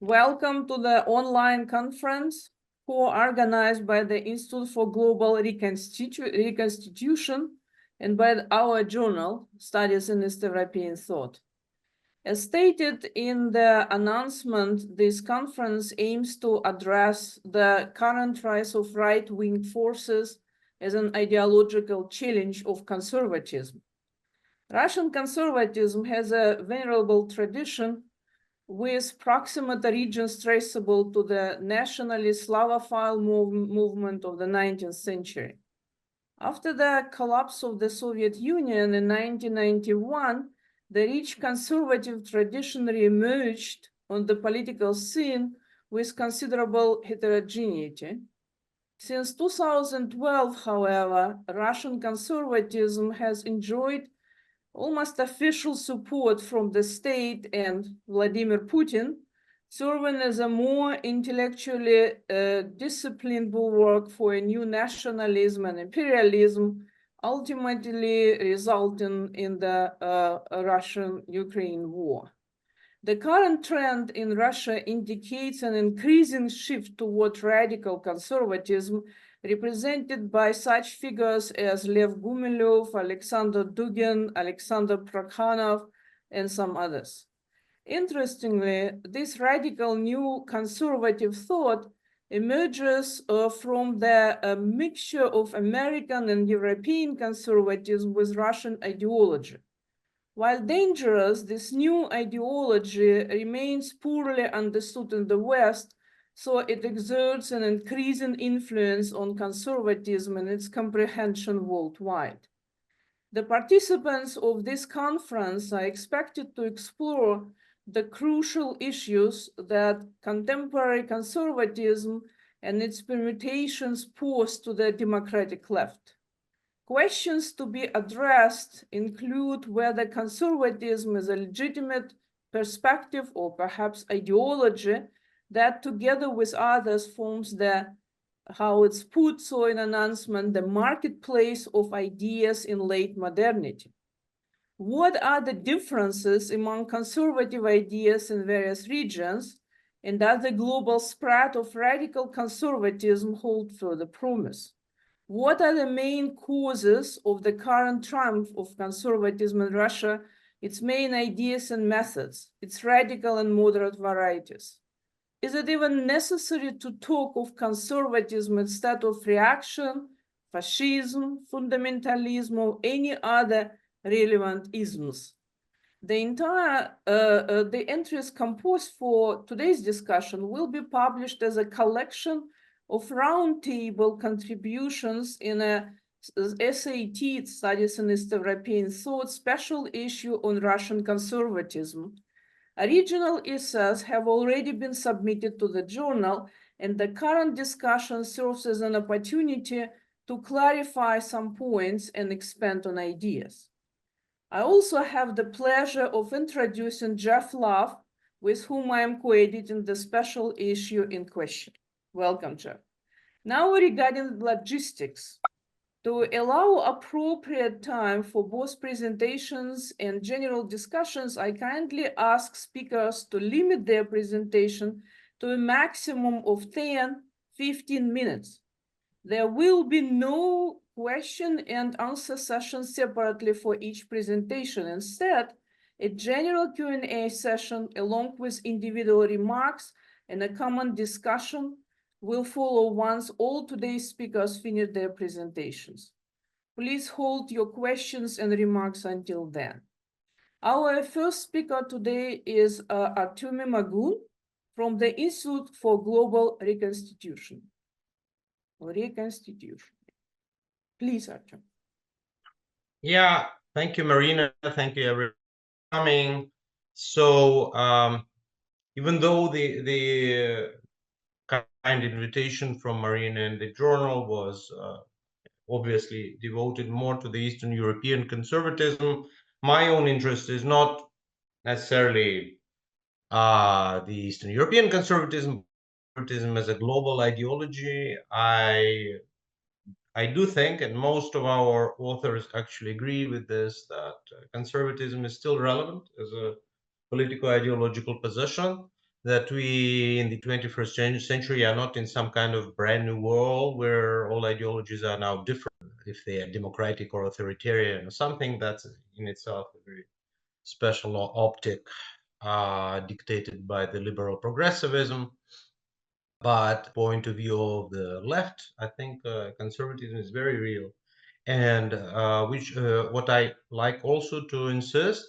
Welcome to the online conference co-organized by the Institute for Global Reconstitution and by our journal, Studies in East European Thought. As stated in the announcement, this conference aims to address the current rise of right-wing forces as an ideological challenge of conservatism. Russian conservatism has a venerable tradition with proximate regions traceable to the nationalist Slavophile movement of the 19th century. After the collapse of the Soviet Union in 1991, the rich conservative tradition re-emerged on the political scene with considerable heterogeneity. Since 2012, however, Russian conservatism has enjoyed almost official support from the state and Vladimir Putin, serving as a more intellectually disciplined bulwark for a new nationalism and imperialism, ultimately resulting in the Russian-Ukraine war. The current trend in Russia indicates an increasing shift toward radical conservatism, represented by such figures as Lev Gumilev, Alexander Dugin, Alexander Prokhanov, and some others. Interestingly, this radical new conservative thought emerges from the mixture of American and European conservatism with Russian ideology. While dangerous, this new ideology remains poorly understood in the West, so it exerts an increasing influence on conservatism and its comprehension worldwide. The participants of this conference are expected to explore the crucial issues that contemporary conservatism and its permutations pose to the democratic left. Questions to be addressed include whether conservatism is a legitimate perspective or perhaps ideology that together with others forms the, how it's put so in announcement, the marketplace of ideas in late modernity. What are the differences among conservative ideas in various regions, and does the global spread of radical conservatism hold further promise? What are the main causes of the current triumph of conservatism in Russia, its main ideas and methods, its radical and moderate varieties? Is it even necessary to talk of conservatism instead of reaction, fascism, fundamentalism, or any other relevant isms? The entries composed for today's discussion will be published as a collection of roundtable contributions in a SAT, Studies in East European Thought, special issue on Russian conservatism. Original essays have already been submitted to the journal, and the current discussion serves as an opportunity to clarify some points and expand on ideas. I also have the pleasure of introducing Jeff Love, with whom I am co-editing the special issue in question. Welcome, Jeff. Now regarding logistics. To allow appropriate time for both presentations and general discussions, I kindly ask speakers to limit their presentation to a maximum of 10-15 minutes. There will be no question and answer session separately for each presentation. Instead, a general Q&A session along with individual remarks and a common discussion will follow once all today's speakers finish their presentations. Please hold your questions and remarks until then. Our first speaker today is Artemy Magun from the Institute for Global Reconstitution. Please, Artem. Yeah, thank you, Marina. Thank you, everyone, for coming. So, even though the kind invitation from Marina and the journal was obviously devoted more to the Eastern European conservatism, my own interest is not necessarily the Eastern European conservatism as a global ideology. I do think, and most of our authors actually agree with this, that conservatism is still relevant as a political ideological position. that we in the 21st century are not in some kind of brand new world where all ideologies are now different, if they are democratic or authoritarian or something. That's in itself a very special optic dictated by the liberal progressivism. But point of view of the left, I think conservatism is very real. And what I like also to insist,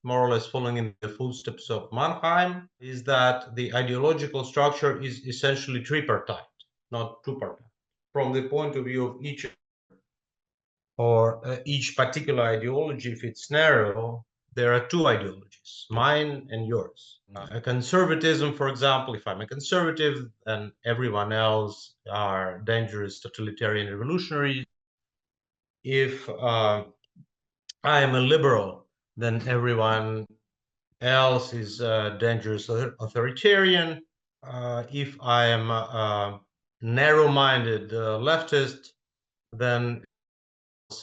more or less following in the footsteps of Mannheim, is that the ideological structure is essentially tripartite, not two-partite. From the point of view of each particular ideology, if it's narrow, there are two ideologies, mine and yours. A conservatism, for example, if I'm a conservative, then everyone else are dangerous totalitarian revolutionaries. If I am a liberal, then everyone else is dangerous authoritarian. If I am a narrow-minded leftist, then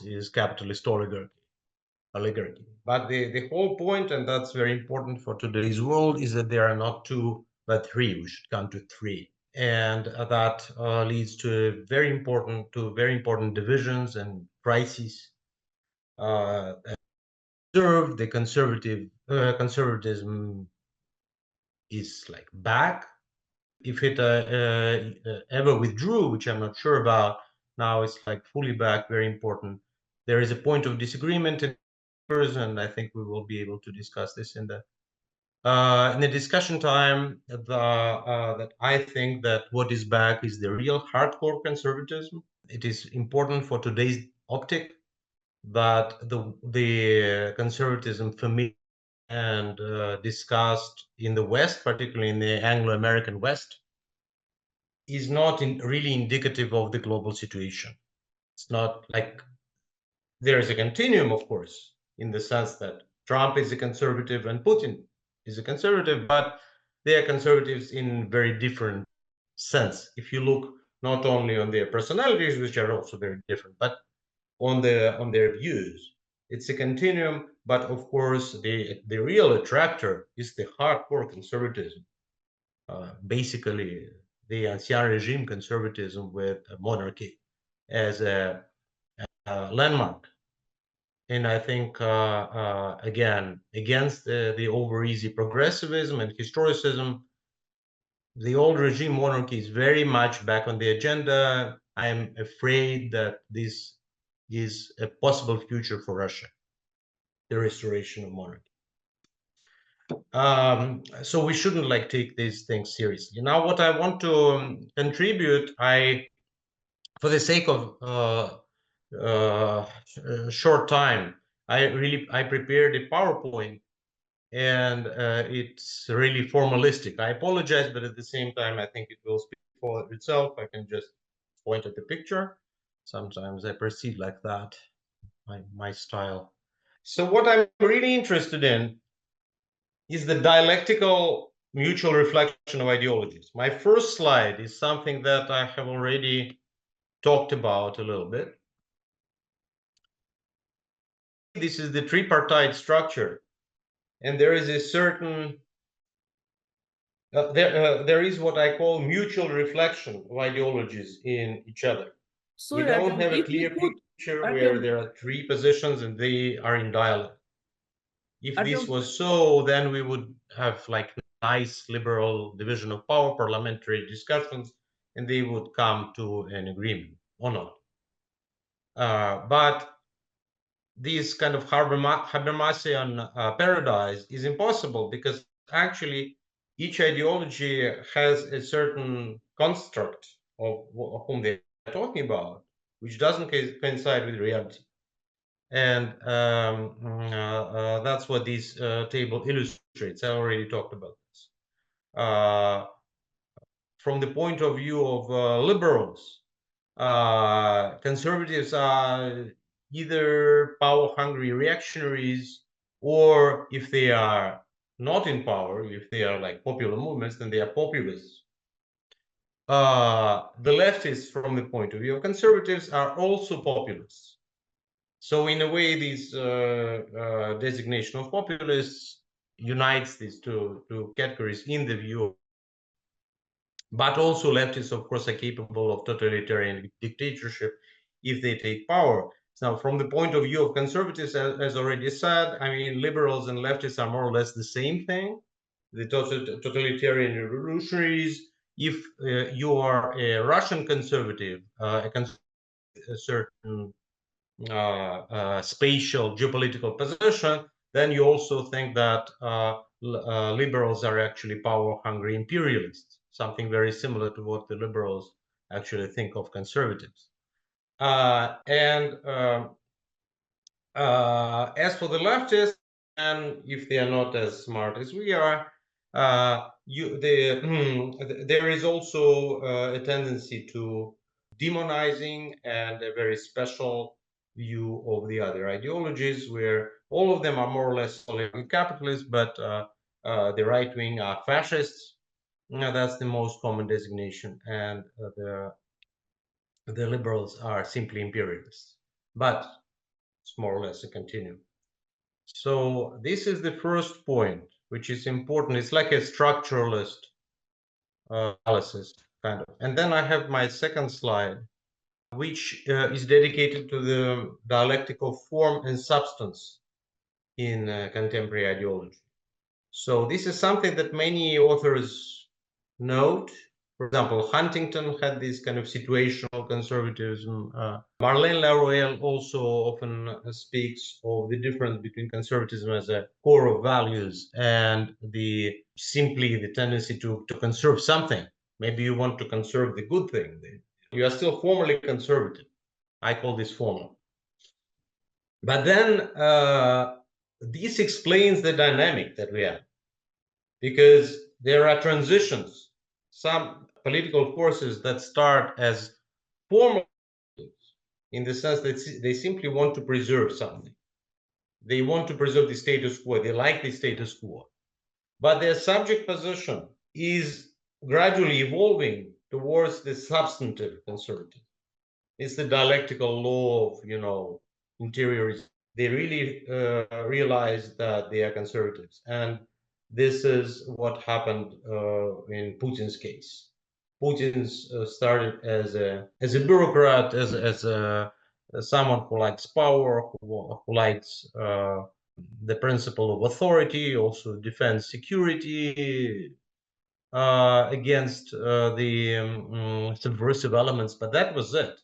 is capitalist oligarchy. But the whole point, and that's very important for today's world, is that there are not two, but three. We should come to three. And that leads to very important divisions and crises. The conservatism is like back. If it ever withdrew, which I'm not sure about, now it's like fully back, very important. There is a point of disagreement in and I think we will be able to discuss this in the discussion time. That I think that what is back is the real hardcore conservatism. It is important for today's optic that the conservatism familiar and discussed in the West, particularly in the Anglo-American West, is not really indicative of the global situation. It's not like there is a continuum, of course, in the sense that Trump is a conservative and Putin is a conservative, but they are conservatives in very different sense. If you look not only on their personalities, which are also very different, but on their views, it's a continuum. But of course, the real attractor is the hardcore conservatism, basically the ancien regime conservatism with a monarchy as a landmark. And I think, again, against the over-easy progressivism and historicism, the old regime monarchy is very much back on the agenda. I am afraid that this is a possible future for Russia, the restoration of monarchy. So we shouldn't like take these things seriously. Now, what I want to contribute, for the sake of short time, I prepared a PowerPoint, and it's really formalistic. I apologize, but at the same time, I think it will speak for itself. I can just point at the picture. Sometimes I proceed like that, my style. So what I'm really interested in is the dialectical mutual reflection of ideologies. My first slide is something that I have already talked about a little bit. This is the tripartite structure, and there is a certain there is what I call mutual reflection of ideologies in each other. Sorry, We don't Artem, have a if you clear could, picture Artem, where there are three positions and they are in dialogue. If this Artem, was so, then we would have like nice liberal division of power, parliamentary discussions, and they would come to an agreement or not. But this kind of Habermasian paradise is impossible, because actually each ideology has a certain construct of whom they're talking about, which doesn't coincide with reality. And that's what this table illustrates. I already talked about this. From the point of view of liberals, conservatives are either power-hungry reactionaries, or if they are not in power, if they are like popular movements, then they are populists. The leftists, from the point of view of conservatives, are also populists. So in a way, this designation of populists unites these two categories in the view. But also leftists, of course, are capable of totalitarian dictatorship if they take power. Now, from the point of view of conservatives, as already said, I mean, liberals and leftists are more or less the same thing. The totalitarian revolutionaries, if you are a Russian conservative, a certain spatial geopolitical position, then you also think that liberals are actually power-hungry imperialists, something very similar to what the liberals actually think of conservatives. As for the leftists, and if they are not as smart as we are, there is also a tendency to demonizing and a very special view of the other ideologies, where all of them are more or less capitalists, but the right wing are fascists. That's the most common designation, and the liberals are simply imperialists. But it's more or less a continuum. So this is the first point, which is important. It's like a structuralist analysis, kind of. And then I have my second slide, which is dedicated to the dialectical form and substance in contemporary ideology. So this is something that many authors note. For example, Huntington had this kind of situational conservatism. Marlene Laroelle also often speaks of the difference between conservatism as a core of values and simply the tendency to conserve something. Maybe you want to conserve the good thing. You are still formally conservative. I call this formal. But then this explains the dynamic that we have, because there are transitions, some political forces that start as formal in the sense that they simply want to preserve something. They want to preserve the status quo. They like the status quo. But their subject position is gradually evolving towards the substantive conservative. It's the dialectical law of, interiorism. They really realize that they are conservatives. And this is what happened in Putin's case. Putin started as a bureaucrat, as someone who likes power, who likes the principle of authority, also defends security against the subversive elements, but that was it.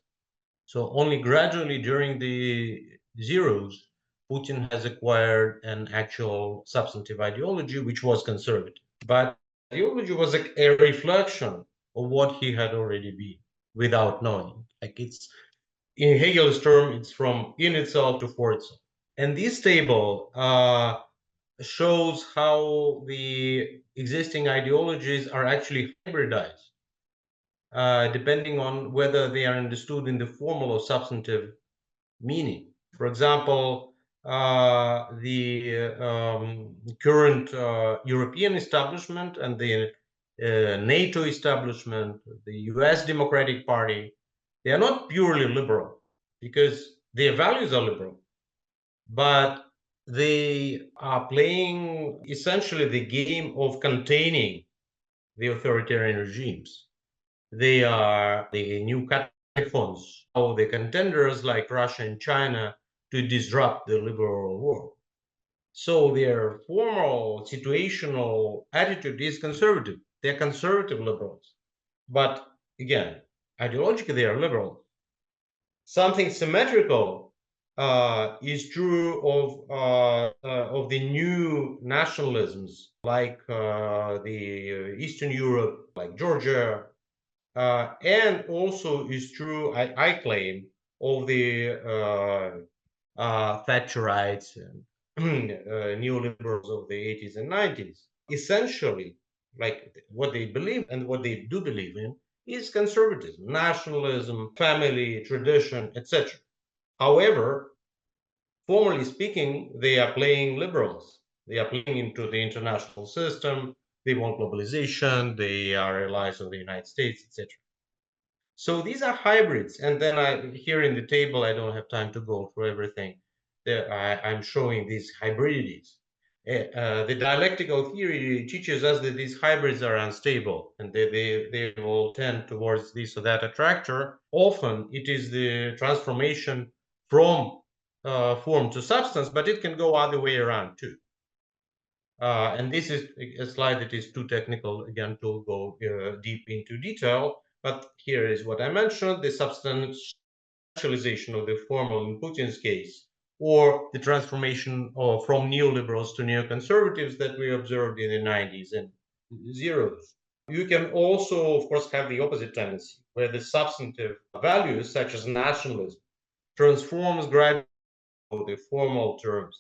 So only gradually during the zeros, Putin has acquired an actual substantive ideology, which was conservative. But ideology was a reflection of what he had already been without knowing. Like, it's, in Hegel's term, it's from in itself to for itself. And this table shows how the existing ideologies are actually hybridized, depending on whether they are understood in the formal or substantive meaning. For example, the current European establishment and the NATO establishment, the US Democratic Party, they are not purely liberal because their values are liberal, but they are playing essentially the game of containing the authoritarian regimes. They are the new cataphones of the contenders like Russia and China to disrupt the liberal world. So their formal situational attitude is conservative. They're conservative liberals. But again, ideologically, they are liberals. Something symmetrical is true of the new nationalisms like the Eastern Europe, like Georgia, and also is true, I claim, of the Thatcherites and neoliberals of the 80s and 90s. Essentially, like what they believe and what they do believe in is conservatism, nationalism, family, tradition, etc. However, formally speaking, they are playing liberals. They are playing into the international system. They want globalization. They are allies of the United States, etc. So these are hybrids. And then here in the table, I don't have time to go through everything. I'm showing these hybridities. The dialectical theory teaches us that these hybrids are unstable and they will tend towards this or that attractor. Often it is the transformation from form to substance, but it can go other way around too. And this is a slide that is too technical again to go deep into detail, but here is what I mentioned: the substantialization of the formal in Putin's case, or the transformation from neoliberals to neoconservatives that we observed in the 90s and zeros. You can also, of course, have the opposite tendency, where the substantive values, such as nationalism, transforms gradually the formal terms.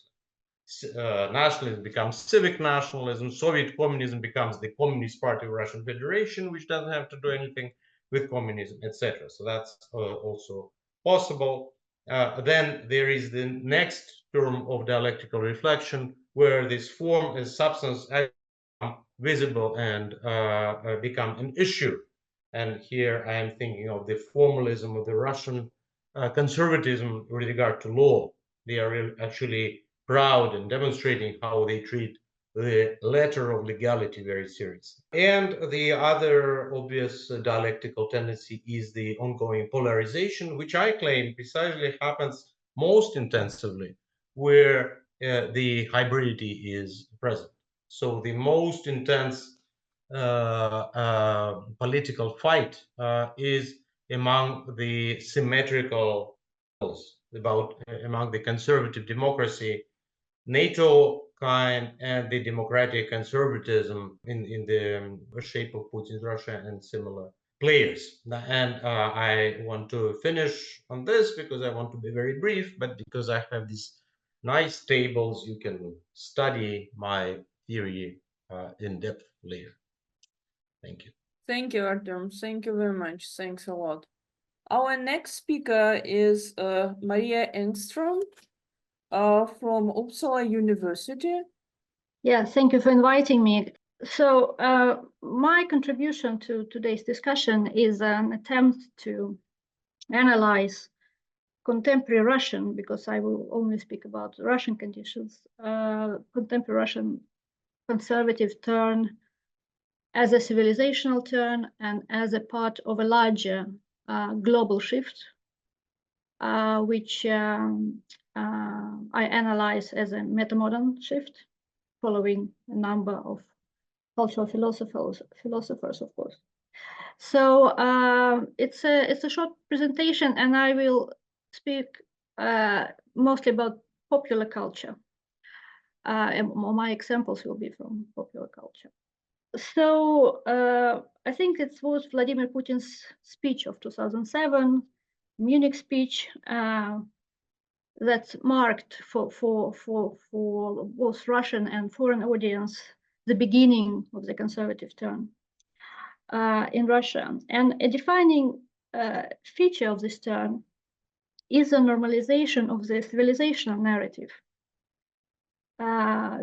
Nationalism becomes civic nationalism, Soviet communism becomes the Communist Party of Russian Federation, which doesn't have to do anything with communism, etc. So that's also possible. Then there is the next term of dialectical reflection, where this form and substance become visible and become an issue. And here I am thinking of the formalism of the Russian conservatism with regard to law. They are actually proud and demonstrating how they treat the letter of legality very seriously. And the other obvious dialectical tendency is the ongoing polarization, which I claim precisely happens most intensively where the hybridity is present. So the most intense political fight is among the symmetrical among the conservative democracy, NATO kind, and the democratic conservatism in the shape of Putin's Russia and similar players. And I want to finish on this because I want to be very brief, but because I have these nice tables, you can study my theory in depth later. Thank you. Thank you, Artem. Thank you very much. Thanks a lot. Our next speaker is Maria Engström from Uppsala University. Yeah, thank you for inviting me. So my contribution to today's discussion is an attempt to analyze contemporary Russian, because I will only speak about Russian conditions, contemporary Russian conservative turn as a civilizational turn and as a part of a larger global shift, which I analyze as a metamodern shift, following a number of cultural philosophers, of course. So it's a short presentation, and I will speak mostly about popular culture. And my examples will be from popular culture. So I think it was Vladimir Putin's speech of 2007, Munich speech, that marked for both Russian and foreign audience the beginning of the conservative turn in Russia. And a defining feature of this turn is the normalization of the civilizational narrative,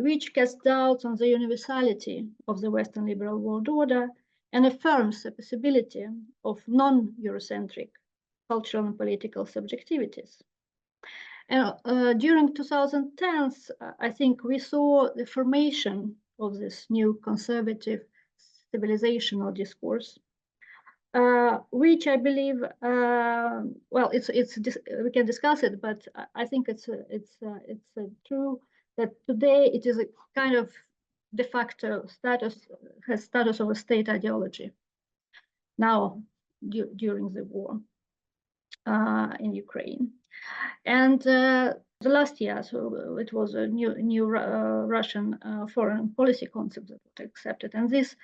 which casts doubts on the universality of the Western liberal world order and affirms the possibility of non-Eurocentric cultural and political subjectivities. And during 2010s, I think we saw the formation of this new conservative civilizational discourse, which I believe, well, we can discuss it, but I think it's true that today it is a kind of de facto status of a state ideology now during the war in Ukraine. And the last year, so it was a new Russian foreign policy concept that was accepted. And this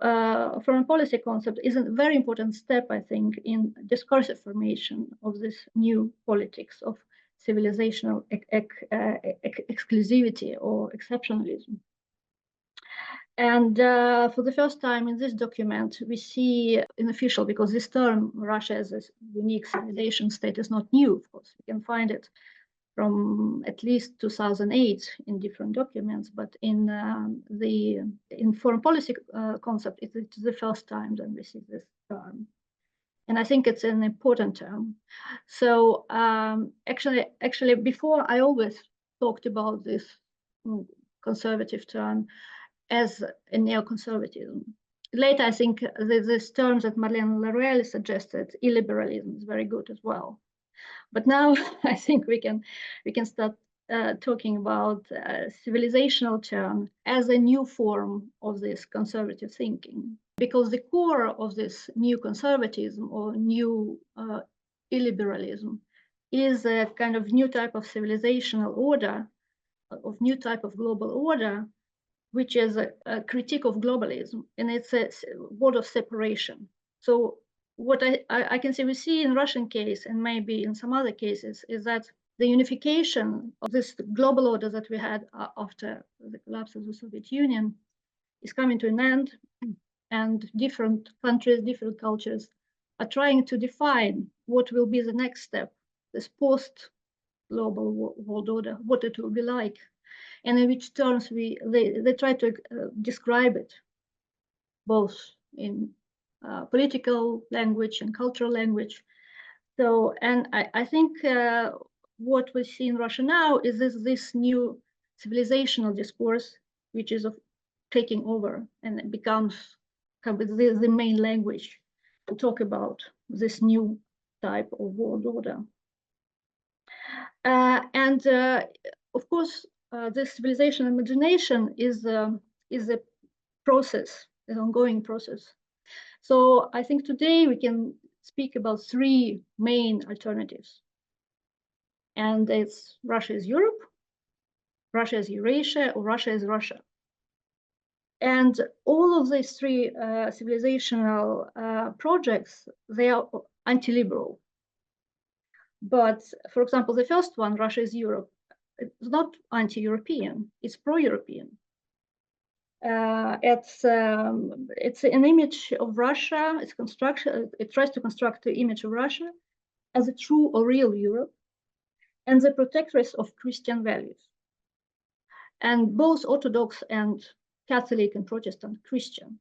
foreign policy concept is a very important step, I think, in discursive formation of this new politics of civilizational exclusivity or exceptionalism. And for the first time in this document, we see in official, because this term, Russia as a unique civilization state, is not new, of course. We can find it from at least 2008 in different documents, but in foreign policy concept, it's the first time that we see this term. And I think it's an important term. So actually, before I always talked about this conservative term as a neoconservatism. Later, I think this term that Madeleine Laruelle suggested, illiberalism, is very good as well. But now I think we can start talking about civilizational term as a new form of this conservative thinking, because the core of this new conservatism or new illiberalism is a kind of new type of civilizational order, of new type of global order, which is a critique of globalism, and it's a word of separation. So what I can say we see in Russian case, and maybe in some other cases, is that the unification of this global order that we had after the collapse of the Soviet Union is coming to an end, and different countries, different cultures are trying to define what will be the next step, this post-global world order, what it will be like, and in which terms they try to describe it, both in political language and cultural language. So, and I think what we see in Russia now is this new civilizational discourse, which is taking over, and it becomes kind of the main language to talk about this new type of world order. And of course, this civilization imagination is a process, an ongoing process. So I think today we can speak about three main alternatives. And it's Russia is Europe, Russia is Eurasia, or Russia is Russia. And all of these three civilizational projects, they are anti-liberal. But for example, the first one, Russia is Europe, it's not anti-European, it's pro-European. It's an image of Russia. It tries to construct the image of Russia as a true or real Europe, and the protectress of Christian values. And both Orthodox and Catholic and Protestant Christian,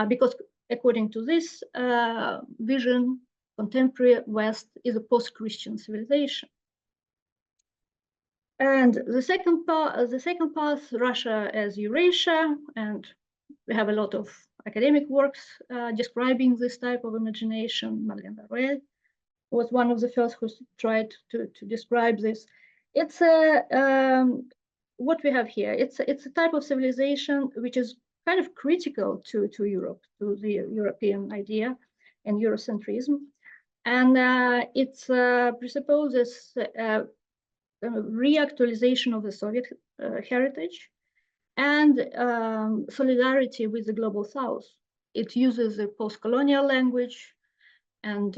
because according to this vision, contemporary West is a post-Christian civilization. And the second path, Russia as Eurasia, and we have a lot of academic works describing this type of imagination. Madeleine Laruelle was one of the first who tried to describe this. It's what we have here. It's a type of civilization which is kind of critical to Europe, to the European idea and Eurocentrism, and it presupposes reactualization of the Soviet heritage and solidarity with the global South. It uses a post-colonial language and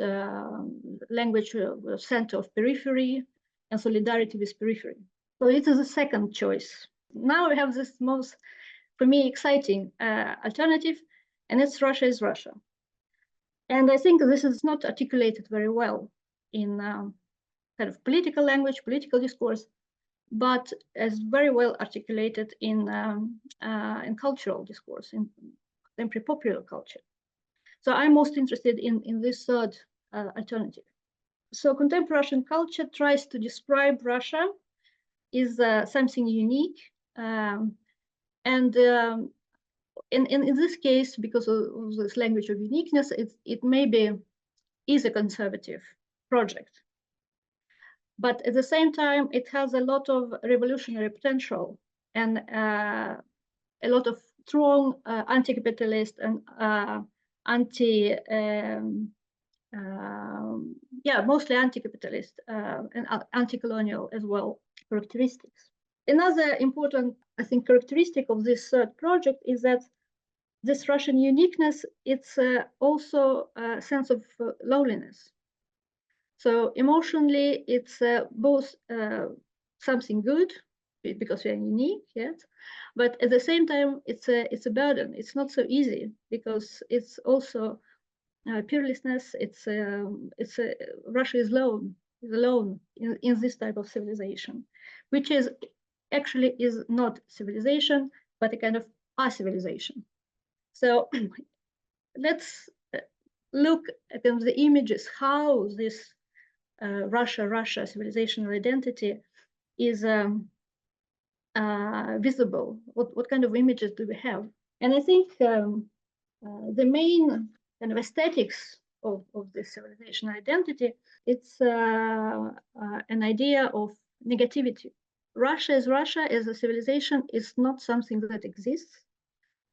language center of periphery and solidarity with periphery. So it is a second choice. Now we have this most, for me, exciting alternative, and it's Russia is Russia. And I think this is not articulated very well in kind of political language, political discourse, but as very well articulated in cultural discourse, in contemporary popular culture. So I'm most interested in this third alternative. So contemporary Russian culture tries to describe Russia is something unique, and in this case, because of this language of uniqueness, it maybe is a conservative project. But at the same time, it has a lot of revolutionary potential and a lot of strong anti-capitalist and mostly anti-capitalist and anti-colonial as well characteristics. Another important, I think, characteristic of this third project is that this Russian uniqueness, it's also a sense of loneliness. So emotionally, it's both something good because we are unique, yet, but at the same time, it's a burden. It's not so easy because it's also peerlessness. Russia is alone in this type of civilization, which is actually is not civilization, but a kind of civilization. So let's look at the images, how this Russia civilizational identity is visible? What kind of images do we have? And I think the main kind of aesthetics of this civilization identity, it's an idea of negativity. Russia as a civilization is not something that exists,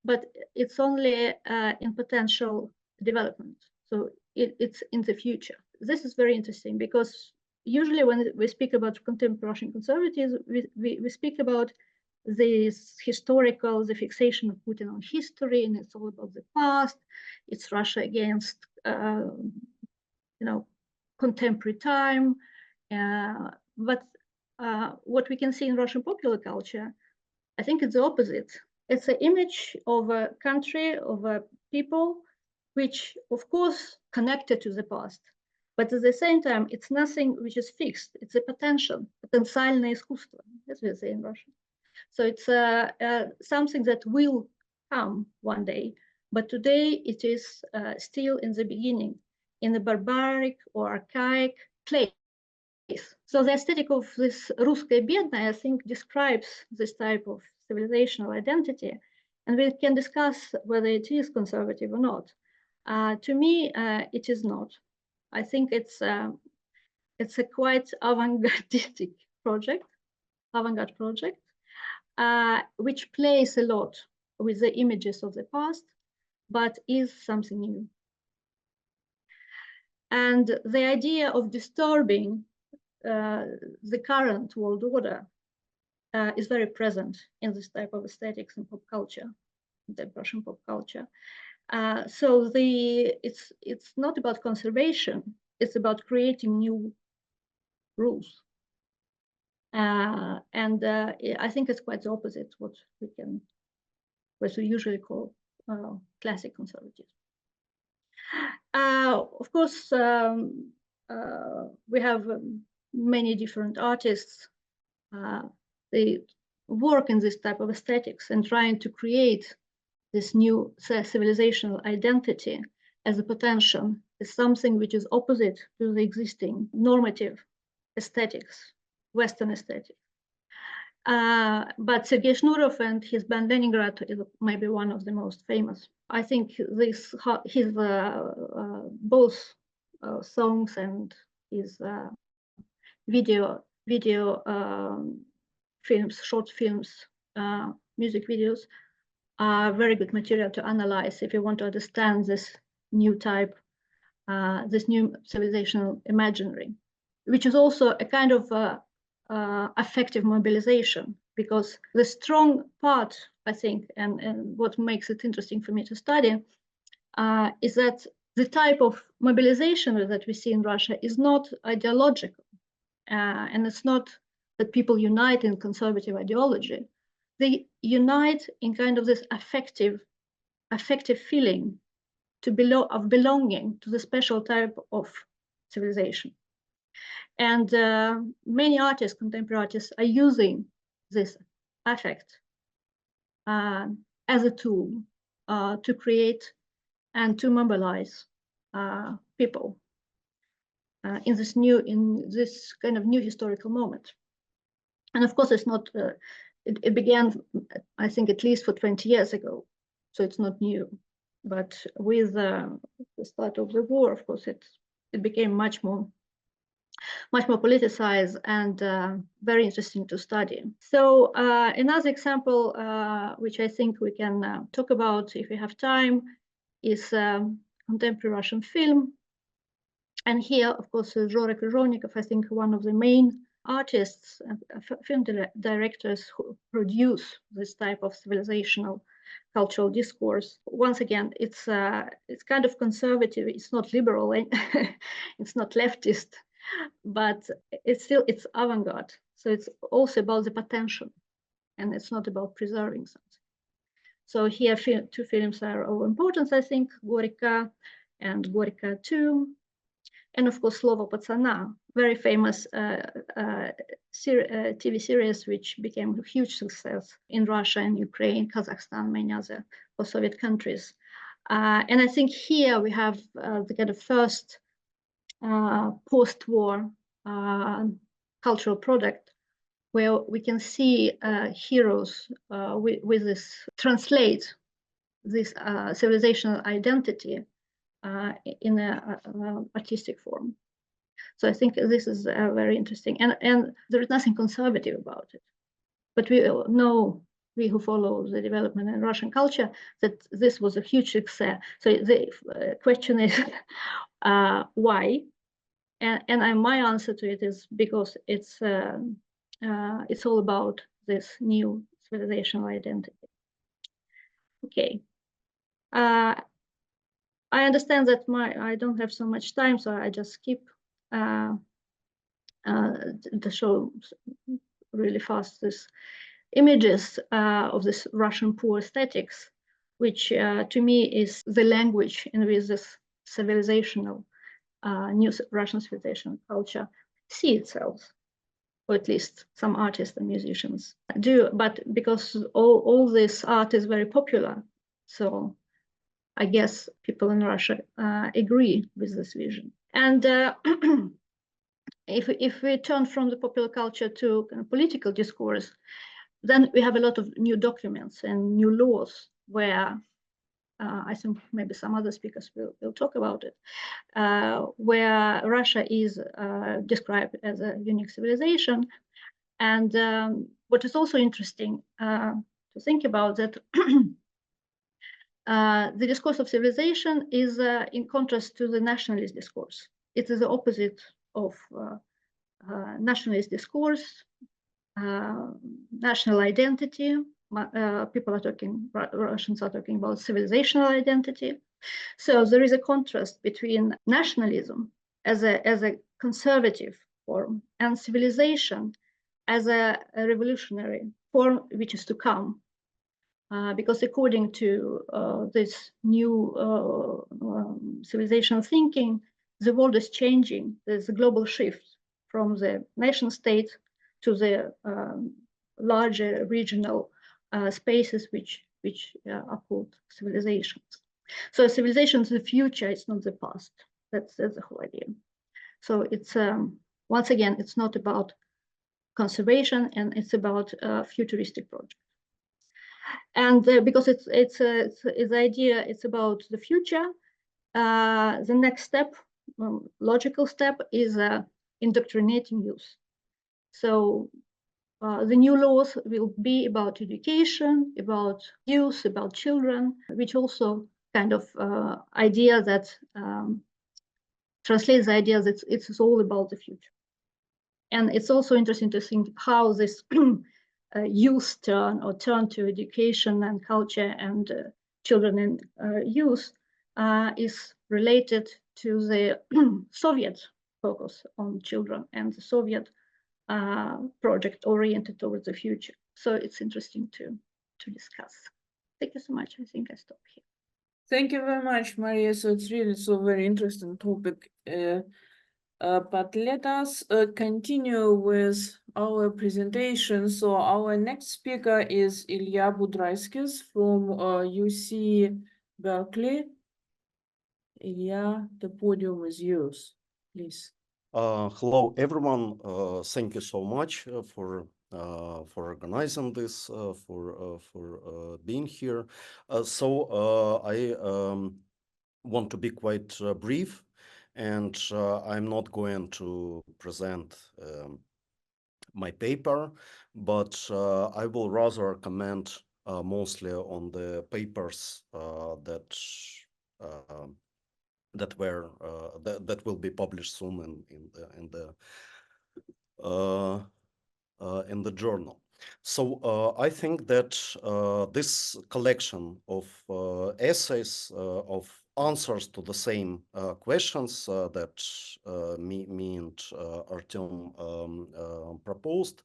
but it's only in potential development. So it's in the future. This is very interesting because usually when we speak about contemporary Russian conservatives, we speak about this historical, the fixation of Putin on history, and it's all about the past. It's Russia against, contemporary time. But what we can see in Russian popular culture, I think it's the opposite. It's an image of a country, of a people, which of course connected to the past, but at the same time, it's nothing which is fixed. It's a potential, потенциальное искусство, as we say in Russian. So it's something that will come one day, but today it is still in the beginning, in a barbaric or archaic place. So the aesthetic of this русская бедная, I think, describes this type of civilizational identity, and we can discuss whether it is conservative or not. To me, it is not. I think it's a quite avant-garde project, which plays a lot with the images of the past, but is something new. And the idea of disturbing the current world order is very present in this type of aesthetics and pop culture, the Russian pop culture. So it's not about conservation, it's about creating new rules. And I think it's quite the opposite what we usually call classic conservatism. Of course, we have many different artists. They work in this type of aesthetics and trying to create this new civilizational identity as a potential, is something which is opposite to the existing normative aesthetics, Western aesthetics. But Sergei Shnurov and his band Leningrad is maybe one of the most famous. I think his both songs and his video films, short films, music videos are very good material to analyze if you want to understand this new type, this new civilizational imaginary, which is also a kind of affective mobilization, because the strong part, I think, and what makes it interesting for me to study is that the type of mobilization that we see in Russia is not ideological, and it's not that people unite in conservative ideology. They unite in kind of this affective feeling of belonging to the special type of civilization. And many artists, contemporary artists, are using this affect as a tool to create and to mobilize people in this kind of new historical moment. And of course, it's not. It began, I think, at least for 20 years ago, so it's not new. But with the start of the war, of course, it became much more politicized and very interesting to study. So another example, which I think we can talk about if we have time, is contemporary Russian film. And here, of course, Zhora Kryzhovnikov, I think, one of the main artists, film directors who produce this type of civilizational cultural discourse. Once again, it's kind of conservative. It's not liberal. It's not leftist, but it's avant-garde. So it's also about the potential, and it's not about preserving something. So here, two films are of importance, I think, Gorika and Gorika 2. And of course, Slovo Patsana, very famous TV series, which became a huge success in Russia and Ukraine, Kazakhstan, many other post-Soviet countries. And I think here we have the kind of first post-war cultural product where we can see heroes with this translate this civilizational identity in an artistic form. So I think this is very interesting, and there is nothing conservative about it. But we know, we who follow the development in Russian culture, that this was a huge success. So the question is why? And my answer to it is because it's all about this new civilizational identity. Okay. I understand that I don't have so much time, so I just skip the show really fast this images of this Russian poor aesthetics, which to me is the language in which this civilizational new Russian civilization culture see itself, or at least some artists and musicians do. But because all this art is very popular, so I guess people in Russia agree with this vision. And if we turn from the popular culture to kind of political discourse, then we have a lot of new documents and new laws where I think maybe some other speakers will talk about it, where Russia is described as a unique civilization. And what is also interesting to think about that the discourse of civilization is in contrast to the nationalist discourse. It is the opposite of nationalist discourse, national identity. People are talking, Russians are talking about civilizational identity. So there is a contrast between nationalism as a conservative form and civilization as a revolutionary form which is to come. Because according to this new civilization thinking, the world is changing. There's a global shift from the nation state to the larger regional spaces which are called civilizations. So civilization is the future, it's not the past. That's the whole idea. So it's once again, it's not about conservation, and it's about futuristic project. And because it's the idea, it's about the future. The next step, logical step, is indoctrinating youth. So the new laws will be about education, about youth, about children, which also kind of idea that translates the idea that it's all about the future. And it's also interesting to think how this youth turn to education and culture and children and youth is related to the Soviet focus on children and the Soviet project oriented towards the future. So it's interesting to discuss. Thank you so much. I think I stop here. Thank you very much, Maria. So it's really very interesting topic. But let us continue with our presentation. So our next speaker is Ilya Budraitskis from UC Berkeley. Ilya, the podium is yours, please. Hello, everyone. Thank you so much for organizing this, for being here. I want to be quite brief, and I'm not going to present my paper, but I will rather comment mostly on the papers that will be published soon in the journal. So I think that this collection of essays of answers to the same questions that me and Artem proposed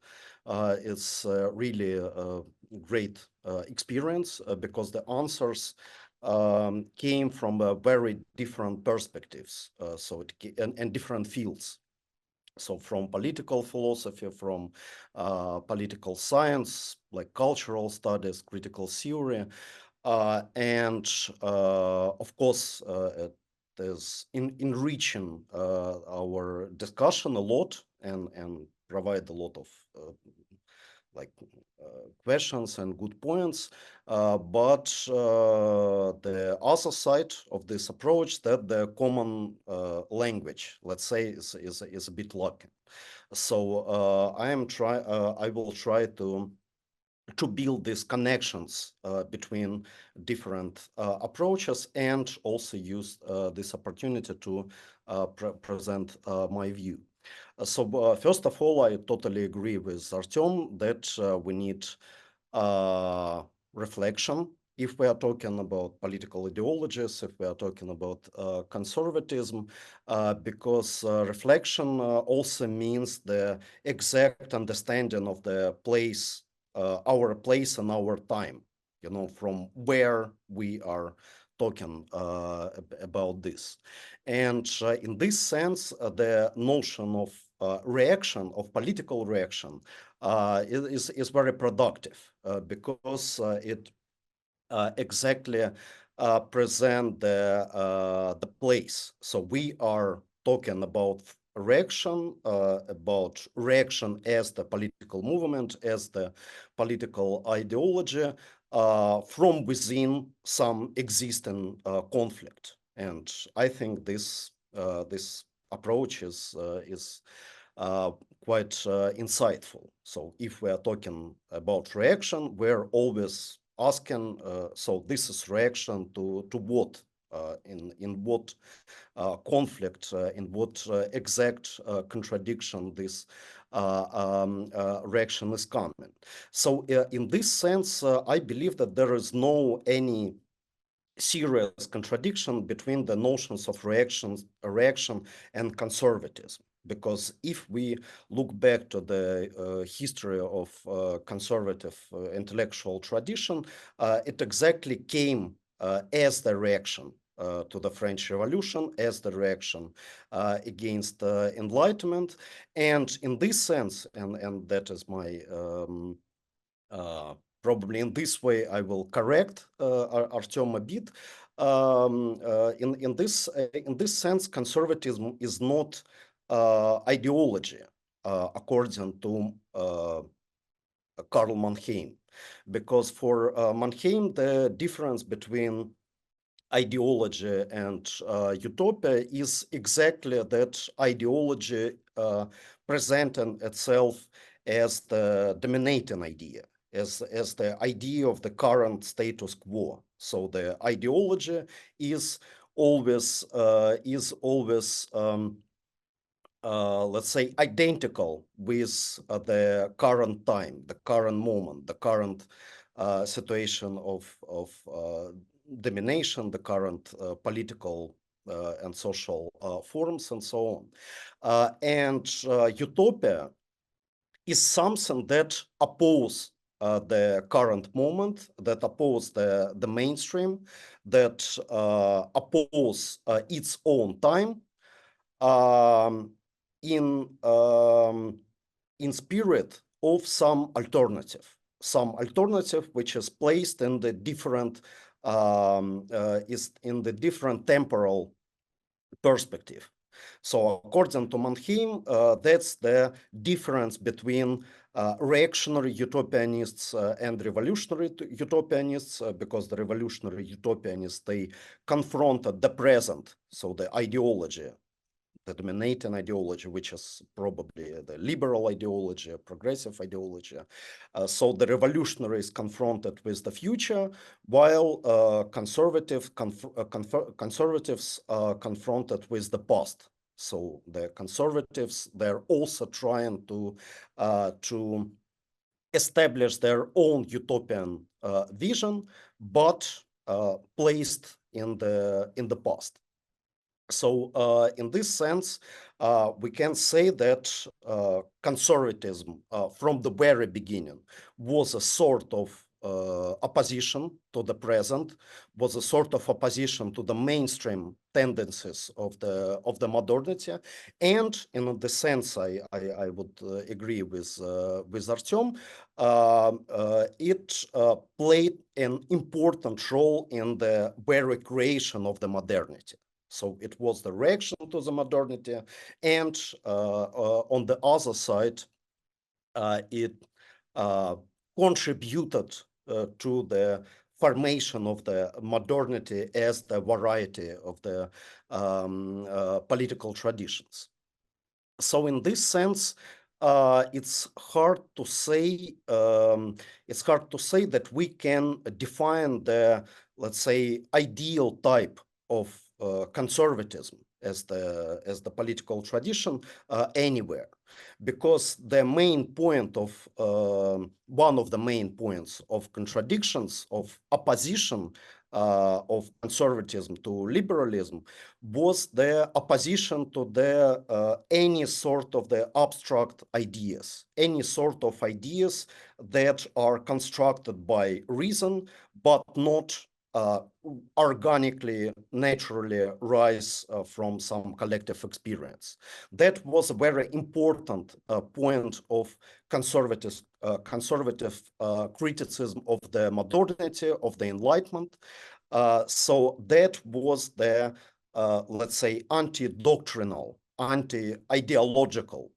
is really a great experience because the answers came from very different perspectives, and different fields. So from political philosophy, from political science, like cultural studies, critical theory, and of course, it is enriching our discussion a lot and provide a lot of like questions and good points, but the other side of this approach, that the common language, let's say, is a bit lacking. So I will try to build these connections between different approaches, and also use this opportunity to present my view. So first of all, I totally agree with Artem that we need reflection if we are talking about political ideologies, if we are talking about conservatism, because reflection also means the exact understanding of the place, our place and our time, you know, from where we are talking about this. And in this sense, the notion of reaction, of political reaction, is very productive because it exactly present the place. So we are talking about reaction as the political movement, as the political ideology from within some existing conflict. And I think this approach is quite insightful. So if we are talking about reaction, we're always asking, so this is reaction to what, in what conflict, in what exact contradiction this reaction is coming. So in this sense, I believe that there is no any serious contradiction between the notions of reaction and conservatism. Because if we look back to the history of conservative intellectual tradition, it exactly came as the reaction to the French Revolution, as the reaction against Enlightenment. And in this sense, and that is my probably in this way I will correct Artem a bit. In this sense, conservatism is not ideology, according to Karl Mannheim, because for Mannheim the difference between ideology and utopia is exactly that ideology presenting itself as the dominating idea, as the idea of the current status quo. So the ideology is always let's say identical with the current time, the current moment, the current situation of domination, the current political and social forms, and so on. And utopia is something that oppose the current moment, that oppose the mainstream, that oppose its own time, in spirit of some alternative which is placed in the different is in the different temporal perspective. So according to Mannheim, that's the difference between reactionary utopianists and revolutionary utopianists, because the revolutionary utopianists, they confronted the present, so the ideology, the dominating ideology, which is probably the liberal ideology, progressive ideology. So the revolutionaries confronted with the future, while conservatives confronted with the past. So the conservatives, they're also trying to establish their own utopian vision, but placed in the past. So in this sense, we can say that conservatism from the very beginning was a sort of opposition to the present, was a sort of opposition to the mainstream tendencies of the modernity. And in the sense, I would agree with Artem, it played an important role in the very creation of the modernity. So it was the reaction to the modernity, and on the other side, it contributed to the formation of the modernity as the variety of the political traditions. So in this sense, it's hard to say that we can define the, let's say, ideal type of conservatism as the political tradition anywhere, because the main point of one of the main points of contradictions of opposition of conservatism to liberalism was the opposition to the any sort of the abstract ideas, any sort of ideas that are constructed by reason but not organically, naturally rise from some collective experience. That was a very important point of conservative criticism of the modernity, of the Enlightenment. So that was the, let's say, anti-doctrinal, anti-ideological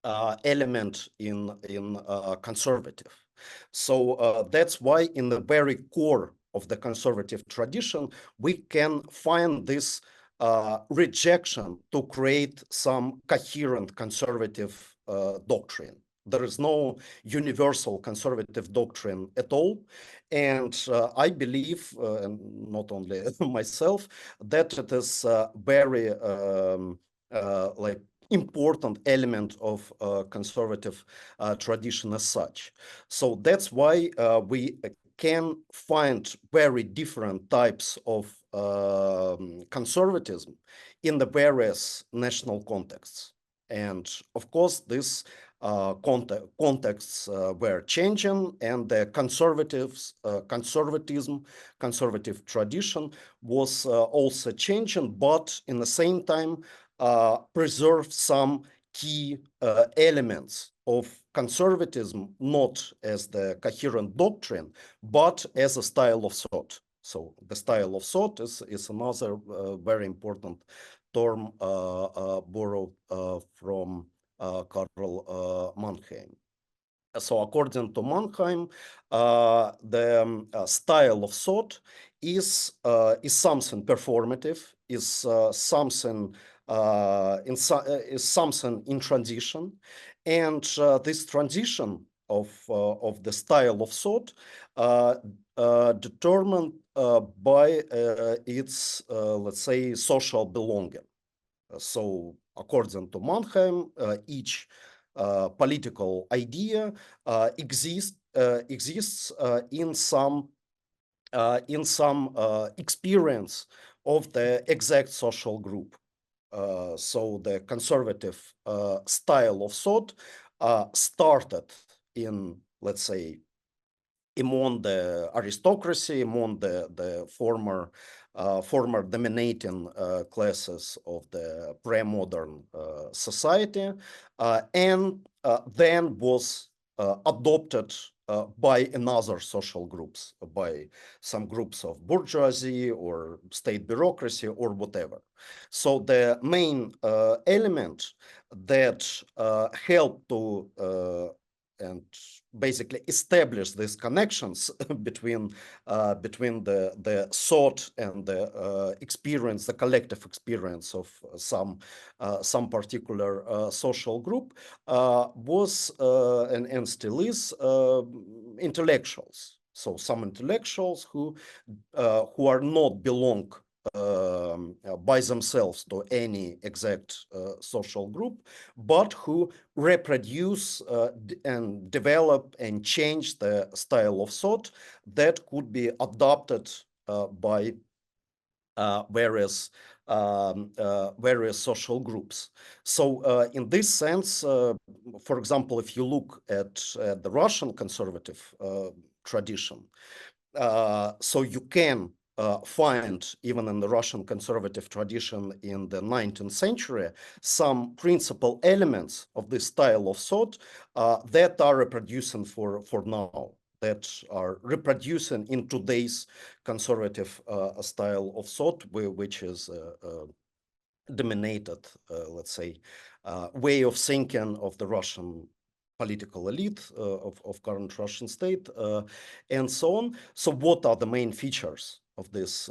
element in conservative. So that's why in the very core of the conservative tradition, we can find this rejection to create some coherent conservative doctrine. There is no universal conservative doctrine at all. And I believe, and not only myself, that it is very like important element of conservative tradition as such. So that's why we can find very different types of conservatism in the various national contexts. And of course, this contexts were changing, and the conservative tradition was also changing, but in the same time preserve some key elements of conservatism, not as the coherent doctrine, but as a style of thought. So the style of thought is another very important term borrowed from Karl Mannheim. So according to Mannheim, the style of thought is something performative, is something in transition, and this transition of the style of thought determined by its let's say social belonging. So according to Mannheim, each political idea exists in some experience of the exact social group. So the conservative style of thought started in, let's say, among the aristocracy, among the former dominating classes of the pre-modern society, and then was adopted by another social groups, by some groups of bourgeoisie or state bureaucracy or whatever. So the main element that helped to and basically establish these connections between the thought and the experience, the collective experience of some particular social group was and still is intellectuals. So some intellectuals who are not belong by themselves to any exact social group, but who reproduce and develop and change the style of thought that could be adopted by various social groups. So in this sense, for example, if you look at the Russian conservative tradition, so you can find, even in the Russian conservative tradition in the 19th century, some principal elements of this style of thought that are reproducing for now, that are reproducing in today's conservative style of thought, which is dominated, let's say, way of thinking of the Russian political elite of current Russian state, and so on. So what are the main features of this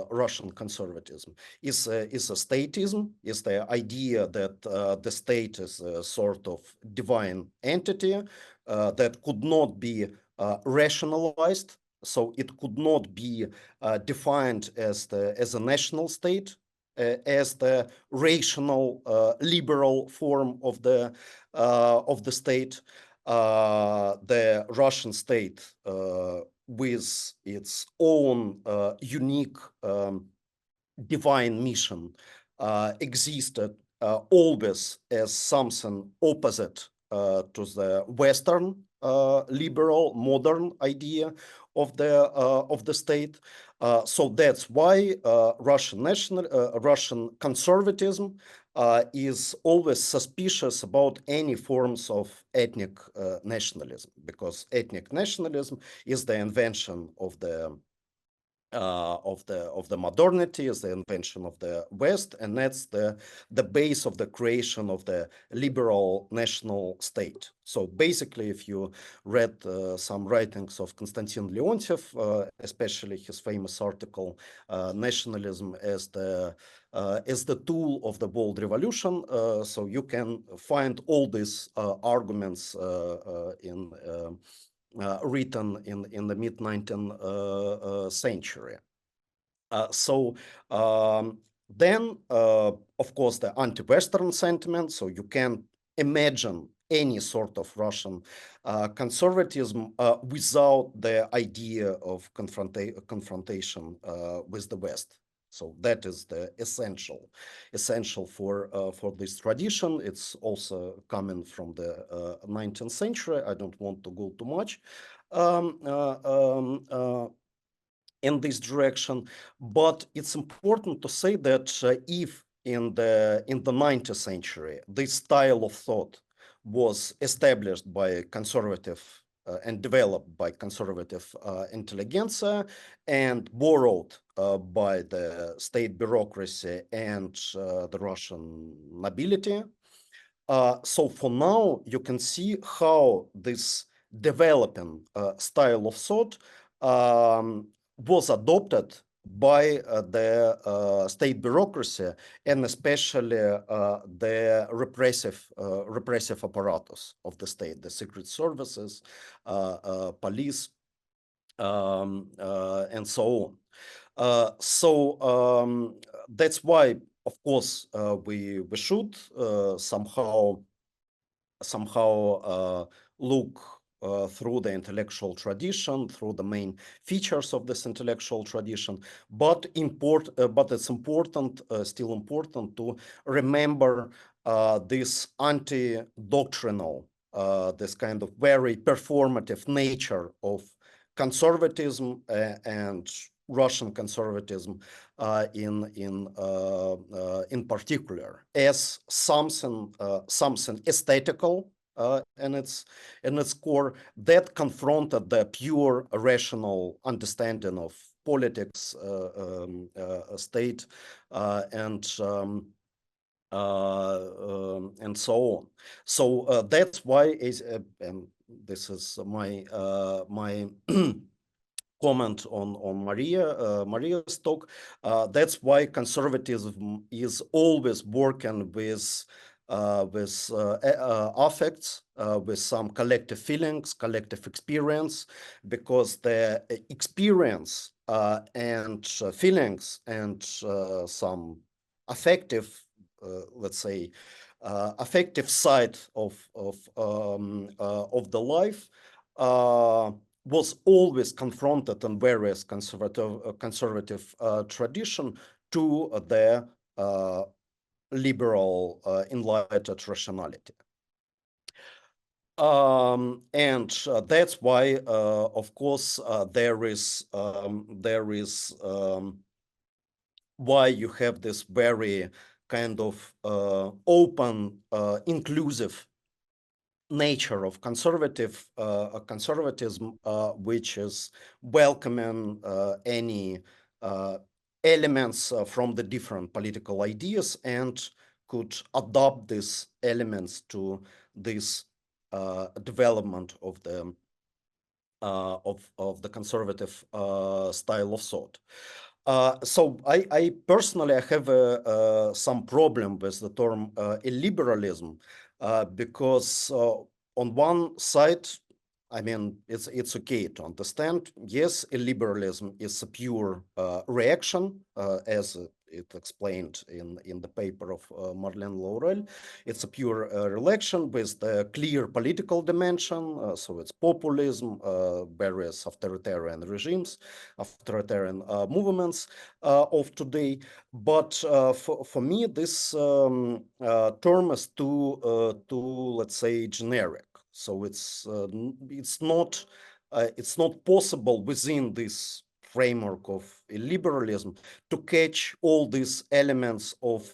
Russian conservatism? Is a statism, is the idea that the state is a sort of divine entity that could not be rationalized. So it could not be defined as a national state, as the rational liberal form of the state. The Russian state, with its own unique divine mission, existed always as something opposite to the Western liberal modern idea of the state. So that's why Russian conservatism is always suspicious about any forms of ethnic nationalism, because ethnic nationalism is the invention of the modernity, is the invention of the West, and that's the base of the creation of the liberal national state. So basically, if you read some writings of Konstantin Leontiev, especially his famous article "Nationalism as the tool of the world revolution," so you can find all these arguments written in the mid-19th century. Then, of course, the anti-Western sentiment. So you can imagine any sort of Russian conservatism without the idea of confrontation with the West. So that is the essential for this tradition. It's also coming from the 19th century. I don't want to go too much in this direction, but it's important to say that if in the 19th century this style of thought was established by conservative and developed by conservative intelligentsia and borrowed by the state bureaucracy and the Russian nobility. So for now, you can see how this developing style of thought was adopted by the state bureaucracy, and especially the repressive apparatus of the state, the secret services, police, and so on. That's why, of course, we should somehow look through the intellectual tradition, through the main features of this intellectual tradition, but it's still important to remember this anti-doctrinal, this kind of very performative nature of conservatism and Russian conservatism in particular, as something aesthetical in its core, that confronted the pure rational understanding of politics, state, and so on. So that's why and this is my comment on Maria's talk. That's why conservatism is always working with affects, with some collective feelings, collective experience, because the experience and feelings and some affective, let's say, affective side of the life was always confronted in various conservative tradition to the liberal enlightened rationality. And that's why, of course, there is why you have this very kind of open, inclusive nature of conservatism, which is welcoming any elements from the different political ideas and could adopt these elements to this development of the conservative style of thought. So I personally have some problem with the term illiberalism because on one side, I mean, it's okay to understand. Yes, illiberalism is a pure reaction, as it explained in the paper of Marlene Laurel. It's a pure reaction with the clear political dimension. So it's populism, various authoritarian regimes, authoritarian movements of today. But for me, this term is too, let's say, generic. So it's not possible within this framework of illiberalism to catch all these elements of,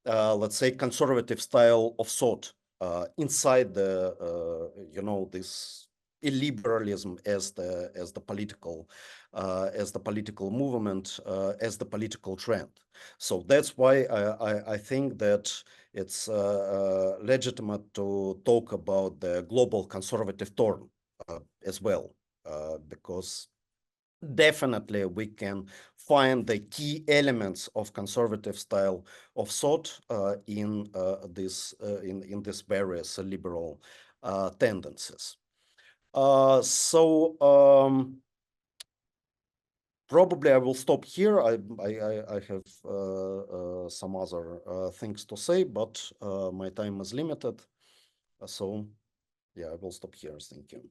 let's say, conservative style of thought inside the this illiberalism as the political movement, as the political trend. So that's why I think that it's legitimate to talk about the global conservative turn as well, because definitely we can find the key elements of conservative style of thought in these various liberal tendencies. Probably I will stop here. I have some other things to say, but my time is limited. So yeah, I will stop here. Thank you.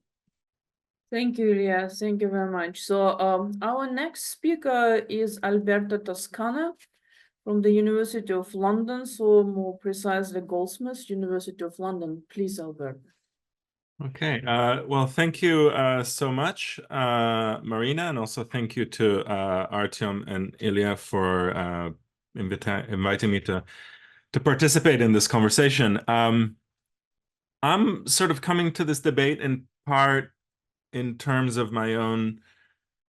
Thank you, Ilya. Thank you very much. So our next speaker is Alberto Toscana from the University of London, so more precisely Goldsmiths, University of London. Please, Alberto. Okay, well, thank you so much, Marina, and also thank you to Artyom and Ilya for inviting me to participate in this conversation. I'm sort of coming to this debate in part in terms of my own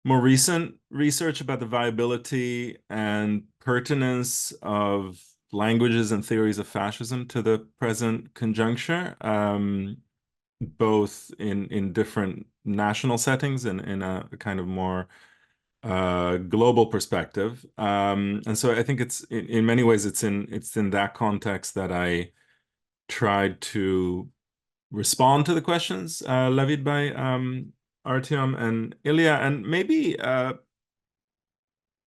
more recent research about the viability and pertinence of languages and theories of fascism to the present conjuncture. Both in different national settings and in a kind of more global perspective. And so I think it's in many ways it's in that context that I tried to respond to the questions levied by Artyom and Ilya, and maybe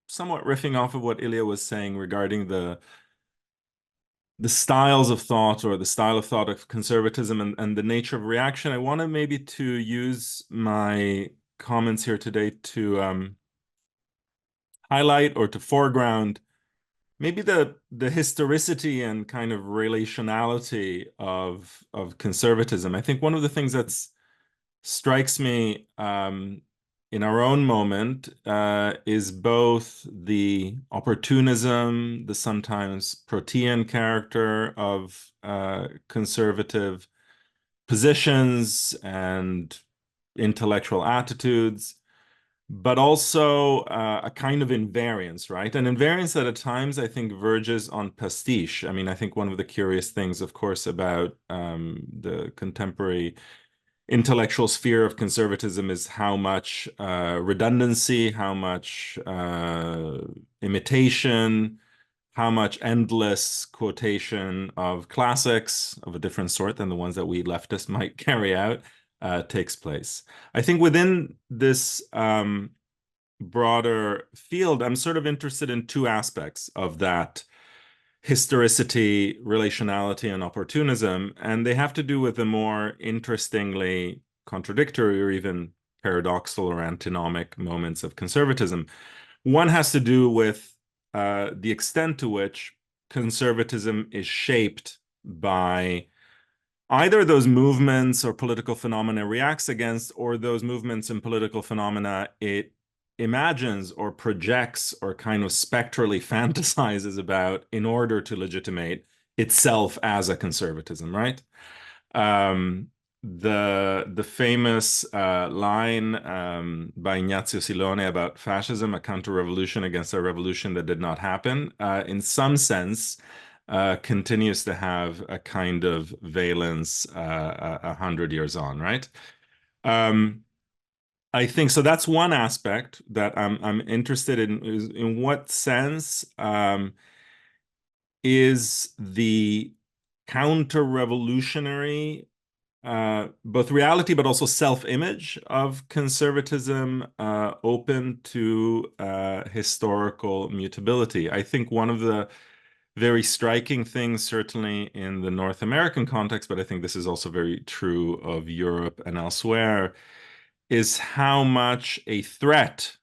somewhat riffing off of what Ilya was saying regarding the styles of thought or the style of thought of conservatism and the nature of reaction. I wanted maybe to use my comments here today to highlight or to foreground maybe the historicity and kind of relationality of conservatism. I think one of the things that strikes me in our own moment is both the opportunism, the sometimes protean character of conservative positions and intellectual attitudes, but also a kind of invariance, right? An invariance that at times I think verges on pastiche. I mean, I think one of the curious things, of course, about the contemporary intellectual sphere of conservatism is how much redundancy, how much imitation, how much endless quotation of classics of a different sort than the ones that we leftists might carry out takes place. I think within this broader field, I'm sort of interested in two aspects of that historicity, relationality, and opportunism, and they have to do with the more interestingly contradictory or even paradoxical or antinomic moments of conservatism. One has to do with the extent to which conservatism is shaped by either those movements or political phenomena it reacts against, or those movements and political phenomena it imagines or projects or kind of spectrally fantasizes about in order to legitimate itself as a conservatism, right? The famous line by Ignazio Silone about fascism, a counter-revolution against a revolution that did not happen, in some sense, continues to have a kind of valence 100 years on, right? I think so. That's one aspect that I'm interested in. Is in what sense is the counter-revolutionary both reality but also self-image of conservatism open to historical mutability? I think one of the very striking things, certainly in the North American context, but I think this is also very true of Europe and elsewhere, is how much a threat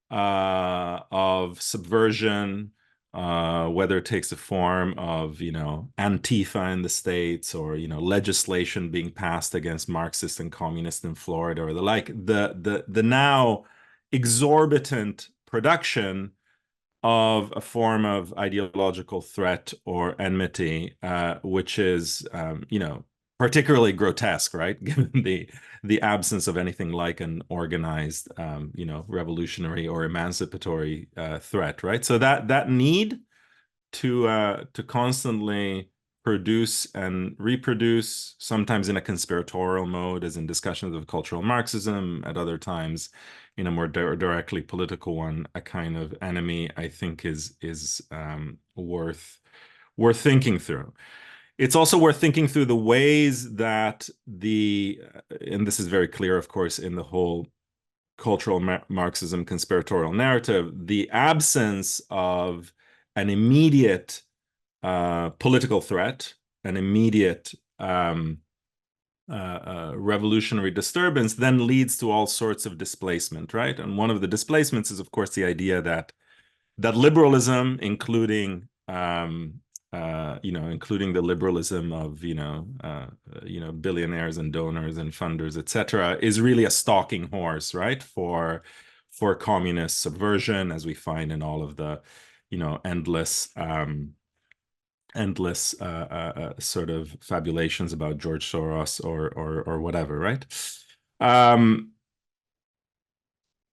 of subversion, whether it takes the form of, Antifa in the States or, legislation being passed against Marxists and communists in Florida or the like, the now exorbitant production of a form of ideological threat or enmity, which is, particularly grotesque, right? Given the absence of anything like an organized, revolutionary or emancipatory threat, right? So that need to constantly produce and reproduce, sometimes in a conspiratorial mode, as in discussions of cultural Marxism, at other times in a more directly political one, a kind of enemy, I think is worth thinking through. It's also worth thinking through the ways that and this is very clear, of course, in the whole cultural Marxism conspiratorial narrative, the absence of an immediate political threat, an immediate revolutionary disturbance, then leads to all sorts of displacement, right? And one of the displacements is, of course, the idea that liberalism, including including the liberalism of billionaires and donors and funders, etc., is really a stalking horse, right, for communist subversion, as we find in all of the endless sort of fabulations about George Soros or whatever, right?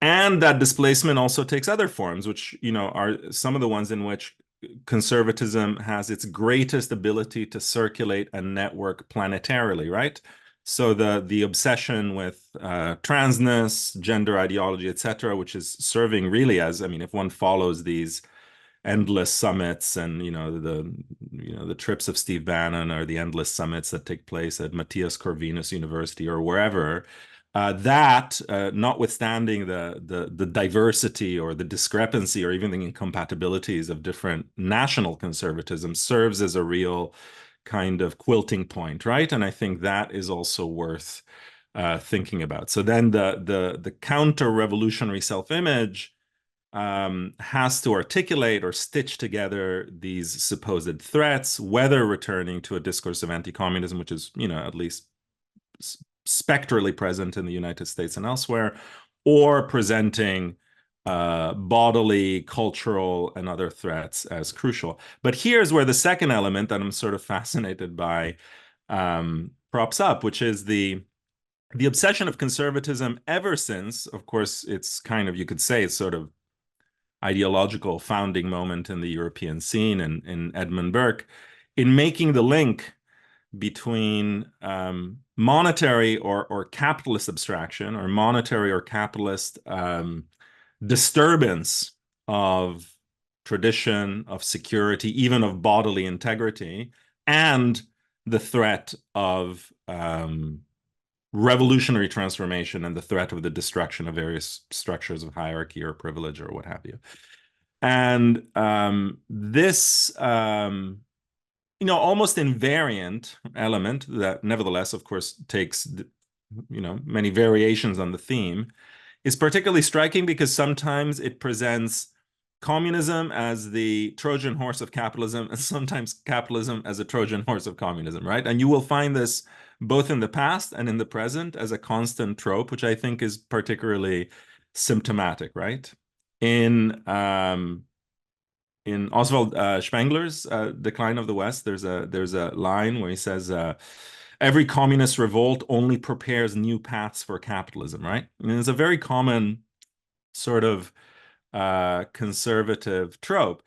And that displacement also takes other forms, which are some of the ones in which conservatism has its greatest ability to circulate and network planetarily, right? So the obsession with transness, gender ideology, etc., which is serving really as, if one follows these endless summits and the trips of Steve Bannon or the endless summits that take place at Matthias Corvinus University or wherever, notwithstanding the diversity or the discrepancy or even the incompatibilities of different national conservatism, serves as a real kind of quilting point, right? And I think that is also worth thinking about. So then the counter-revolutionary self-image has to articulate or stitch together these supposed threats, whether returning to a discourse of anti-communism, which is, at least spectrally present in the United States and elsewhere, or presenting bodily, cultural, and other threats as crucial. But here's where the second element that I'm sort of fascinated by props up, which is the obsession of conservatism ever since, of course, it's kind of, you could say, it's sort of ideological founding moment in the European scene and in Edmund Burke, in making the link between monetary or capitalist abstraction or monetary or capitalist disturbance of tradition, of security, even of bodily integrity, and the threat of revolutionary transformation and the threat of the destruction of various structures of hierarchy or privilege or what have you. And this almost invariant element that nevertheless, of course, takes many variations on the theme, is particularly striking because sometimes it presents communism as the Trojan horse of capitalism and sometimes capitalism as a Trojan horse of communism, right? And you will find this both in the past and in the present as a constant trope, which I think is particularly symptomatic, right? In Oswald Spengler's Decline of the West, there's a line where he says, every communist revolt only prepares new paths for capitalism, right? And it's a very common sort of conservative trope.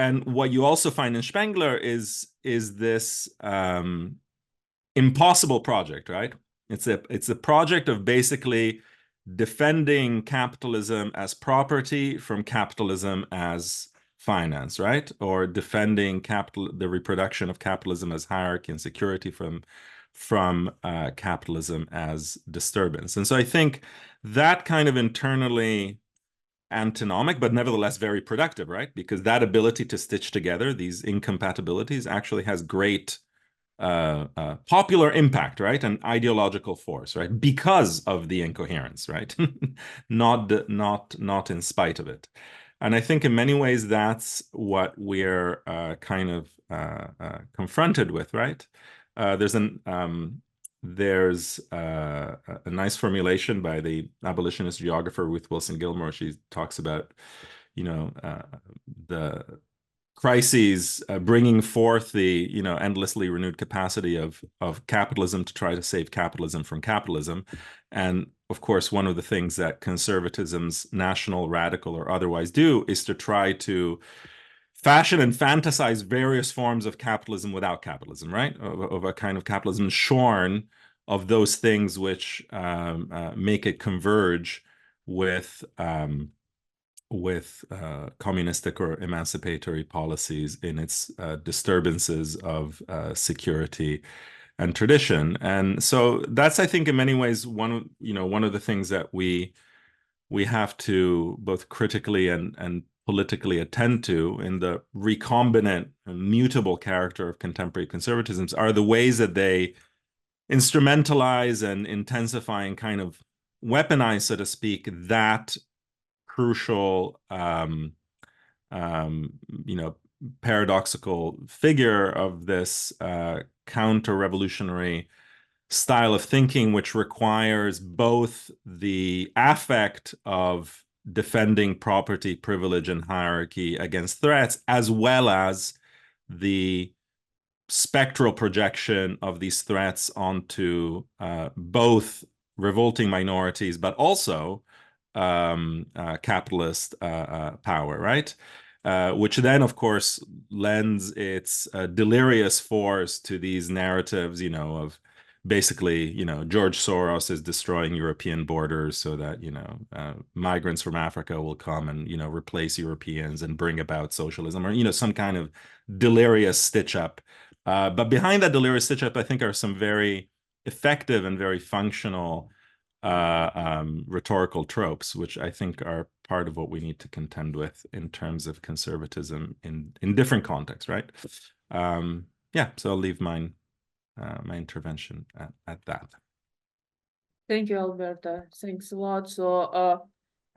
and what you also find in Spengler is this impossible project, right? It's a project of basically defending capitalism as property from capitalism as finance, right? Or defending the reproduction of capitalism as hierarchy and security from capitalism as disturbance. And so I think that kind of internally antinomic, but nevertheless very productive, right? Because that ability to stitch together these incompatibilities actually has great popular impact, right? An ideological force, right? Because of the incoherence, right? not in spite of it. And I think in many ways that's what we're kind of confronted with, right? There's a nice formulation by the abolitionist geographer Ruth Wilson Gilmore. She talks about, the crises bringing forth the endlessly renewed capacity of capitalism to try to save capitalism from capitalism. And of course, one of the things that conservatism's national, radical, or otherwise do is to try to fashion and fantasize various forms of capitalism without capitalism, right? Of a kind of capitalism shorn of those things which make it converge with communistic or emancipatory policies in its disturbances of security and tradition. And so that's, I think, in many ways one of the things that we have to both critically and politically attend to in the recombinant and mutable character of contemporary conservatisms are the ways that they instrumentalize and intensify and kind of weaponize, so to speak, that crucial, paradoxical figure of this counter-revolutionary style of thinking, which requires both the affect of defending property, privilege, and hierarchy against threats, as well as the spectral projection of these threats onto both revolting minorities, but also capitalist power, right? Which then, of course, lends its delirious force to these narratives, of basically, George Soros is destroying European borders so that, migrants from Africa will come and, replace Europeans and bring about socialism, or, some kind of delirious stitch-up. But behind that delirious stitch-up, I think, are some very effective and very functional rhetorical tropes, which I think are part of what we need to contend with in terms of conservatism in different contexts, right? Yeah, so I'll leave my intervention at that. Thank you, Alberta. Thanks a lot. So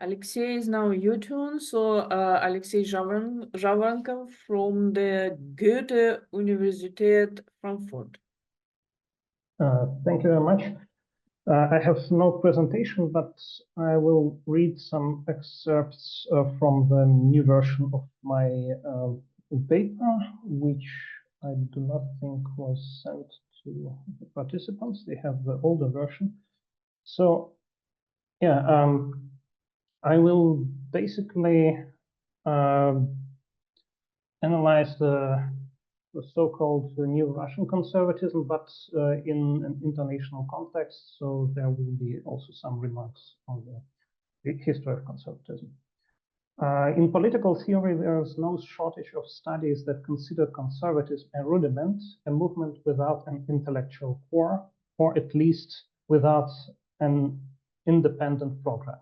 Alexei is now your turn. So Alexei Zhavanko from the Goethe Universität Frankfurt. Thank you very much. I have no presentation, but I will read some excerpts from the new version of my paper, which I do not think was sent to the participants. They have the older version. So, yeah, I will basically analyze the so-called new Russian conservatism, but in an international context. So there will be also some remarks on the history of conservatism. In political theory, there is no shortage of studies that consider conservatism a rudiment, a movement without an intellectual core, or at least without an independent program.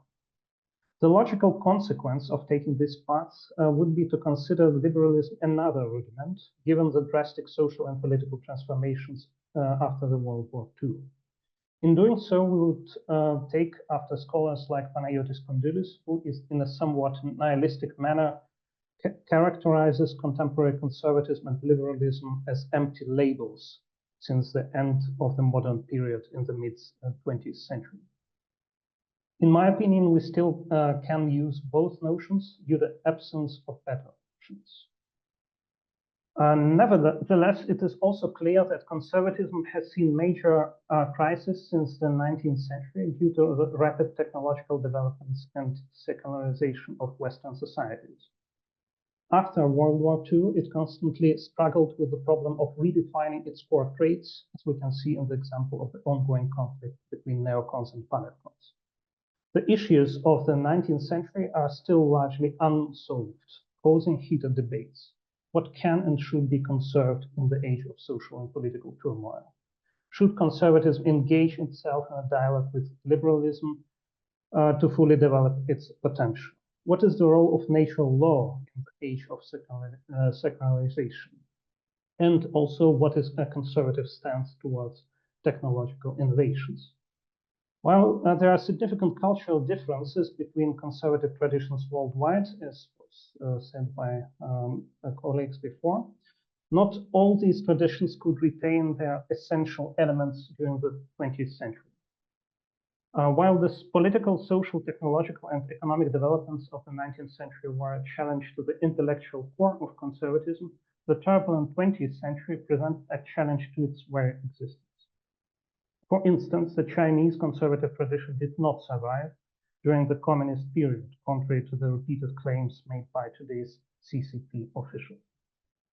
The logical consequence of taking this path would be to consider liberalism another rudiment, given the drastic social and political transformations after the World War II. In doing so, we would take after scholars like Panayotis Kondylis, who is in a somewhat nihilistic manner characterizes contemporary conservatism and liberalism as empty labels since the end of the modern period in the mid-20th century. In my opinion, we still can use both notions due to the absence of better options. Nevertheless, it is also clear that conservatism has seen major crises since the 19th century due to the rapid technological developments and secularization of Western societies. After World War II, it constantly struggled with the problem of redefining its core traits, as we can see in the example of the ongoing conflict between neocons and panarchons. The issues of the 19th century are still largely unsolved, causing heated debates. What can and should be conserved in the age of social and political turmoil? Should conservatism engage itself in a dialogue with liberalism to fully develop its potential? What is the role of natural law in the age of secularization? And also, what is a conservative stance towards technological innovations? While there are significant cultural differences between conservative traditions worldwide, as was said by colleagues before, not all these traditions could retain their essential elements during the 20th century. While the political, social, technological, and economic developments of the 19th century were a challenge to the intellectual core of conservatism, the turbulent 20th century presents a challenge to its very existence. For instance, the Chinese conservative tradition did not survive during the communist period, contrary to the repeated claims made by today's CCP officials.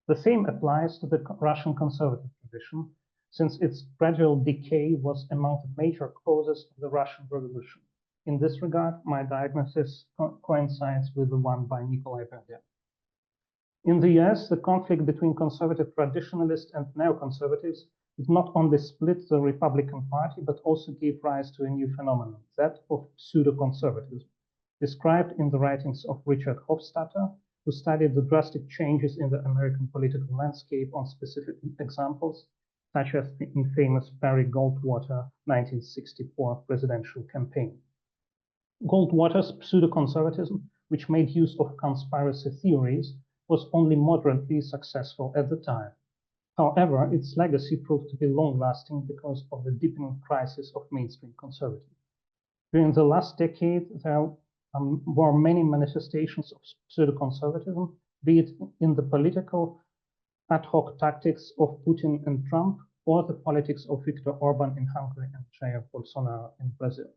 The same applies to the Russian conservative tradition, since its gradual decay was among the major causes of the Russian Revolution. In this regard, my diagnosis coincides with the one by Nikolai Berger. In the US, the conflict between conservative traditionalists and neoconservatives did not only split the Republican Party, but also gave rise to a new phenomenon, that of pseudo-conservatism, described in the writings of Richard Hofstadter, who studied the drastic changes in the American political landscape on specific examples, such as the infamous Barry Goldwater 1964 presidential campaign. Goldwater's pseudo-conservatism, which made use of conspiracy theories, was only moderately successful at the time. However, its legacy proved to be long-lasting because of the deepening crisis of mainstream conservatism. During the last decade, there were many manifestations of pseudo-conservatism, be it in the political ad hoc tactics of Putin and Trump, or the politics of Viktor Orban in Hungary and Jair Bolsonaro in Brazil.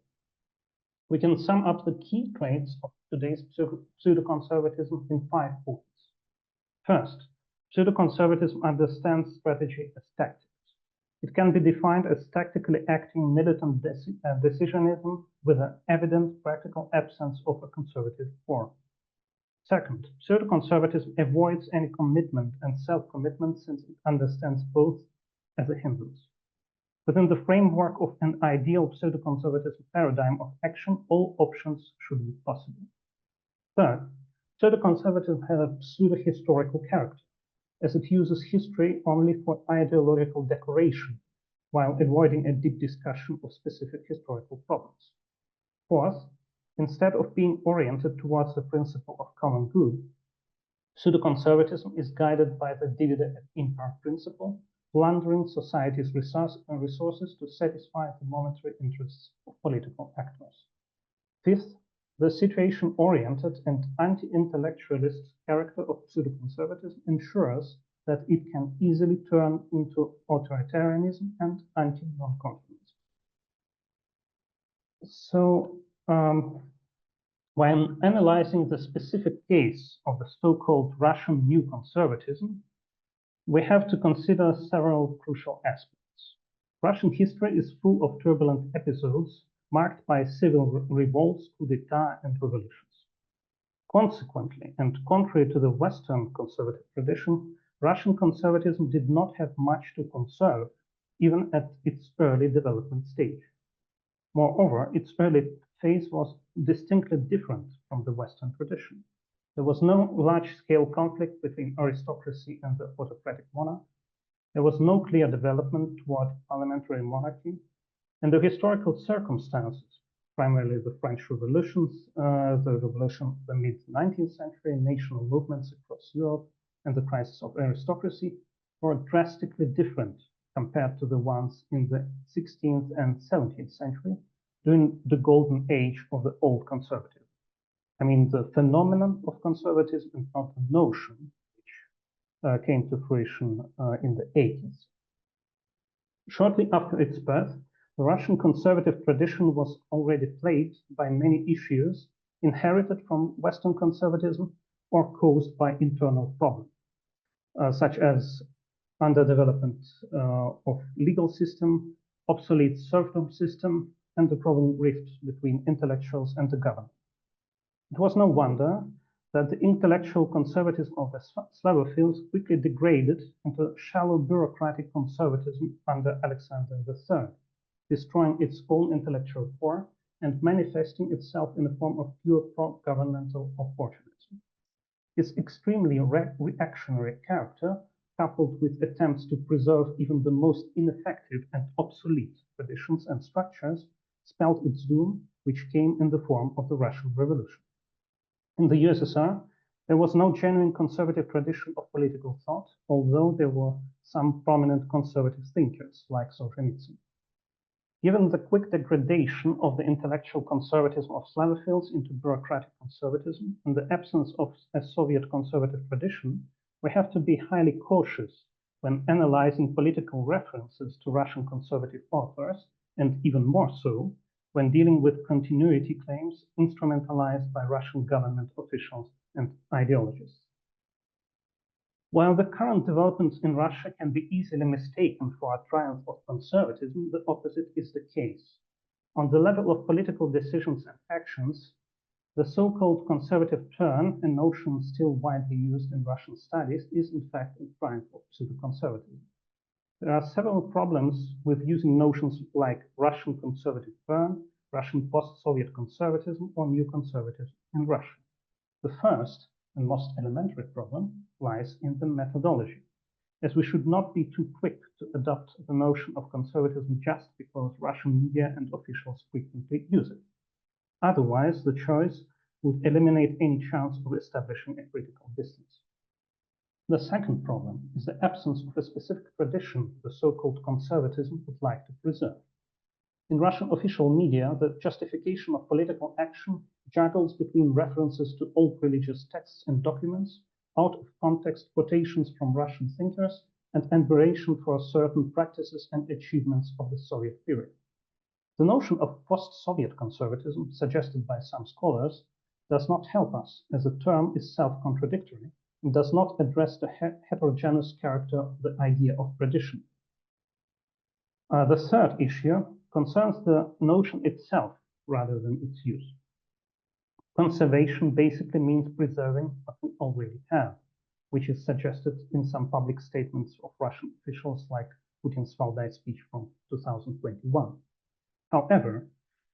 We can sum up the key traits of today's pseudo-conservatism in 5 points. First, pseudo-conservatism understands strategy as tactics. It can be defined as tactically acting militant decisionism with an evident practical absence of a conservative form. Second, pseudo-conservatism avoids any commitment and self-commitment since it understands both as a hindrance. Within the framework of an ideal pseudo-conservatism paradigm of action, all options should be possible. Third, pseudo-conservatism has a pseudo-historical character, as it uses history only for ideological decoration, while avoiding a deep discussion of specific historical problems. Fourth, instead of being oriented towards the principle of common good, pseudo-conservatism is guided by the divide et impar principle, plundering society's resources to satisfy the momentary interests of political actors. Fifth, the situation-oriented and anti-intellectualist character of pseudo-conservatism ensures that it can easily turn into authoritarianism and anti-nonconformism. So, when analyzing the specific case of the so-called Russian new conservatism, we have to consider several crucial aspects. Russian history is full of turbulent episodes marked by civil revolts, coup d'etat, and revolutions. Consequently, and contrary to the Western conservative tradition, Russian conservatism did not have much to conserve, even at its early development stage. Moreover, its early phase was distinctly different from the Western tradition. There was no large-scale conflict between aristocracy and the autocratic monarch. There was no clear development toward parliamentary monarchy, and the historical circumstances, primarily the French revolutions, the revolution of the mid-19th century, national movements across Europe, and the crisis of aristocracy, were drastically different compared to the ones in the 16th and 17th century, during the golden age of the old conservative. I mean, the phenomenon of conservatism and not the notion, which came to fruition in the 80s. Shortly after its birth, the Russian conservative tradition was already plagued by many issues inherited from Western conservatism, or caused by internal problems, such as underdevelopment of legal system, obsolete serfdom system, and the growing rift between intellectuals and the government. It was no wonder that the intellectual conservatism of the Slavophiles quickly degraded into shallow bureaucratic conservatism under Alexander III, destroying its own intellectual core and manifesting itself in the form of pure pro-governmental opportunism. Its extremely reactionary character, coupled with attempts to preserve even the most ineffective and obsolete traditions and structures, spelled its doom, which came in the form of the Russian Revolution. In the USSR, there was no genuine conservative tradition of political thought, although there were some prominent conservative thinkers like Solzhenitsyn. Given the quick degradation of the intellectual conservatism of Slavophiles into bureaucratic conservatism and the absence of a Soviet conservative tradition, we have to be highly cautious when analyzing political references to Russian conservative authors, and even more so when dealing with continuity claims instrumentalized by Russian government officials and ideologists. While the current developments in Russia can be easily mistaken for a triumph of conservatism, the opposite is the case. On the level of political decisions and actions, the so-called conservative turn, a notion still widely used in Russian studies, is in fact a triumph of pseudo-conservatism. There are several problems with using notions like Russian conservative turn, Russian post-Soviet conservatism, or new conservatism in Russia. The first and most elementary problem lies in the methodology, as we should not be too quick to adopt the notion of conservatism just because Russian media and officials frequently use it. Otherwise, the choice would eliminate any chance of establishing a critical distance. The second problem is the absence of a specific tradition the so-called conservatism would like to preserve. In Russian official media, the justification of political action juggles between references to old religious texts and documents, out of context quotations from Russian thinkers, and admiration for certain practices and achievements of the Soviet period. The notion of post-Soviet conservatism, suggested by some scholars, does not help us, as the term is self-contradictory and does not address the heterogeneous character of the idea of tradition. The third issue concerns the notion itself rather than its use. Conservation basically means preserving what we already have, which is suggested in some public statements of Russian officials like Putin's Valdai speech from 2021. However,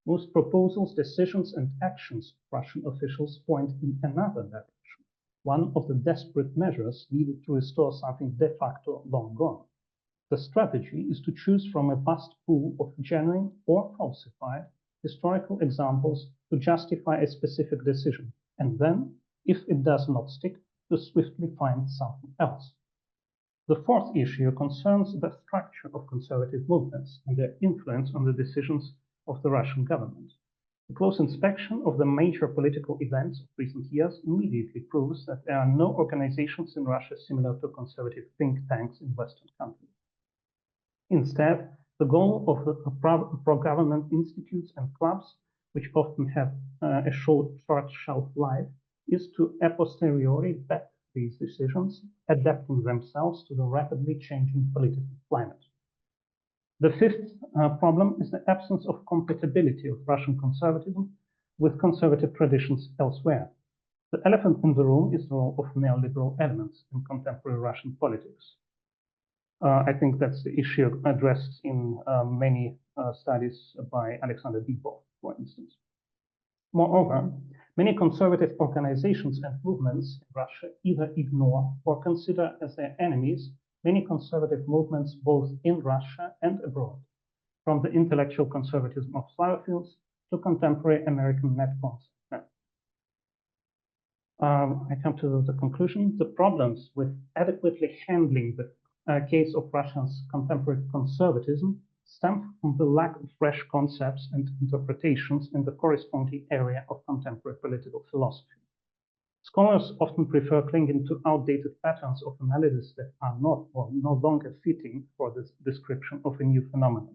most proposals, decisions, and actions of Russian officials point in another direction, one of the desperate measures needed to restore something de facto long gone. The strategy is to choose from a vast pool of genuine or falsified historical examples to justify a specific decision, and then, if it does not stick, to swiftly find something else. The fourth issue concerns the structure of conservative movements and their influence on the decisions of the Russian government. A close inspection of the major political events of recent years immediately proves that there are no organizations in Russia similar to conservative think tanks in Western countries. Instead, the goal of the pro-government institutes and clubs, which often have a short shelf life, is to a posteriori back these decisions, adapting themselves to the rapidly changing political climate. The fifth problem is the absence of compatibility of Russian conservatism with conservative traditions elsewhere. The elephant in the room is the role of neoliberal elements in contemporary Russian politics. I think that's the issue addressed in many studies by Alexander Dibov, for instance. Moreover, many conservative organizations and movements in Russia either ignore or consider as their enemies many conservative movements both in Russia and abroad, from the intellectual conservatism of Slavophiles to contemporary American netcons. I come to the conclusion. The problems with adequately handling the case of Russia's contemporary conservatism stem from the lack of fresh concepts and interpretations in the corresponding area of contemporary political philosophy. Scholars often prefer clinging to outdated patterns of analysis that are not or no longer fitting for this description of a new phenomenon.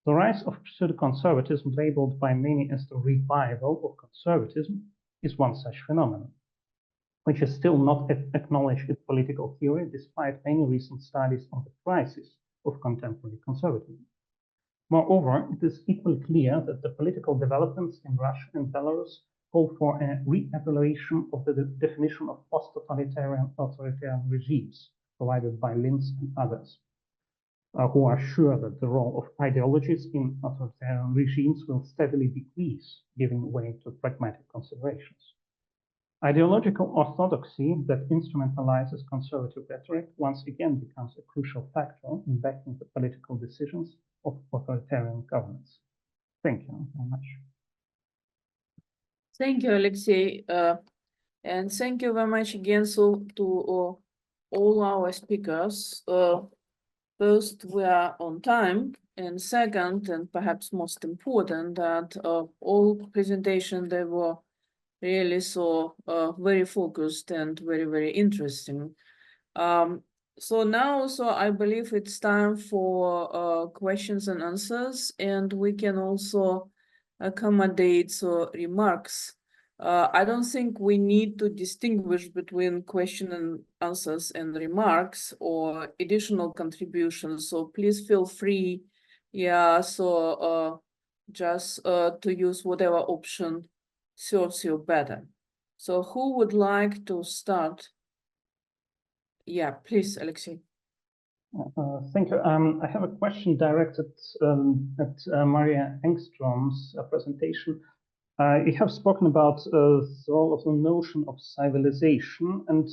The rise of pseudo-conservatism, labeled by many as the revival of conservatism, is one such phenomenon. which is still not acknowledged in political theory, despite many recent studies on the crisis of contemporary conservatism. Moreover, it is equally clear that the political developments in Russia and Belarus call for a re-evaluation of the definition of post-totalitarian authoritarian regimes provided by Linz and others, who are sure that the role of ideologies in authoritarian regimes will steadily decrease, giving way to pragmatic considerations. Ideological orthodoxy that instrumentalizes conservative rhetoric once again becomes a crucial factor in backing the political decisions of authoritarian governments. Thank you very much. Thank you, Alexei. And thank you very much again to all our speakers. First, we are on time, and second, and perhaps most important, that all presentations, they were really very focused and very interesting. So now, I believe it's time for questions and answers, and we can also accommodate remarks. I don't think we need to distinguish between question and answers and remarks or additional contributions. So please feel free, just to use whatever option serves you better. So who would like to start? Yeah, please, Alexei. Thank you. I have a question directed at Maria Engström's presentation. You have spoken about the role of the notion of civilization, and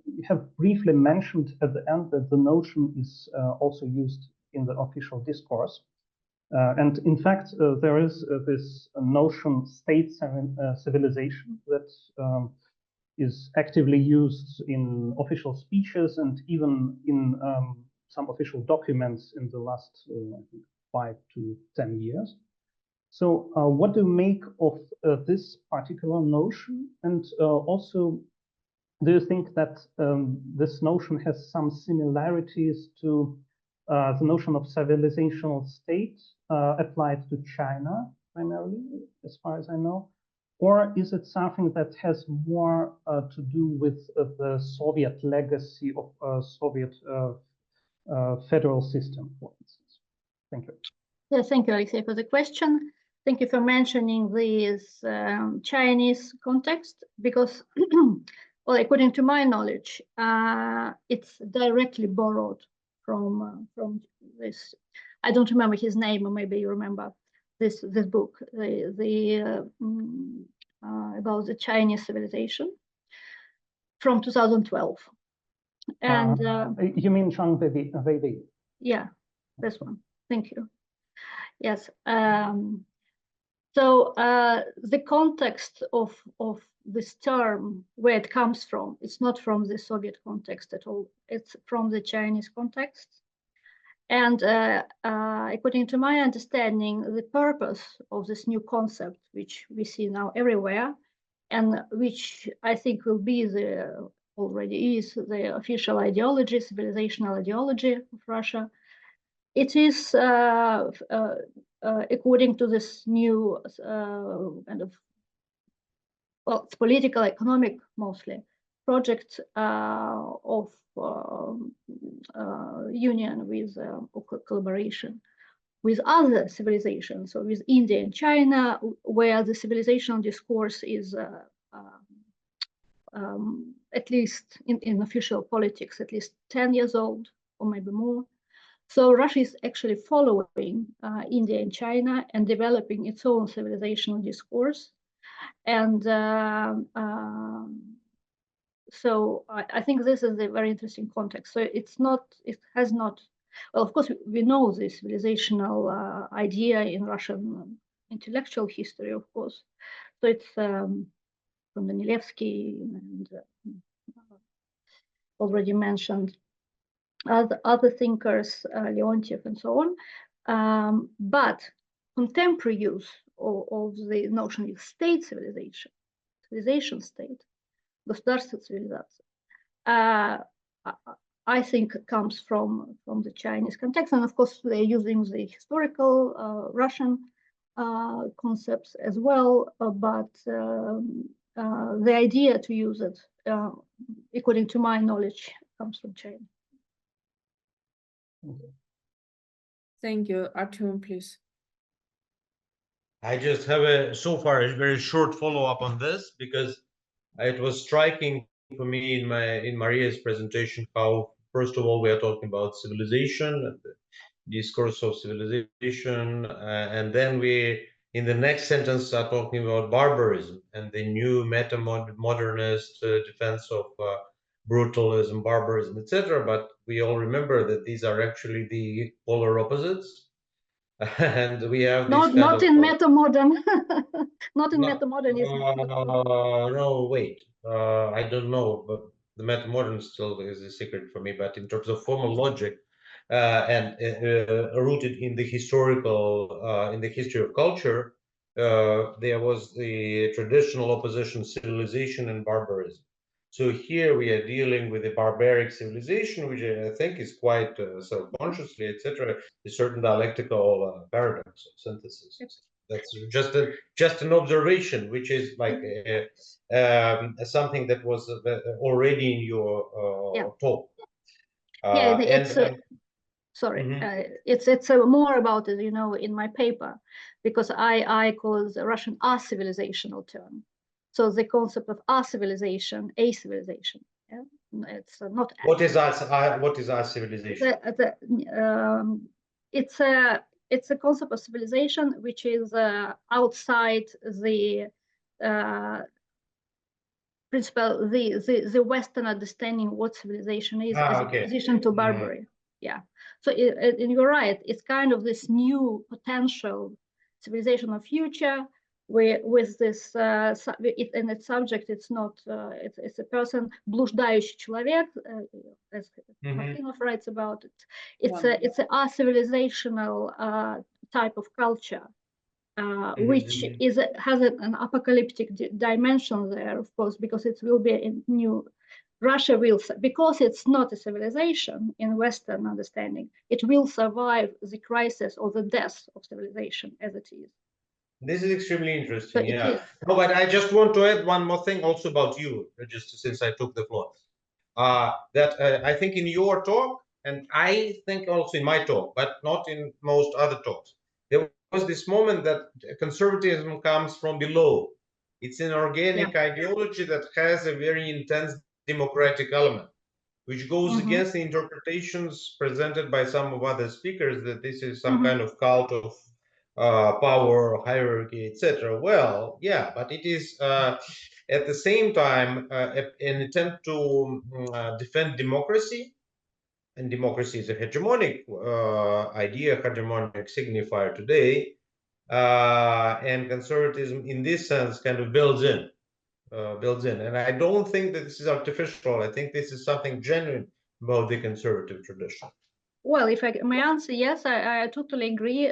you have briefly mentioned at the end that the notion is also used in the official discourse. And in fact, there is this notion state civilization that is actively used in official speeches and even in some official documents in the last I think 5 to 10 years. So what do you make of this particular notion? And also, do you think that this notion has some similarities to the notion of civilizational state applied to China primarily, as far as I know? Or is it something that has more to do with the Soviet legacy of Soviet federal system, for instance? Thank you. Yes, thank you, Alexei, for the question. Thank you for mentioning this Chinese context, because, well, according to my knowledge, it's directly borrowed from this. I don't remember his name, or maybe you remember this book, about the Chinese civilization from 2012. And you mean Zhang Weiwei? Yeah, this one. Thank you. Yes. So the context of this term, where it comes from, it's not from the Soviet context at all. It's from the Chinese context. And according to my understanding, the purpose of this new concept, which we see now everywhere, and which I think will be already is the official ideology, civilizational ideology of Russia, it is according to this new kind of, well, it's political, economic mostly, project of union with collaboration with other civilizations, so with India and China, where the civilizational discourse is at least in official politics, at least 10 years old or maybe more. So Russia is actually following India and China and developing its own civilizational discourse. And so I think this is a very interesting context. So it has not, well, of course, we know the civilizational idea in Russian intellectual history, of course. So it's from Danilevsky and already mentioned other thinkers, Leontiev and so on. But contemporary use of the notion of state civilization state, государство цивилизация, I think comes from the Chinese context. And of course, they're using the historical Russian concepts as well. But the idea to use it, according to my knowledge, comes from China. Thank you. Artyom, please. I just have so far a very short follow-up on this, because it was striking for me in Maria's presentation how, first of all, we are talking about civilization, the discourse of civilization, and then we, in the next sentence, are talking about barbarism and the new meta-modernist defense of brutalism, barbarism, etc. But we all remember that these are actually the polar opposites. And we have Not in meta-modern, not in meta-modernism. No, wait. I don't know, but the meta-modern still is a secret for me. But in terms of formal logic, and rooted in the historical, in the history of culture, there was the traditional opposition, civilization and barbarism. So here we are dealing with a barbaric civilization, which I think is quite self-consciously, etc., a certain dialectical paradox of synthesis. That's just an observation, which is like something that was already in your talk. Sorry, it's more about it, you know, in my paper, because I call it the Russian a-civilizational term. So the concept of a-civilization, a-civilization. Yeah? It's not. What is our civilization? It's a concept of civilization which is outside the principle, the Western understanding what civilization is as opposition to barbarity. Yeah. So and you're right. It's kind of this new potential civilization of future, where with this and its subject, it's not it's a person, блуждающий человек, as Martynov writes about it. It's a civilizational type of culture, which has an apocalyptic dimension there, of course, because it will be a new. Russia will, because it's not a civilization in Western understanding, it will survive the crisis or the death of civilization as it is. This is extremely interesting. Yeah. No, but I just want to add one more thing also about you, just since I took the floor. That I think in your talk, and I think also in my talk, but not in most other talks, there was this moment that conservatism comes from below. It's an organic ideology that has a very intense democratic element, which goes against the interpretations presented by some of other speakers that this is some kind of cult of power, hierarchy, etc. Well, yeah, but it is at the same time an attempt to defend democracy, and democracy is a hegemonic idea, hegemonic signifier today, and conservatism in this sense kind of builds in. And I don't think that this is artificial. I think this is something genuine about the conservative tradition. Well, if I may answer, yes, I totally agree.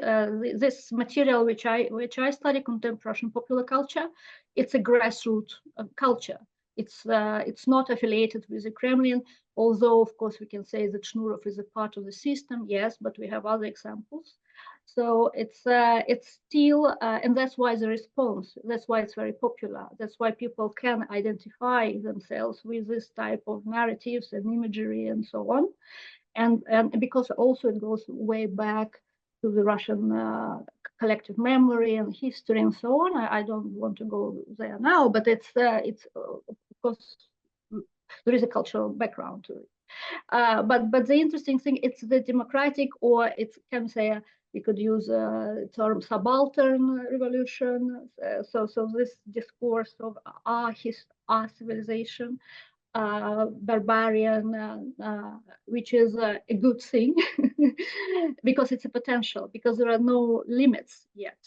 This material which I study, contemporary Russian popular culture, it's a grassroots culture. It's not affiliated with the Kremlin, although of course we can say that Shnurov is a part of the system, yes, but we have other examples. So it's still, and that's why the response, that's why it's very popular. That's why people can identify themselves with this type of narratives and imagery and so on. And because also it goes way back to the Russian collective memory and history and so on. I don't want to go there now, but it's of course there is a cultural background to it. But the interesting thing, it's the democratic, or it's, can say, we could use the term subaltern revolution. So this discourse of our civilization, barbarian, which is a good thing because it's a potential, because there are no limits yet.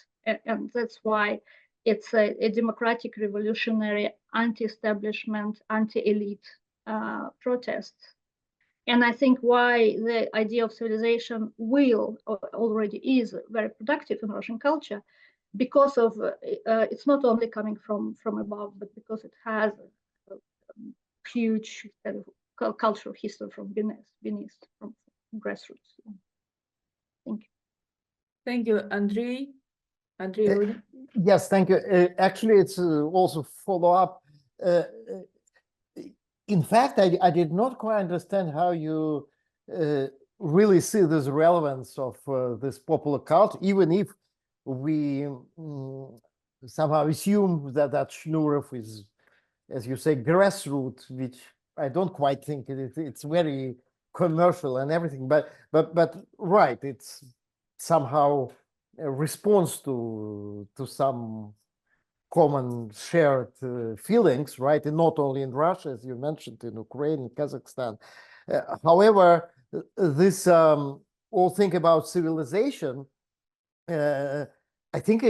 And that's why it's a democratic, revolutionary, anti-establishment, anti-elite protest. And I think why the idea of civilization will, or already is, very productive in Russian culture, because of it's not only coming from above, but because it has huge kind of cultural history from beneath, from grassroots. Thank you. Thank you, Andrei. Andrei, yes, thank you. Actually, it's also follow up in fact, I did not quite understand how you really see this relevance of this popular cult, even if we somehow assume that Shnurov is, as you say, grassroots, which I don't quite think it's very commercial and everything, but right, it's somehow a response to some common shared feelings, right? And not only in Russia, as you mentioned, in Ukraine, in Kazakhstan. However, this whole thing about civilization, I think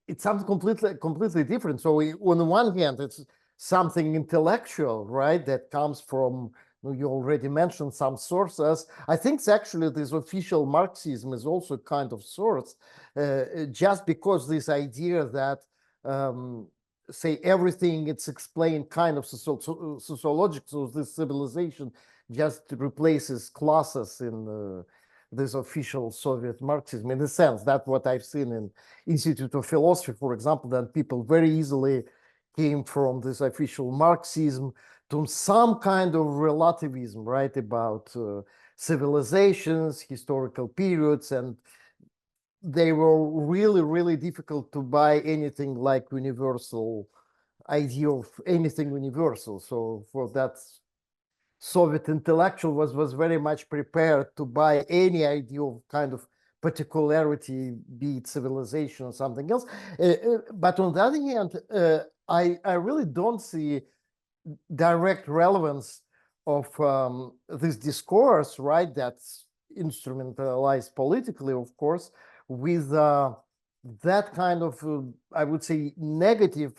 it's something completely different. So on the one hand, it's something intellectual, right? That comes from, you already mentioned some sources. I think actually this official Marxism is also a kind of source, just because this idea that say everything it's explained kind of sociological, so this civilization just replaces classes in this official Soviet Marxism. In a sense, that's what I've seen in Institute of Philosophy, for example, that people very easily came from this official Marxism to some kind of relativism, right, about civilizations, historical periods, and they were really, really difficult to buy anything like universal idea of anything universal. So for that, Soviet intellectual was very much prepared to buy any idea of kind of particularity, be it civilization or something else. But on the other hand, I really don't see direct relevance of this discourse, right, that's instrumentalized politically, of course, with that kind of, I would say, negative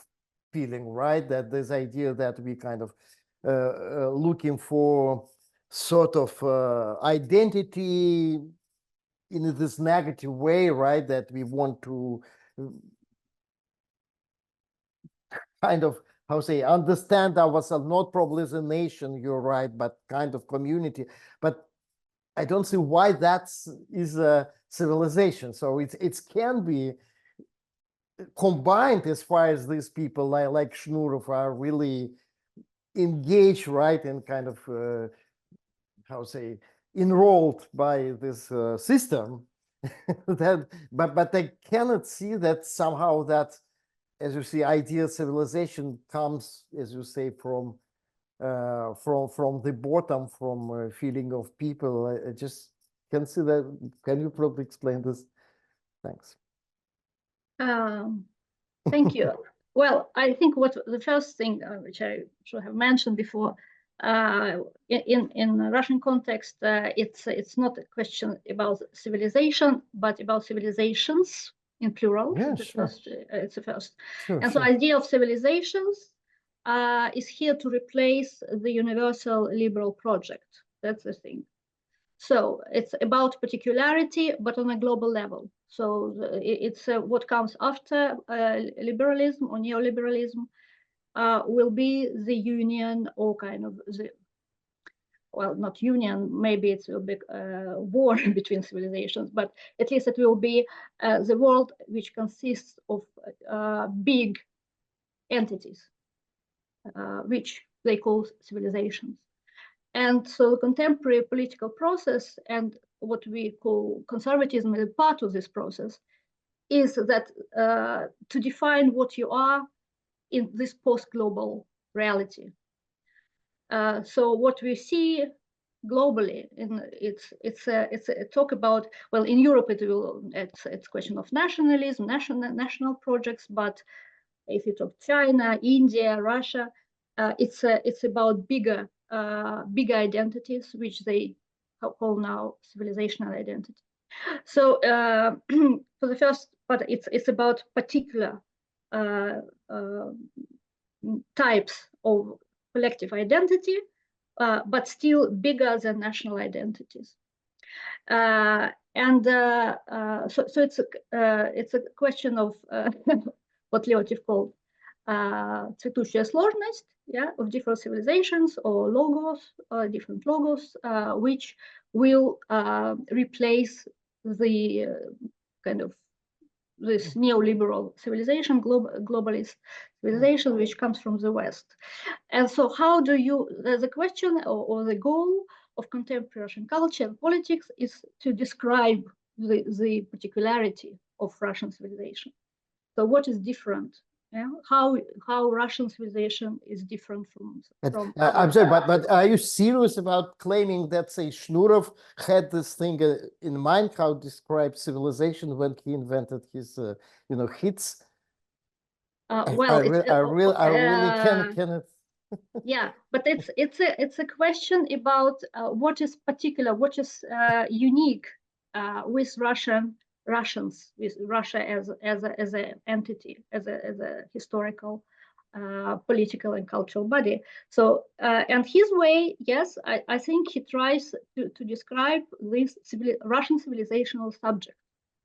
feeling, right, that this idea that we kind of looking for sort of identity in this negative way, right, that we want to kind of, how say, understand ourselves, not probably as a nation, you're right, but kind of community. But I don't see why that is a civilization. So it can be combined as far as these people like Shnurov are really engaged, right, and kind of, how say, enrolled by this system. That, but I cannot see that somehow that, as you see, ideal civilization comes, as you say, from the bottom, from a feeling of people. I just can see that. Can you probably explain this? Thanks. Thank you. Well, I think what the first thing which I should have mentioned before, in the Russian context, it's not a question about civilization, but about civilizations in plural. Yeah, it's sure. It's the first. Sure, and sure. so idea of civilizations is here to replace the universal liberal project. That's the thing. So it's about particularity, but on a global level. So it's what comes after liberalism or neoliberalism will be the union, or kind of the, well, not union, maybe it will be war between civilizations, but at least it will be the world which consists of big entities, which they call civilizations. And so contemporary political process and what we call conservatism is a part of this process, is that to define what you are in this post-global reality. So what we see globally, it's a talk about, well, in Europe it's question of nationalism, national projects, but if you talk China, India, Russia, it's about bigger identities, which they call now civilizational identity. So for the first part, it's about particular types of collective identity, but still bigger than national identities. So it's a question of what Leontiev called цветущая сложность, yeah, of different civilizations or logos, different logos, which will replace the kind of this neoliberal civilization, globalist civilization, which comes from the West. And so how do you, the question or the goal of contemporary Russian culture and politics is to describe the particularity of Russian civilization. So what is different? Yeah? How Russian civilization is different from I'm sorry, but are you serious about claiming that, say, Shnurov had this thing in mind, how to describe civilization when he invented his, hits? Well, I really cannot. Yeah, but it's a question about what is particular, what is unique with Russians, with Russia as an entity, as a historical, political and cultural body. So and his way, yes, I think he tries to describe this Russian civilizational subject.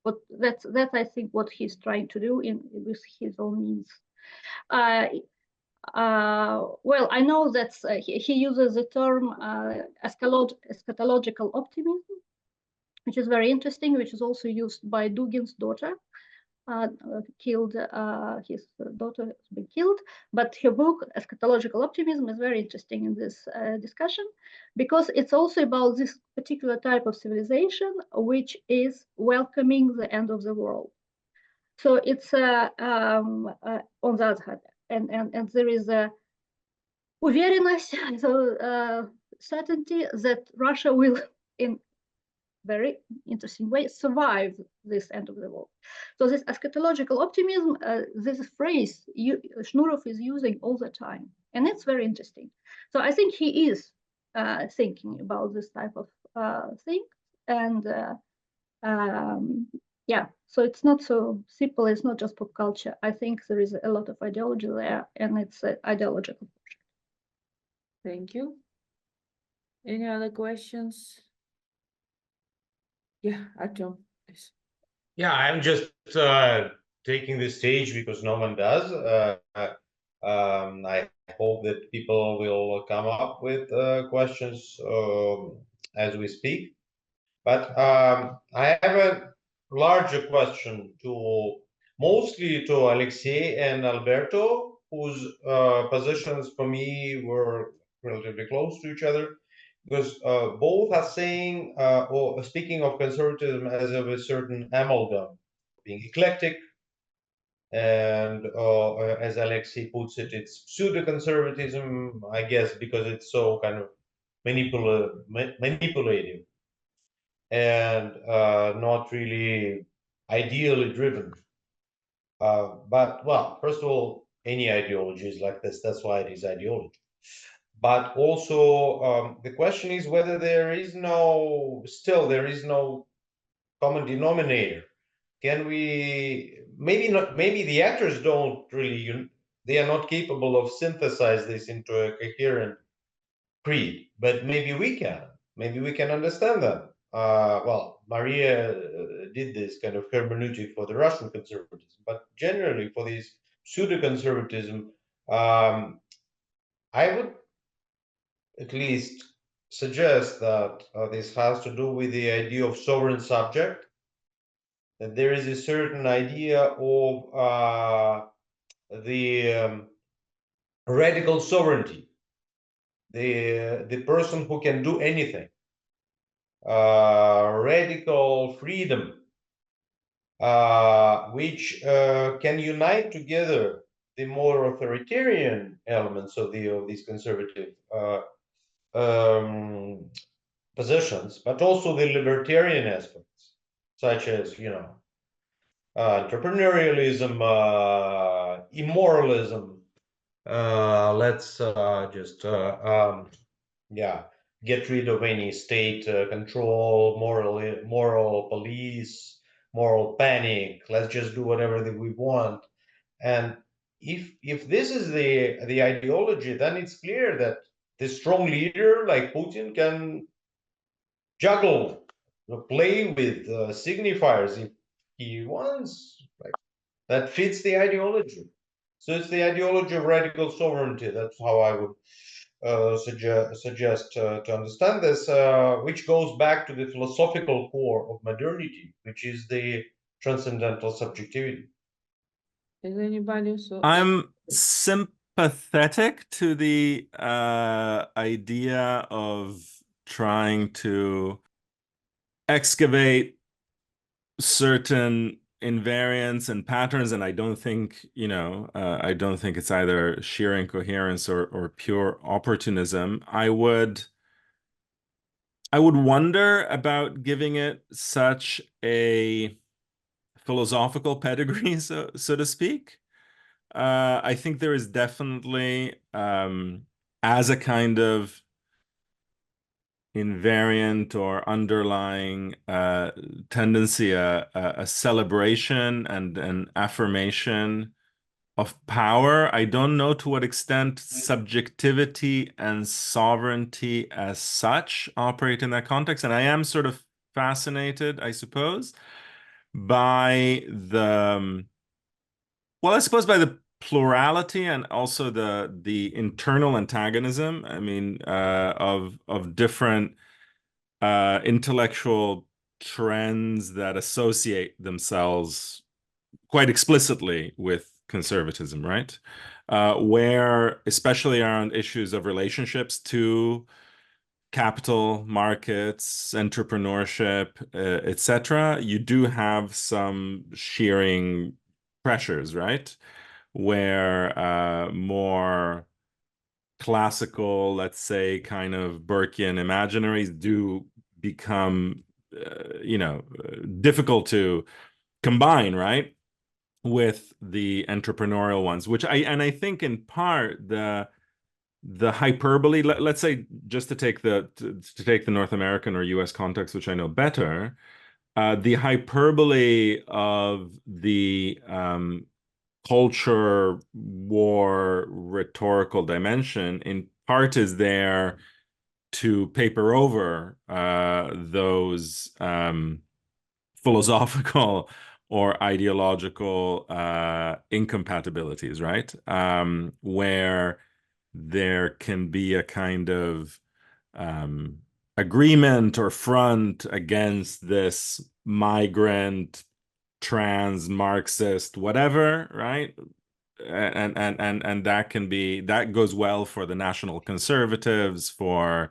But that's I think what he's trying to do with his own means. Well, I know that he uses the term eschatological optimism, which is very interesting, which is also used by Dugin's daughter, killed, his daughter has been killed. But her book, Eschatological Optimism, is very interesting in this discussion, because it's also about this particular type of civilization, which is welcoming the end of the world. So it's on the other hand, and there is a уверенность, so certainty that Russia will, in very interesting way, survive this end of the world. So this eschatological optimism, this phrase Shnurov is using all the time, and it's very interesting. So I think he is thinking about this type of thing, and yeah, so it's not so simple. It's not just pop culture. I think there is a lot of ideology there, and it's ideological. Thank you. Any other questions? Yeah, Artyom, please. Yeah, I'm just taking the stage because no one does. I hope that people will come up with questions as we speak. But I have a larger question mostly to Alexei and Alberto, whose positions for me were relatively close to each other, because both are saying or speaking of conservatism as of a certain amalgam, being eclectic, and as Alexei puts it, it's pseudo-conservatism, I guess, because it's so kind of manipulative and not really ideally driven. But, well, first of all, any ideology is like this. That's why it is ideology. But also, the question is whether there is no common denominator. Can we, maybe not, maybe the actors don't really, they are not capable of synthesize this into a coherent creed, but maybe we can understand them. Well, Maria did this kind of hermeneutic for the Russian conservatism, but generally for this pseudo-conservatism, I would at least suggest that this has to do with the idea of sovereign subject, that there is a certain idea of the radical sovereignty, the person who can do anything, radical freedom, which can unite together the more authoritarian elements of these conservative positions, but also the libertarian aspects, such as entrepreneurialism, immoralism. Let's just get rid of any state control, moral police, moral panic. Let's just do whatever we want. And if this is the ideology, then it's clear that the strong leader like Putin can juggle, play with signifiers if he wants. Like, that fits the ideology. So it's the ideology of radical sovereignty. That's how I would suggest to understand this, which goes back to the philosophical core of modernity, which is the transcendental subjectivity. Is anybody so? I'm sympathetic to the idea of trying to excavate certain invariants and patterns, and I don't think, I don't think it's either sheer incoherence or pure opportunism. I would wonder about giving it such a philosophical pedigree, so to speak. I think there is definitely, as a kind of invariant or underlying tendency, a celebration and an affirmation of power. I don't know to what extent subjectivity and sovereignty as such operate in that context. And I am sort of fascinated, I suppose, by the, well, I suppose by the plurality and also the internal antagonism, I mean, of different intellectual trends that associate themselves quite explicitly with conservatism, right? Where, especially around issues of relationships to capital markets, entrepreneurship, etc., you do have some shearing pressures, right? Where more classical, let's say, kind of Burkean imaginaries do become, difficult to combine, right, with the entrepreneurial ones, which I think in part the hyperbole, let's say, just to take the North American or US context, which I know better, the hyperbole of the culture war rhetorical dimension in part is there to paper over those philosophical or ideological incompatibilities, right? Where there can be a kind of agreement or front against this migrant, trans, Marxist, whatever, right? And that goes well for the national conservatives, for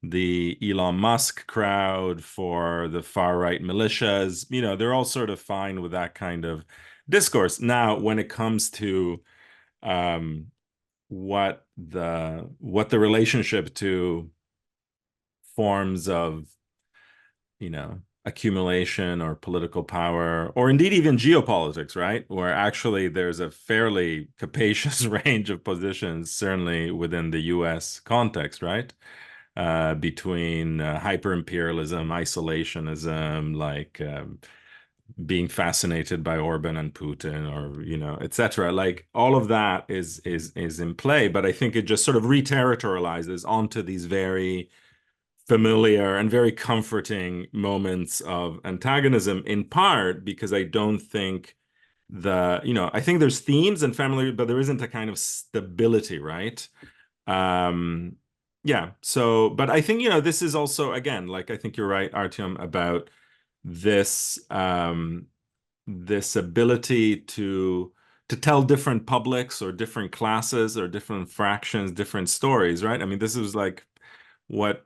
the Elon Musk crowd, for the far-right militias. They're all sort of fine with that kind of discourse. Now, when it comes to what the relationship to forms of, accumulation or political power, or indeed even geopolitics, right? Where actually there's a fairly capacious range of positions, certainly within the US context, right? Between hyper-imperialism, isolationism, like being fascinated by Orban and Putin, or etc. Like all of that is in play, but I think it just sort of re-territorializes onto these very familiar and very comforting moments of antagonism, in part because I don't think I think there's themes and family, but there isn't a kind of stability, right? Yeah. So, but I think, this is also, again, like, I think you're right, Artyom, about this, this ability to tell different publics or different classes or different fractions, different stories, right? I mean, this is like what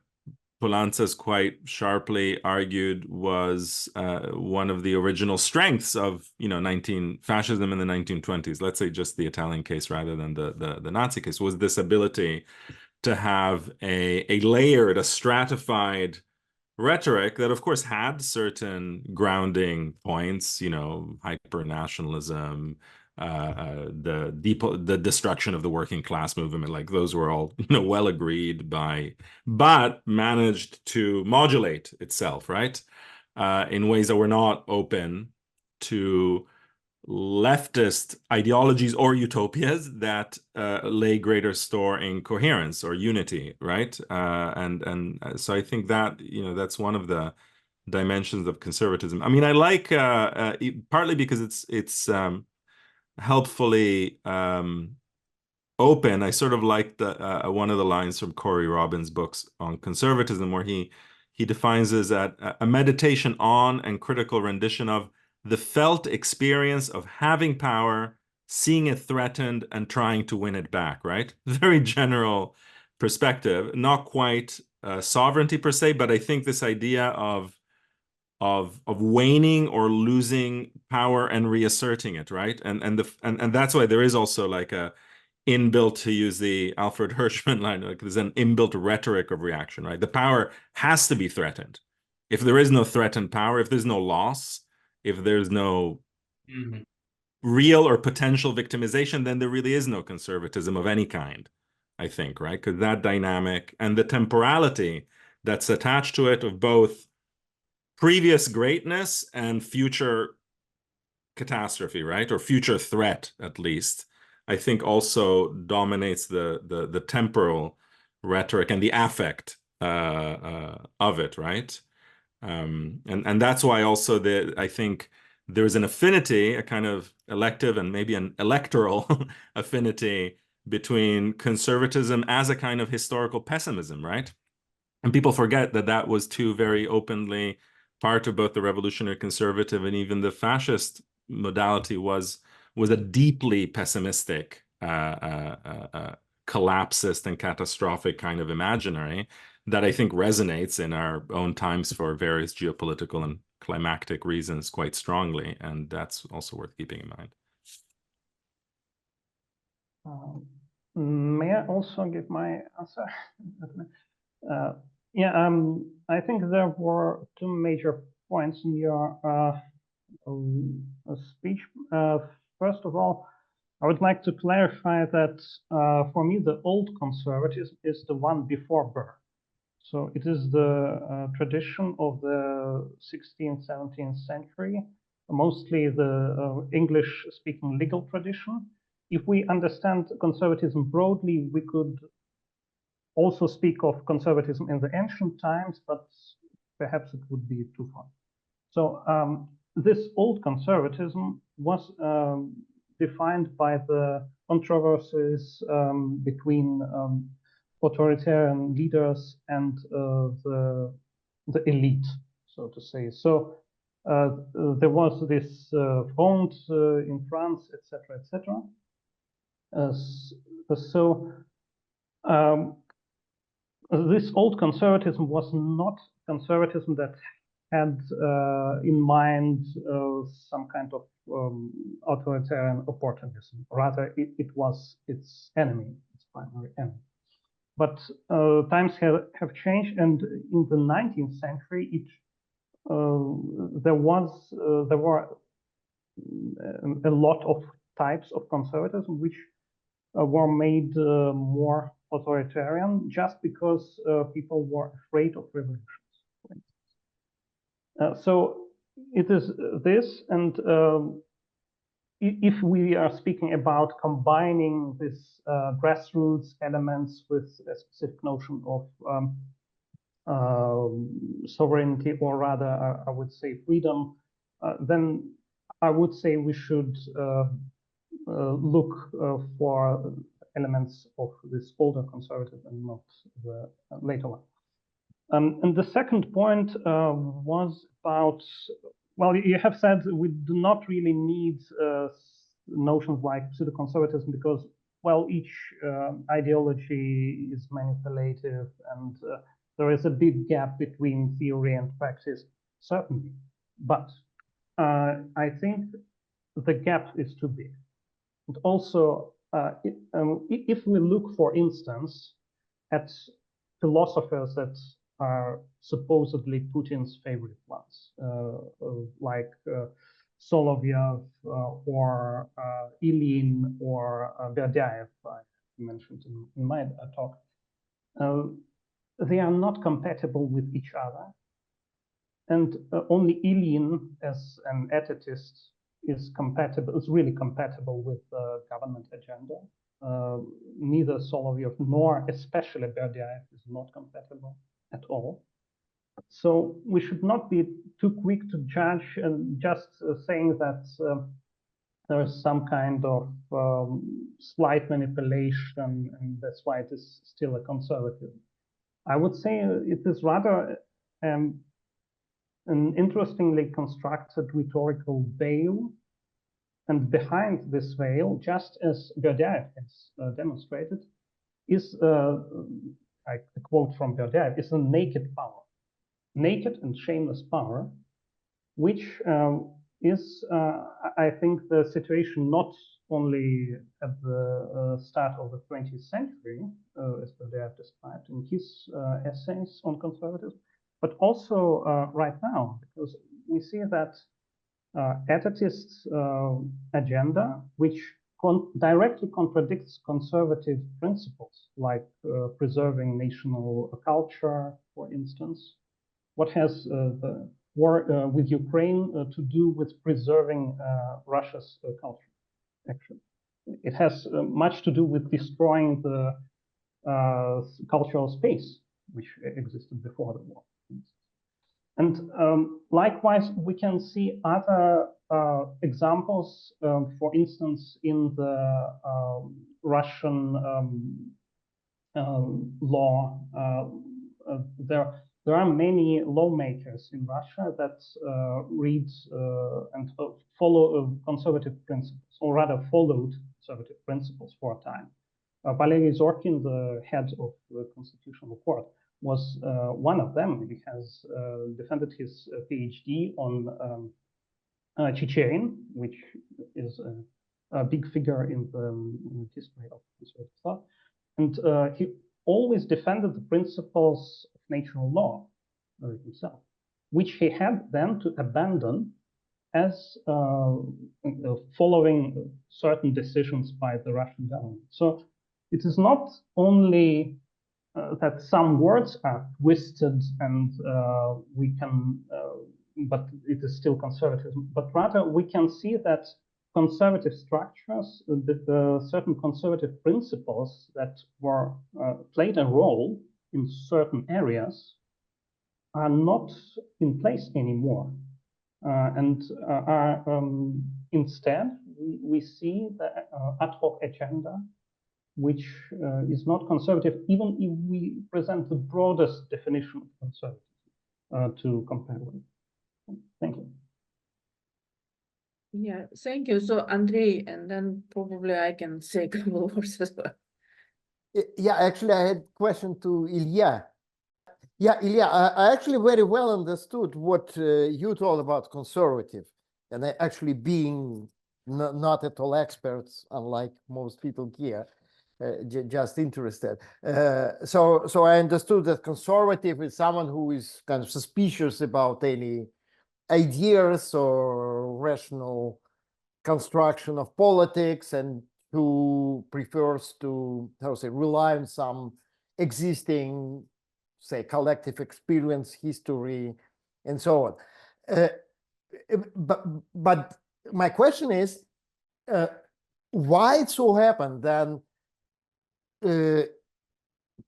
Poulantzas quite sharply argued was one of the original strengths of fascism in the 1920s. Let's say just the Italian case rather than the Nazi case, was this ability to have a layered, a stratified rhetoric that, of course, had certain grounding points, hyper-nationalism, the destruction of the working class movement, like those were all well agreed by, but managed to modulate itself, right, in ways that were not open to leftist ideologies or utopias that lay greater store in coherence or unity, right? And so I think that that's one of the dimensions of conservatism. I mean, I like partly because it's helpfully open. I sort of like one of the lines from Corey Robbins' books on conservatism, where he defines it as a meditation on and critical rendition of the felt experience of having power, seeing it threatened, and trying to win it back, right? Very general perspective, not quite sovereignty per se, but I think this idea of waning or losing power and reasserting it, right? And that's why there is also like a inbuilt, to use the Alfred Hirschman line, like there's an inbuilt rhetoric of reaction, right? The power has to be threatened. If there is no threatened power, if there's no loss, if there's no real or potential victimization, then there really is no conservatism of any kind, I think, right? Because that dynamic and the temporality that's attached to it of both previous greatness and future catastrophe, right? Or future threat, at least, I think also dominates the temporal rhetoric and the affect of it, right? And that's why also I think there's an affinity, a kind of elective and maybe an electoral affinity between conservatism as a kind of historical pessimism, right? And people forget that that was too very openly part of both the revolutionary conservative and even the fascist modality was a deeply pessimistic, collapsist and catastrophic kind of imaginary that I think resonates in our own times for various geopolitical and climactic reasons quite strongly. And that's also worth keeping in mind. May I also give my answer? I think there were two major points in your speech. First of all, I would like to clarify that for me, the old conservatism is the one before Burr. So it is the tradition of the 16th, 17th century, mostly the English-speaking legal tradition. If we understand conservatism broadly, we could also speak of conservatism in the ancient times, but perhaps it would be too far. So this old conservatism was defined by the controversies between authoritarian leaders and the elite, so to say. So there was this Fronde in France, etc., etc. This old conservatism was not conservatism that had in mind some kind of authoritarian opportunism. Rather, it was its enemy, its primary enemy. But times have changed, and in the 19th century, there were a lot of types of conservatism which were made more authoritarian just because people were afraid of revolutions. So it is this, and if we are speaking about combining this grassroots elements with a specific notion of sovereignty, or rather, I would say freedom, then I would say we should look for elements of this older conservative and not the later one. And the second point was about, well, you have said we do not really need notions like pseudo-conservatism because, well, each ideology is manipulative and there is a big gap between theory and practice, certainly. But I think the gap is too big. And also, if we look, for instance, at philosophers that are supposedly Putin's favorite ones, like Solovyev or Ilyin or Berdyaev, I mentioned in my talk, they are not compatible with each other. And only Ilyin, as an ethicist, is really compatible with the government agenda. Neither Solovyev nor especially Berdyaev is not compatible at all. So we should not be too quick to judge and just saying that there is some kind of slight manipulation and that's why it is still a conservative. I would say it is rather a an interestingly constructed rhetorical veil. And behind this veil, just as Berdyaev has demonstrated, is, a quote from Berdyaev, is a naked power, naked and shameless power, which is, I think, the situation not only at the start of the 20th century, as Berdyaev described in his essays on conservatism, but also right now, because we see that etatist agenda, which directly contradicts conservative principles, like preserving national culture, for instance. What has the war with Ukraine to do with preserving Russia's culture? Actually, it has much to do with destroying the cultural space which existed before the war. And likewise, we can see other examples, for instance, in the Russian law. There are many lawmakers in Russia that read and follow conservative principles, or rather followed conservative principles for a time. Valery Zorkin, the head of the Constitutional Court, was one of them. He has defended his PhD on Chechen, which is a big figure in the history of conservative thought. And he always defended the principles of natural law himself, which he had then to abandon as following certain decisions by the Russian government. So it is not only that some words are twisted and we can, but it is still conservatism, but rather we can see that conservative structures, certain conservative principles that were played a role in certain areas are not in place anymore. And are instead, we see the ad hoc agenda, which is not conservative, even if we present the broadest definition of conservatism to compare with. Thank you. Yeah, thank you. So Andrei, and then probably I can say a couple of words as well. Yeah, actually, I had a question to Ilya. Yeah, Ilya, I actually very well understood what you told about conservative, and actually being not at all experts, unlike most people here, just interested. So I understood that conservative is someone who is kind of suspicious about any ideas or rational construction of politics, and who prefers to, how to say, rely on some existing, say, collective experience, history, and so on. But my question is, why it so happened then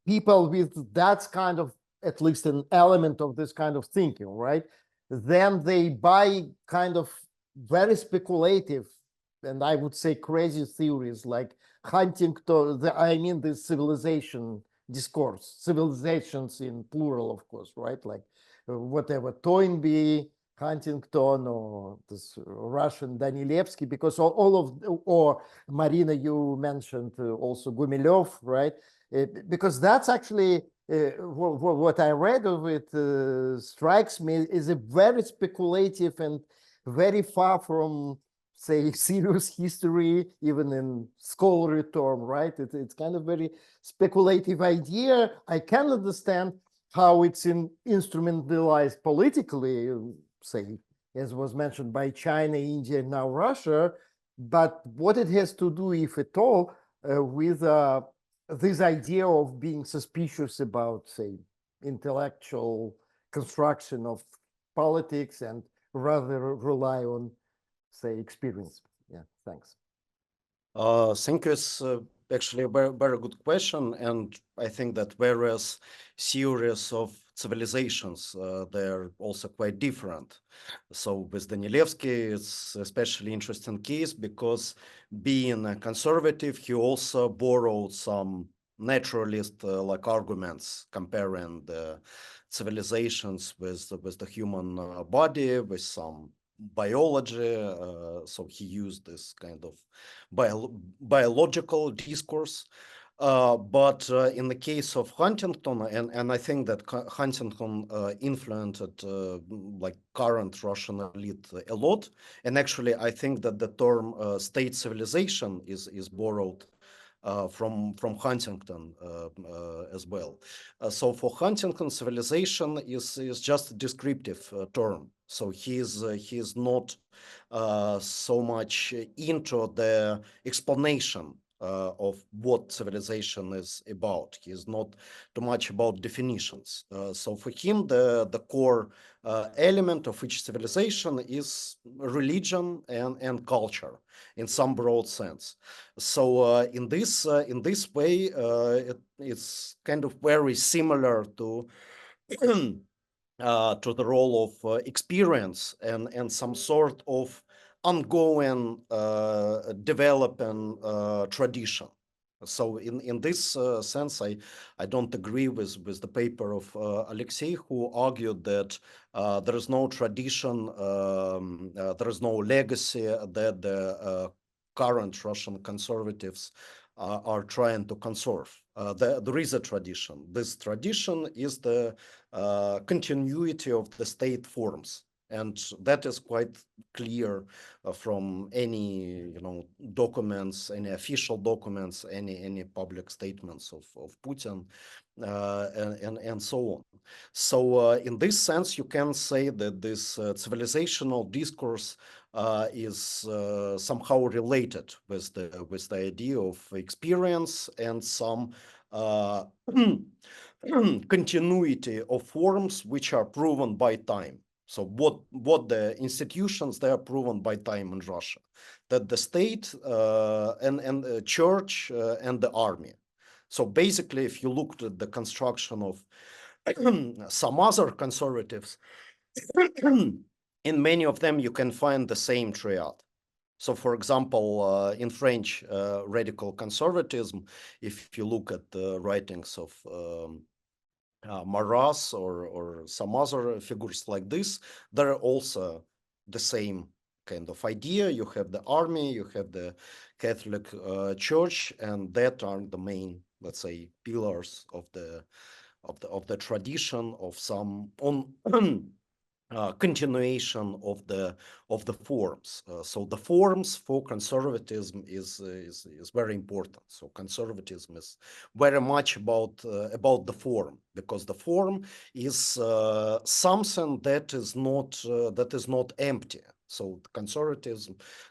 people with that kind of, at least an element of this kind of thinking, right? Then they buy kind of very speculative, and I would say crazy theories like Huntington, the civilization discourse, civilizations in plural, of course, right? Like whatever, Toynbee, Huntington, or this Russian Danilevsky, because all of, or Marina, you mentioned also Gumilev, right? Because that's actually what I read of it strikes me is a very speculative and very far from, say, serious history, even in scholarly term, right? It's kind of very speculative idea. I can understand how it's instrumentalized politically, say, as was mentioned by China, India, and now Russia, but what it has to do, if at all, with this idea of being suspicious about, say, intellectual construction of politics and rather rely on, say, experience. Yeah, thanks. Thank you. It's actually a very good question, and I think that various series of civilizations, they're also quite different. So with Danilevsky, it's especially interesting case because being a conservative, he also borrowed some naturalist like arguments comparing the civilizations with the human body, with some biology. So he used this kind of biological discourse. But in the case of Huntington, and I think that Huntington influenced like current Russian elite a lot. And actually, I think that the term state civilization is borrowed from Huntington as well. So for Huntington, civilization is just a descriptive term. So he is not so much into the explanation of what civilization is about. He is not too much about definitions. So for him, the core element of each civilization is religion and culture in some broad sense. So in this way, it's kind of very similar to the role of experience and some sort of ongoing developing tradition. So in this sense, I don't agree with the paper of Alexei, who argued that there is no tradition, there is no legacy that the current Russian conservatives are trying to conserve. There is a tradition. This tradition is the continuity of the state forms. And that is quite clear from any documents, any official documents, any public statements of Putin, and so on. So in this sense, you can say that this civilizational discourse is somehow related with the idea of experience and some continuity of forms which are proven by time. So what the institutions, they are proven by time in Russia, that the state and the church and the army. So basically, if you looked at the construction of some other conservatives, in many of them you can find the same triad. So, for example, in French radical conservatism, if you look at the writings of Maras or some other figures like this, they're also the same kind of idea. You have the army, you have the Catholic Church, and that are the main, let's say, pillars of the tradition of some continuation of the forms. So the forms for conservatism is very important. So conservatism is very much about the form, because the form is something that is not empty. So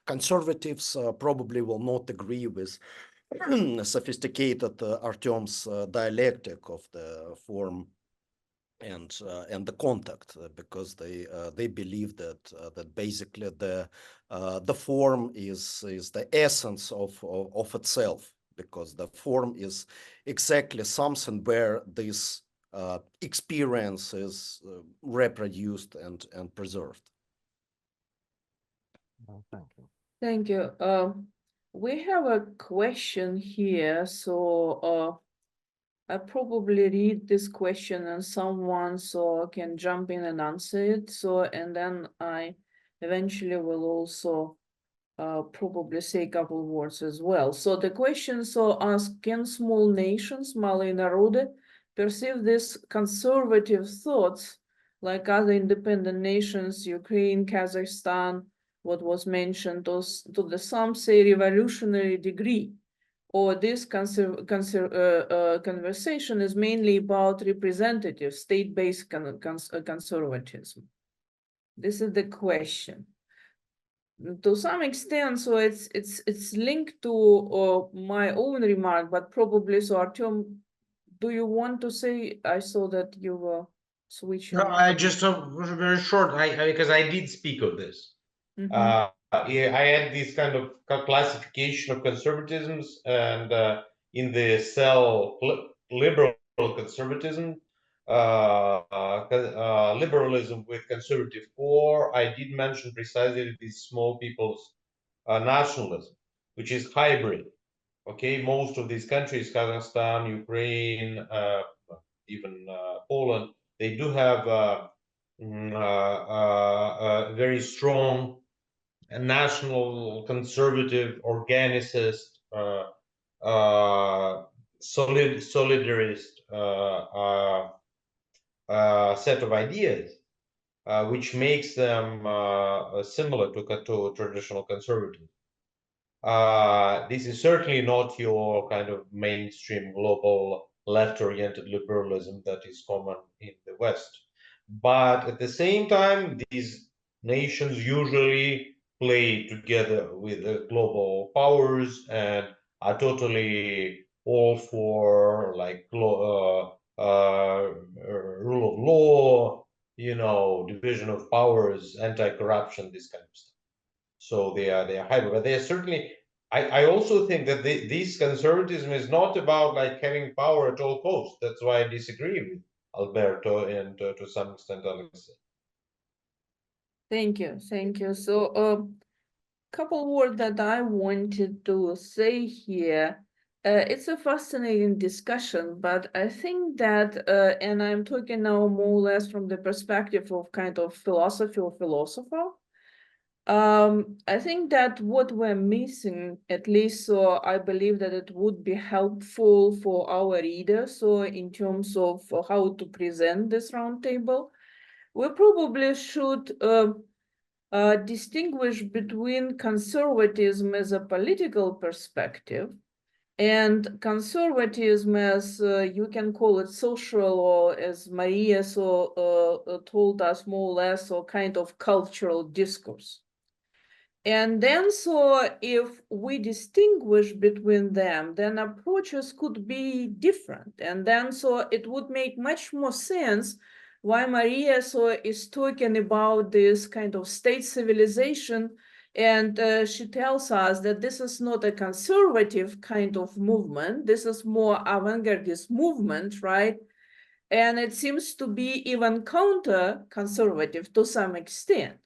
conservatives probably will not agree with sophisticated Artem's dialectic of the form and the contact, because they believe that basically the form is the essence of itself, because the form is exactly something where this experience is reproduced and preserved. Thank you. Thank you. We have a question here, so I probably read this question and someone can jump in and answer it. So, and then I eventually will also probably say a couple words as well. So the question asks, can small nations, malые народы, perceive these conservative thoughts like other independent nations, Ukraine, Kazakhstan, what was mentioned, to the some say revolutionary degree? Or this conversation is mainly about representative state-based conservatism? This is the question. To some extent, so it's linked to my own remark, but probably, so Artem, do you want to say? I saw that you were switching. No, I just very short. Because I did speak of this. Mhm. Yeah, I had this kind of classification of conservatisms, and in the cell liberal conservatism, liberalism with conservative core, I did mention precisely this small people's nationalism, which is hybrid Okay, most of these countries, Kazakhstan, Ukraine, even Poland, they do have very strong national conservative organicist solidarist set of ideas, which makes them similar to traditional conservatism. This is certainly not your kind of mainstream global left-oriented liberalism that is common in the West. But at the same time, these nations usually play together with the global powers and are totally all for like rule of law, you know, division of powers, anti-corruption, this kind of stuff. So they are hybrid, but they are certainly. I also think that this conservatism is not about like having power at all costs. That's why I disagree with Alberto and to some extent Alexei. Thank you, thank you. So, couple words that I wanted to say here. It's a fascinating discussion, but I think that, and I'm talking now more or less from the perspective of kind of philosophy or philosopher. I think that what we're missing, at least, so I believe that it would be helpful for our readers, so in terms of how to present this roundtable, we probably should distinguish between conservatism as a political perspective and conservatism as you can call it social, or as Maria told us more or less, or kind of cultural discourse. And then, so if we distinguish between them, then approaches could be different. And then, so it would make much more sense why Maria is talking about this kind of state civilization. And she tells us that this is not a conservative kind of movement. This is more avant-gardist movement, right? And it seems to be even counter-conservative to some extent.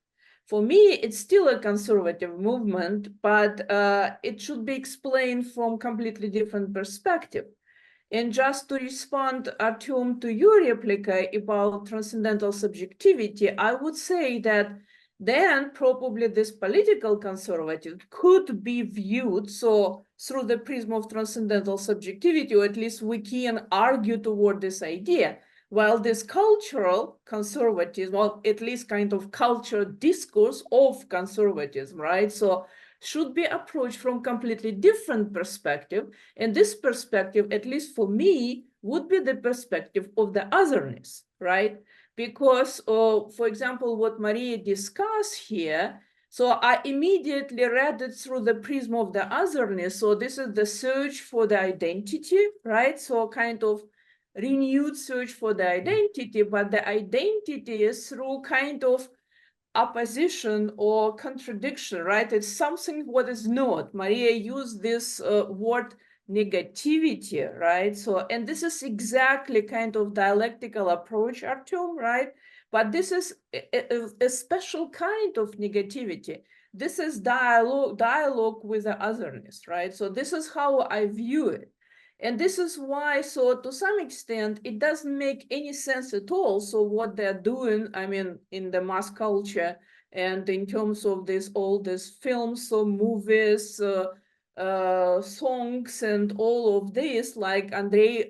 For me, it's still a conservative movement, but it should be explained from completely different perspective. And just to respond, Artyom, to your replica about transcendental subjectivity, I would say that then probably this political conservative could be viewed so through the prism of transcendental subjectivity, or at least we can argue toward this idea. While this cultural conservatism, or at least kind of cultural discourse of conservatism, right? So should be approached from completely different perspective. And this perspective, at least for me, would be the perspective of the otherness, right? Because, for example, what Maria discussed here, so I immediately read it through the prism of the otherness. So this is the search for the identity, right? So kind of renewed search for the identity, but the identity is through kind of opposition or contradiction, right? It's something what is not. Maria used this word negativity, right? So, and this is exactly kind of dialectical approach, Artyom, right? But this is a special kind of negativity. This is dialogue with the otherness, right? So this is how I view it. And this is why, so to some extent, it doesn't make any sense at all. So what they're doing, I mean, in the mass culture and in terms of all these films, so movies, songs, and all of this, like Andrei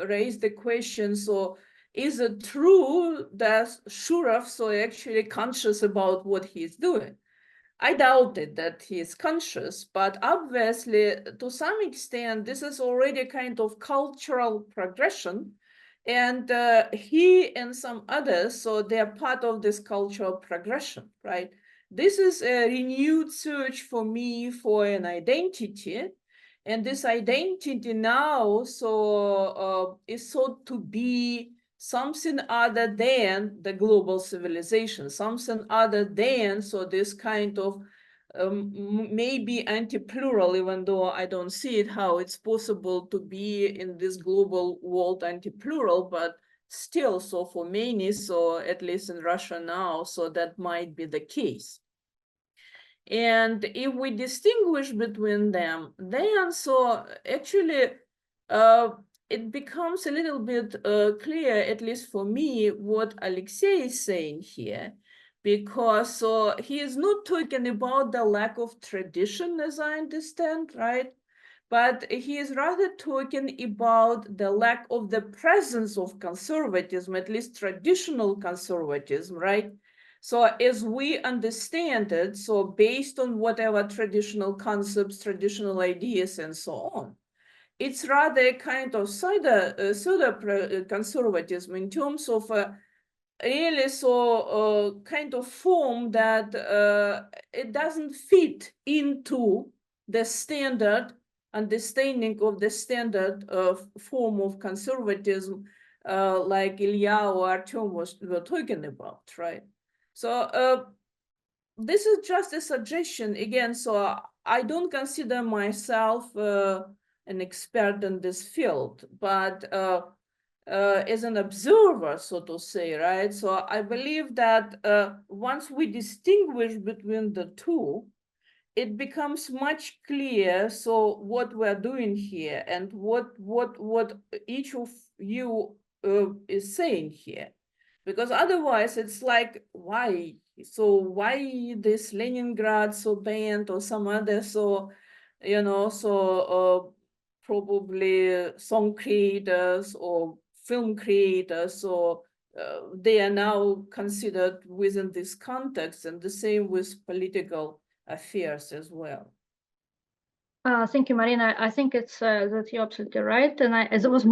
raised the question, so is it true that Shurov so actually conscious about what he's doing? I doubted that he is conscious, but obviously, to some extent, this is already kind of cultural progression. And he and some others, so they're part of this cultural progression, right? This is a renewed search for me for an identity. And this identity now is thought to be something other than the global civilization, something other than, so this kind of maybe anti-plural, even though I don't see it, how it's possible to be in this global world anti-plural, but still, so for many, so at least in Russia now, so that might be the case. And if we distinguish between them, then so actually it becomes a little bit clear, at least for me, what Alexei is saying here, because so he is not talking about the lack of tradition, as I understand, right? But he is rather talking about the lack of the presence of conservatism, at least traditional conservatism, right? So as we understand it, so based on whatever traditional concepts, traditional ideas, and so on, it's rather a kind of pseudo conservatism in terms of really so kind of form that it doesn't fit into the standard understanding of the standard form of conservatism like Ilya or Artem were talking about, right? So this is just a suggestion again. So I don't consider myself an expert in this field, but as an observer, so to say, right? So I believe that once we distinguish between the two, it becomes much clearer. So what we're doing here and what each of you is saying here, because otherwise it's like, why? So why this Leningrad so banned or some other so, you know, so probably song creators or film creators, so they are now considered within this context, and the same with political affairs as well. Thank you, Marina. I think it's that you're absolutely right, and as it was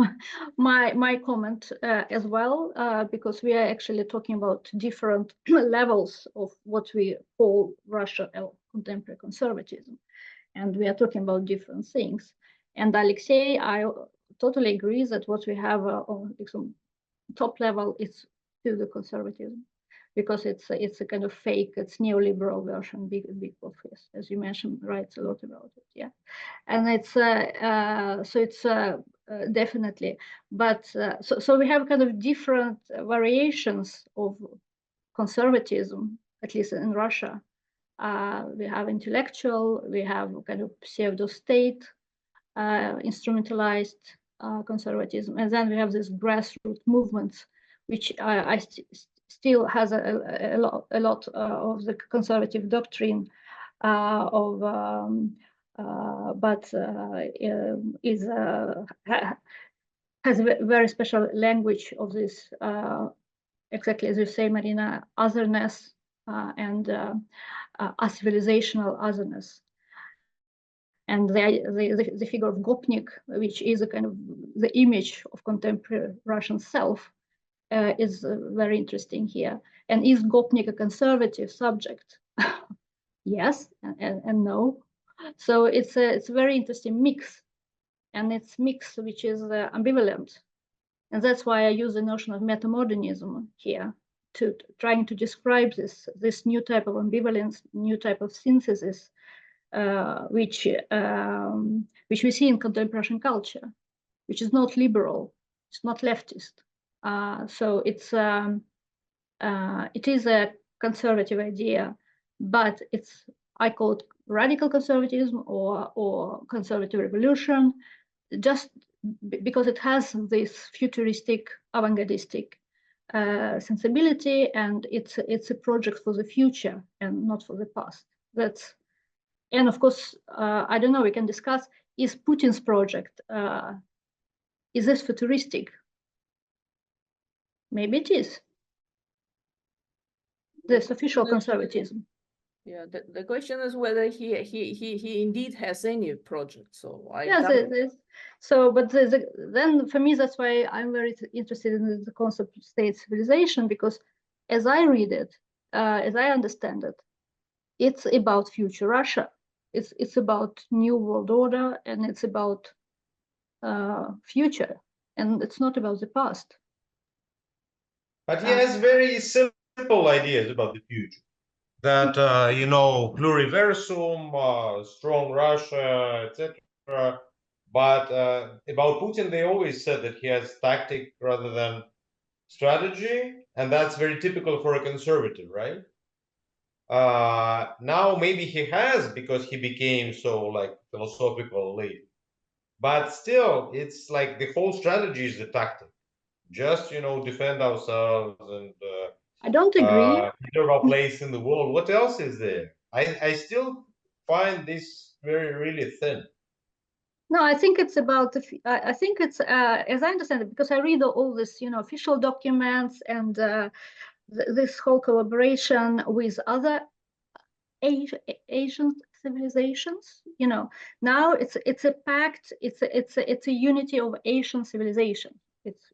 my comment as well, because we are actually talking about different levels of what we call Russia contemporary conservatism, and we are talking about different things. And Alexei, I totally agree that what we have on some top level is pseudo conservatism, because it's a kind of fake, it's neoliberal version, big office, as you mentioned, writes a lot about it, yeah. And it's so it's definitely, but so we have kind of different variations of conservatism, at least in Russia. We have intellectual, we have kind of pseudo-state, instrumentalized conservatism, and then we have these grassroots movements, which still has a lot of the conservative doctrine but has a very special language of this, exactly as you say, Marina, otherness and acivilizational otherness. And the figure of Gopnik, which is a kind of the image of contemporary Russian self, is very interesting here. And is Gopnik a conservative subject? Yes and no. So it's a very interesting mix, and it's mix which is ambivalent, and that's why I use the notion of metamodernism here to trying to describe this new type of ambivalence, new type of synthesis, which we see in contemporary Russian culture, which is not liberal, it's not leftist. So it is a conservative idea, but it's, I call it radical conservatism or conservative revolution, just because it has this futuristic, avant-gardistic sensibility, and it's a project for the future and not for the past. That's, and of course, I don't know, we can discuss, is Putin's project, is this futuristic? Maybe it is. This official conservatism. Yeah, the question is whether he indeed has any project. So so, but then for me, that's why I'm very interested in the concept of state civilization, because as I read it, as I understand it, it's about future Russia. It's about new world order, and it's about future, and it's not about the past. But he has very simple ideas about the future. That you know, pluriversum, strong Russia, etc. But about Putin, they always said that he has tactic rather than strategy, and that's very typical for a conservative, right? Now maybe he has because he became so like philosophical elite. But still, it's like the whole strategy is the tactic. Just defend ourselves and I don't agree. preserve our place in the world. What else is there? I still find this very really thin. No, I think it's about I think it's as I understand it, because I read all this, official documents and this whole collaboration with other Asian civilizations. Now it's a pact. It's a unity of Asian civilization. It's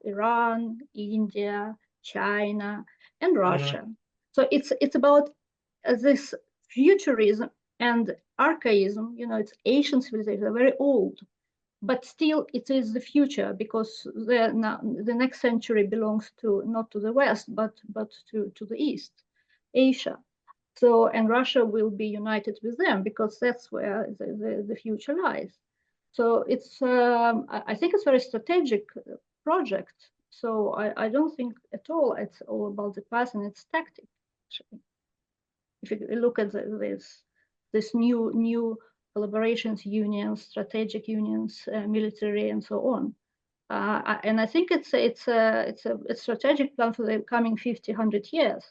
Iran, India, China, and Russia. So it's about this futurism and archaism. It's Asian civilization. They're very old, but still it is the future, because the next century belongs to not to the West, but to the East, Asia. So, and Russia will be united with them, because that's where the future lies. So it's I think it's a very strategic project. So I don't think at all it's all about the past and its tactics. If you look at this new collaborations, unions, strategic unions, military, and so on. And I think it's a strategic plan for the coming 50, 100 years.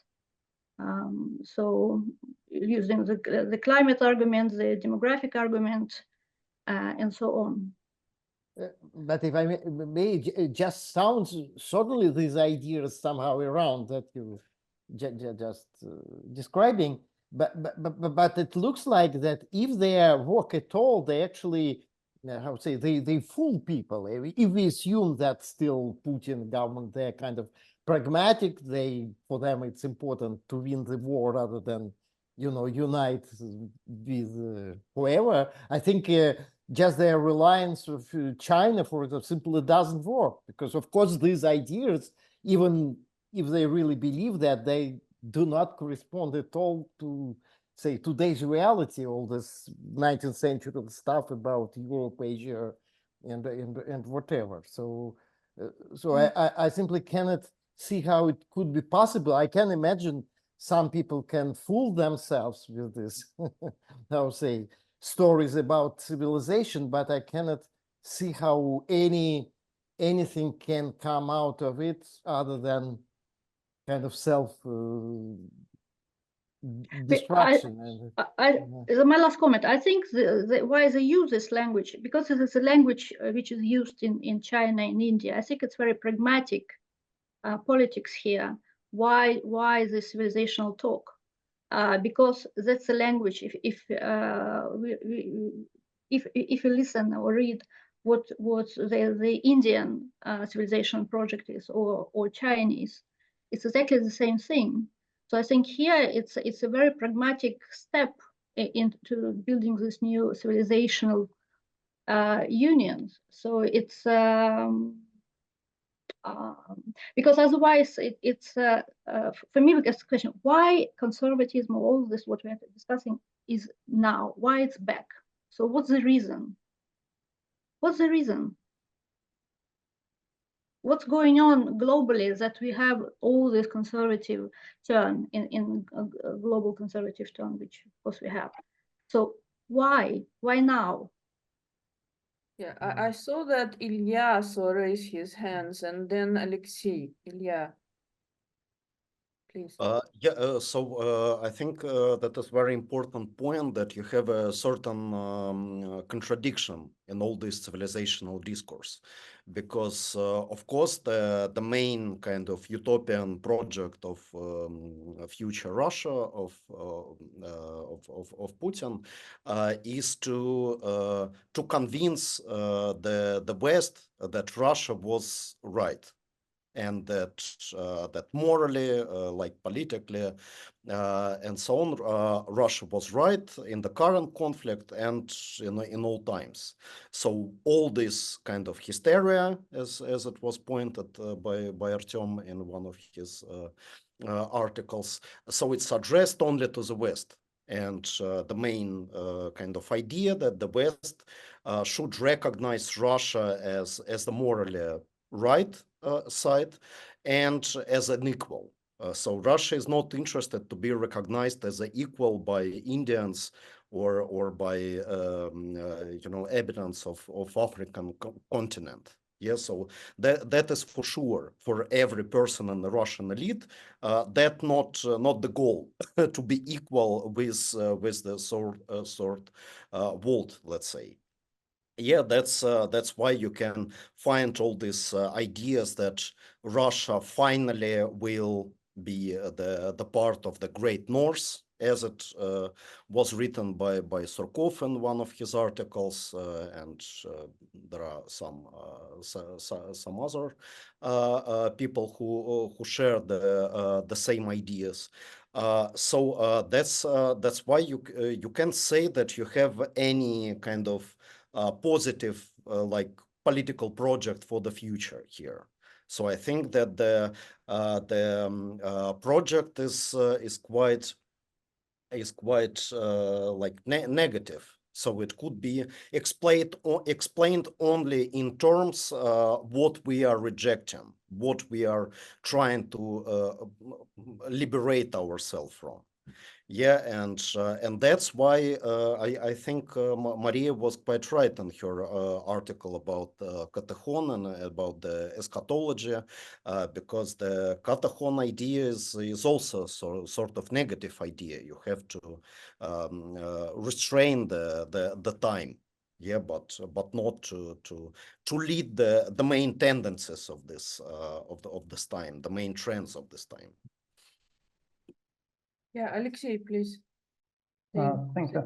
So using the climate argument, the demographic argument, and so on. But if I may, it just sounds certainly these ideas somehow around that you just describing, but it looks like that if they work at all, they actually, how to say, they fool people. If we assume that still Putin government, they're kind of pragmatic, for them it's important to win the war rather than unite with whoever. I think just their reliance of China, for example, simply doesn't work, because of course these ideas, even if they really believe that, they do not correspond at all to, say, today's reality, all this 19th century stuff about Europe, Asia, and whatever. So I simply cannot see how it could be possible. I can imagine some people can fool themselves with this, how to say, stories about civilization, but I cannot see how anything can come out of it other than kind of self destruction. My last comment, I think why they use this language, because it is a language which is used in China and India. I think it's very pragmatic politics here. Why the civilizational talk? Because that's the language. If you listen or read what the Indian civilization project is, or Chinese, it's exactly the same thing. So I think here it's a very pragmatic step into building this new civilizational unions. So it's because otherwise it's for me, because the question, why conservatism, all this what we're discussing is now, why it's back? So what's the reason? What's the reason? What's going on globally that we have all this conservative turn in a global conservative turn, which of course we have. So why now? Yeah, I saw that Ilya saw raise his hands, and then Alexei. Ilya, please. So I think that is very important point, that you have a certain contradiction in all this civilizational discourse, because of course the main kind of utopian project of future Russia of Putin is to convince the West that Russia was right, and that morally, like politically, and so on, Russia was right in the current conflict and in all times. So all this kind of hysteria, as it was pointed by Artem in one of his articles, so it's addressed only to the West. And the main kind of idea that the West should recognize Russia as the morally right side and as an equal. So Russia is not interested to be recognized as an equal by Indians or by inhabitants of African continent. Yeah, so that is for sure for every person in the Russian elite. That not the goal to be equal with the third world, let's say. Yeah, that's why you can find all these ideas that Russia finally will be the part of the Great North, as it was written by Surkov in one of his articles, and there are some other people who share the same ideas. So that's why you can't say that you have any kind of positive like political project for the future here. So I think that the project is quite like negative. So it could be explained only in terms what we are rejecting, what we are trying to liberate ourselves from. Yeah, and that's why I think Maria was quite right in her article about Katechon and about the eschatology, because the Katechon idea is also sort of negative idea. You have to restrain the time. Yeah, but not to lead the main tendencies of this of this time, the main trends of this time. Yeah, Alexei, please. Thank you.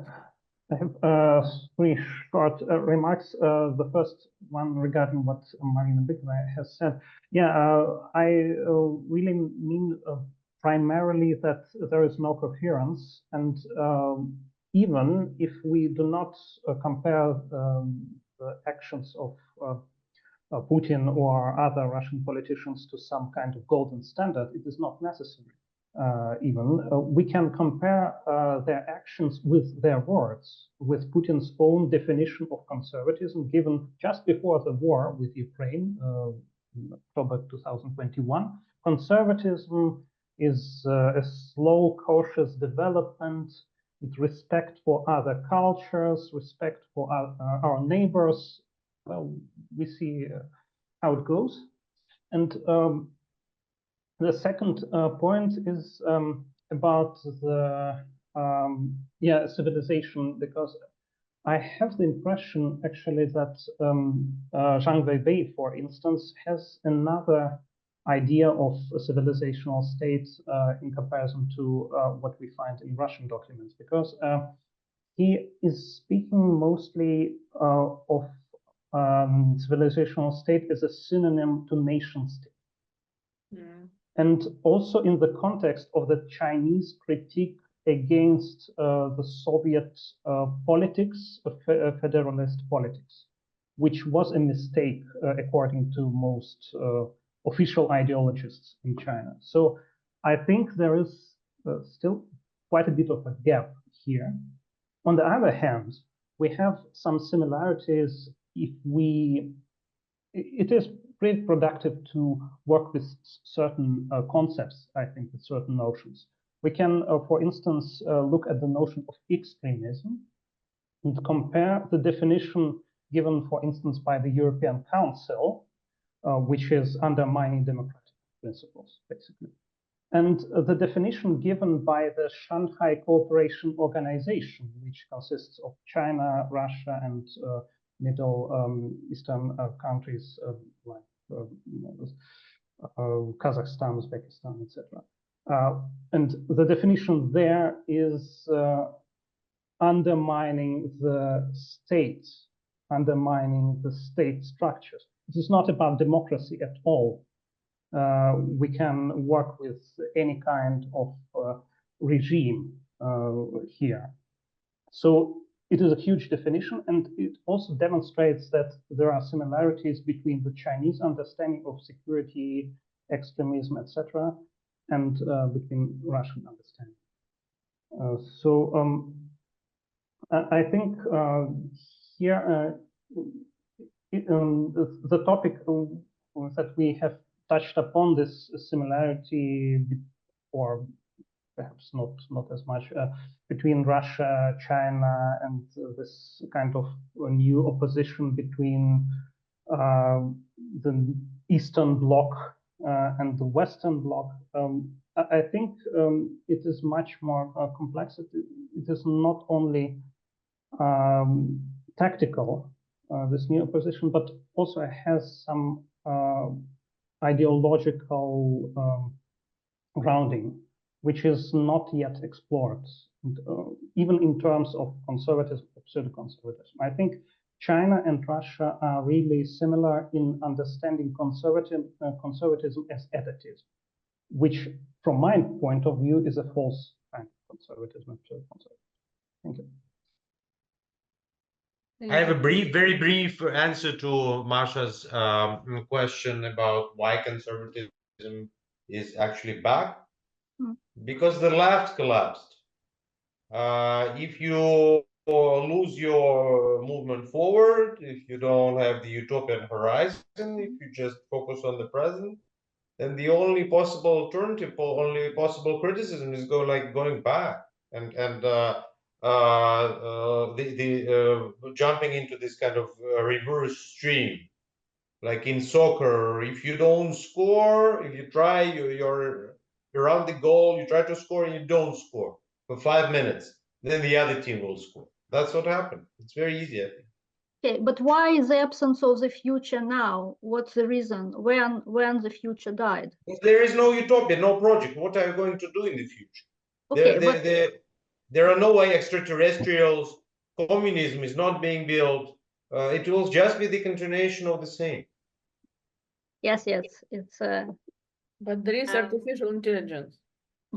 I have three short remarks. The first one regarding what Marina Bigler has said. Yeah, I really mean primarily that there is no coherence, and even if we do not compare the actions of Putin or other Russian politicians to some kind of golden standard, it is not necessary. We can compare their actions with their words, with Putin's own definition of conservatism given just before the war with Ukraine, in October 2021. Conservatism is a slow, cautious development with respect for other cultures, respect for our neighbors. Well, we see how it goes. And the second point is about the civilization, because I have the impression actually that Zhang Weibei, for instance, has another idea of a civilizational state in comparison to what we find in Russian documents, because he is speaking mostly of civilizational state as a synonym to nation state. Yeah. And also in the context of the Chinese critique against the Soviet politics, federalist politics, which was a mistake according to most official ideologists in China. So I think there is still quite a bit of a gap here. On the other hand, we have some similarities if it is pretty productive to work with certain concepts, I think, with certain notions. We can, for instance, look at the notion of extremism and compare the definition given, for instance, by the European Council, which is undermining democratic principles, basically, and the definition given by the Shanghai Cooperation Organization, which consists of China, Russia, and Middle Eastern countries like Kazakhstan, Uzbekistan, etc. And the definition there is undermining the state, undermining the state structures. It is not about democracy at all. We can work with any kind of regime here. So it is a huge definition, and it also demonstrates that there are similarities between the Chinese understanding of security, extremism, etc., and between Russian understanding. I think here the topic that we have touched upon, this similarity or perhaps not as much, between Russia, China, and this kind of new opposition between the Eastern Bloc and the Western Bloc. I think it is much more complex. It is not only tactical, this new opposition, but also has some ideological grounding, which is not yet explored, even in terms of conservatism, pseudo-conservatism. I think China and Russia are really similar in understanding conservatism as additive, which, from my point of view, is a false kind of conservatism. Thank you. I have a very brief answer to Marsha's question about why conservatism is actually back. Because the left collapsed. If you lose your movement forward, if you don't have the utopian horizon, if you just focus on the present, then the only possible alternative, only possible criticism is going back and jumping into this kind of reverse stream. Like in soccer, if you don't score, if you try, you're around the goal, you try to score and you don't score for 5 minutes, then the other team will score. That's what happened. It's very easy, I think. Okay, but why is the absence of the future now? What's the reason? When the future died? If there is no utopia, no project, what are you going to do in the future? Okay, there are no way extraterrestrials, communism is not being built. It will just be the continuation of the same. Yes, it's. But there is artificial intelligence.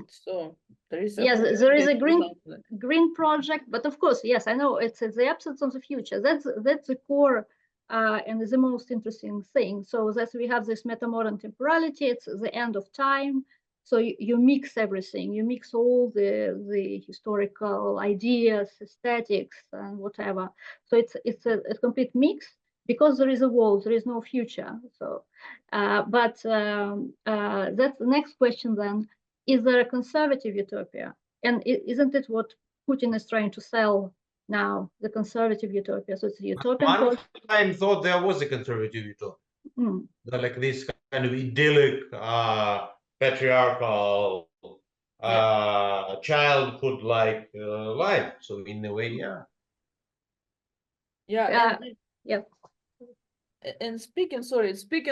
So there is. Yes, there is a green project, but of course, yes, I know it's the absence of the future. That's the core and the most interesting thing. So that we have this metamodern temporality. It's the end of time. So you mix everything. You mix all the historical ideas, aesthetics, and whatever. So it's a complete mix because there is a world. There is no future. So, that's the next question then. Is there a conservative utopia? And isn't it what Putin is trying to sell now, the conservative utopia? So it's a utopian. One time thought there was a conservative utopia. Like this kind of idyllic, patriarchal, childhood-like life. So in a way, yeah. Yeah. Yeah. And speaking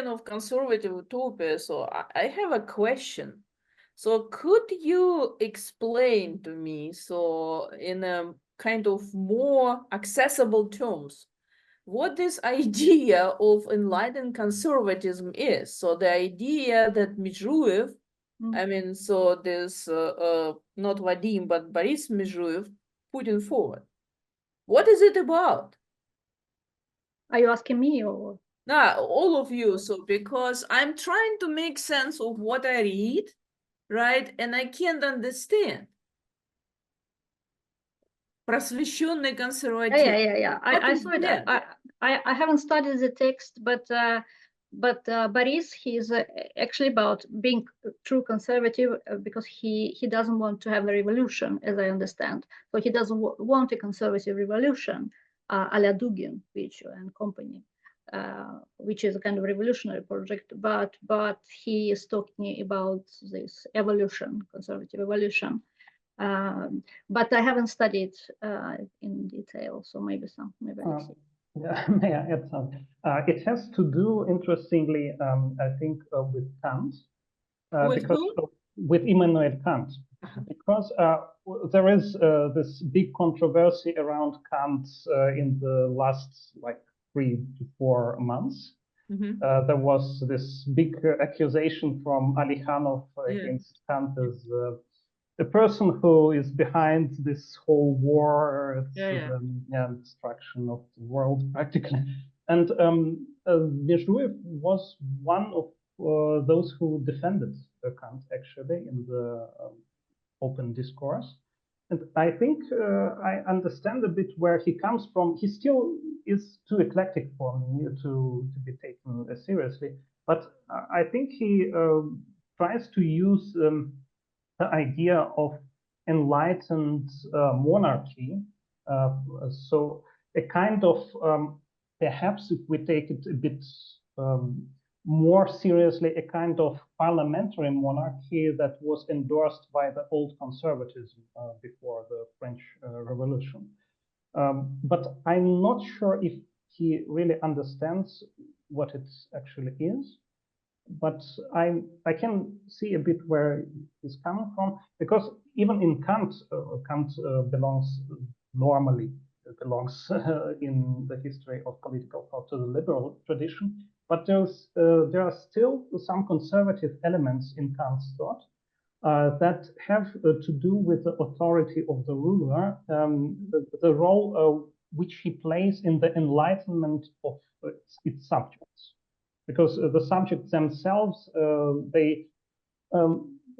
of conservative utopia, so I have a question. So could you explain to me, so in a kind of more accessible terms, what this idea of enlightened conservatism is? So the idea that Mezhuev, I mean, so this, not Vadim, but Boris Mezhuev putting forward. What is it about? Are you asking me or? No, all of you. So because I'm trying to make sense of what I read, right? And I can't understand. Просвещенный консерватив. Yeah. I saw it. I haven't studied the text, but Boris, he's actually about being true conservative because he doesn't want to have a revolution, as I understand. So he doesn't want a conservative revolution, a la Dugin, which and company, which is a kind of revolutionary project. But he is talking about this evolution, conservative evolution. But I haven't studied in detail, so maybe I see. Yeah, may I add something? It has to do, interestingly, I think, with Kant. With Immanuel Kant, because there is this big controversy around Kant in the last 3 to 4 months. There was this big accusation from Alikhanov against Kant as the person who is behind this whole war, destruction of the world, practically. And Mezhuev was one of those who defended Kant, actually, in the open discourse. And I think I understand a bit where he comes from. He still is too eclectic for me to be taken seriously. But I think he tries to use the idea of enlightened monarchy. So a kind of, perhaps if we take it a bit more seriously, a kind of parliamentary monarchy that was endorsed by the old conservatism before the French Revolution. But I'm not sure if he really understands what it actually is. But I can see a bit where he's coming from, because even in Kant, Kant belongs in the history of political thought to the liberal tradition. But there are still some conservative elements in Kant's thought that have to do with the authority of the ruler, the role which he plays in the enlightenment of its subjects. Because the subjects themselves,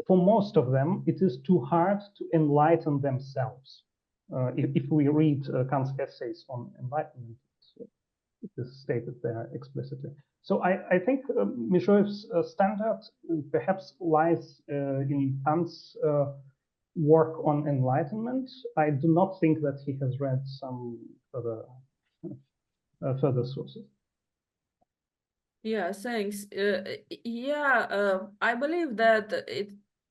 for most of them, it is too hard to enlighten themselves. If we read Kant's essays on enlightenment, it is stated there explicitly. So I think Michoev's standard perhaps lies in Kant's work on enlightenment. I do not think that he has read some further sources. Yeah, thanks. I believe that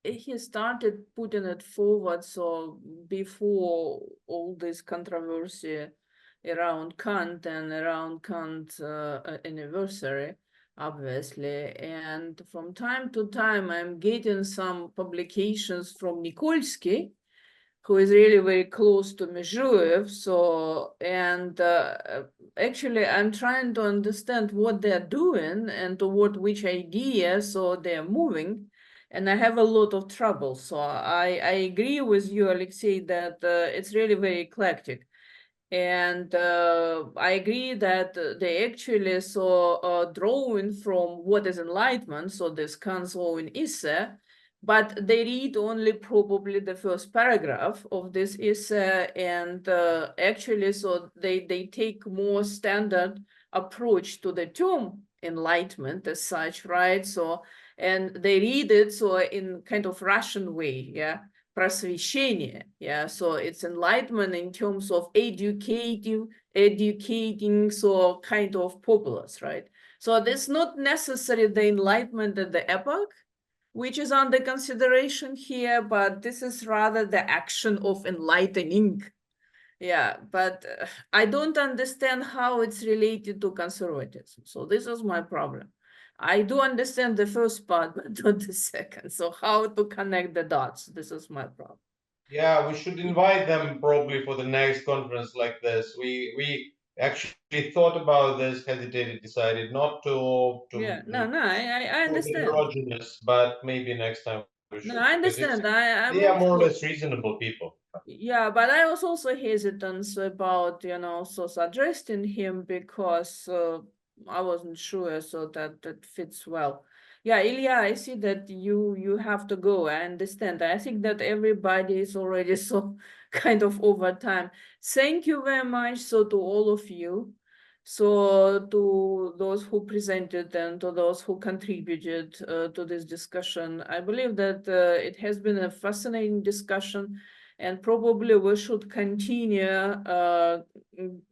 he started putting it forward, so before all this controversy around Kant and around Kant's anniversary, obviously. And from time to time, I'm getting some publications from Nikolsky, who is really very close to Michoev. So, and actually, I'm trying to understand what they're doing and toward which ideas so they're moving. And I have a lot of trouble. So I agree with you, Alexei, that it's really very eclectic. And I agree that they actually drawing from what is enlightenment, so this Kant's own essay, but they read only probably the first paragraph of this essay, and actually so they take more standard approach to the term enlightenment as such, right? So, and they read it so in kind of Russian way, yeah. Просвещение, yeah, so it's enlightenment in terms of educating, so kind of populace, right? So that's not necessarily the enlightenment at the epoch, which is under consideration here, but this is rather the action of enlightening. Yeah, but I don't understand how it's related to conservatism. So this is my problem. I do understand the first part, but not the second. So how to connect the dots? This is my problem. Yeah, we should invite them probably for the next conference like this. We actually thought about this, hesitated, decided not to Yeah, I understand. Heterogeneous, but maybe next time we should. No, I understand. They are more or less reasonable people. Yeah, but I was also hesitant about, so suggesting him because I wasn't sure so that fits well. Yeah, Ilya, I see that you have to go. I understand. I think that everybody is already so kind of over time. Thank you very much so to all of you. So to those who presented and to those who contributed to this discussion, I believe that it has been a fascinating discussion. And probably we should continue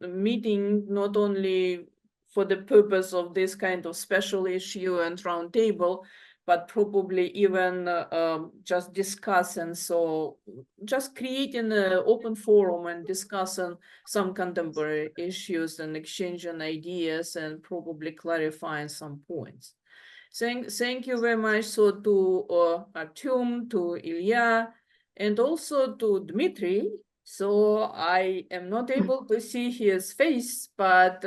meeting not only for the purpose of this kind of special issue and roundtable, but probably even just discuss, and so just creating an open forum and discussing some contemporary issues and exchanging ideas and probably clarifying some points. Thank you very much so to Artyom, to Ilya, and also to Dmitry. So I am not able to see his face, but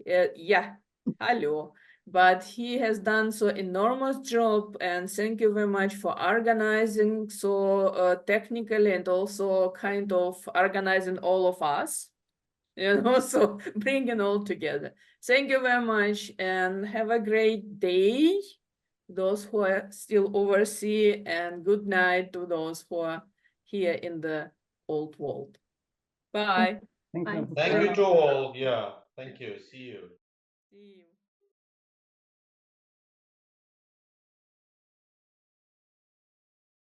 yeah, hello. But he has done so enormous job, and thank you very much for organizing so technically and also kind of organizing all of us, so bringing all together. Thank you very much and have a great day, those who are still overseas, and good night to those who are here in the old world. Bye. Thank you. Thank you to all. Yeah, thank you. See you.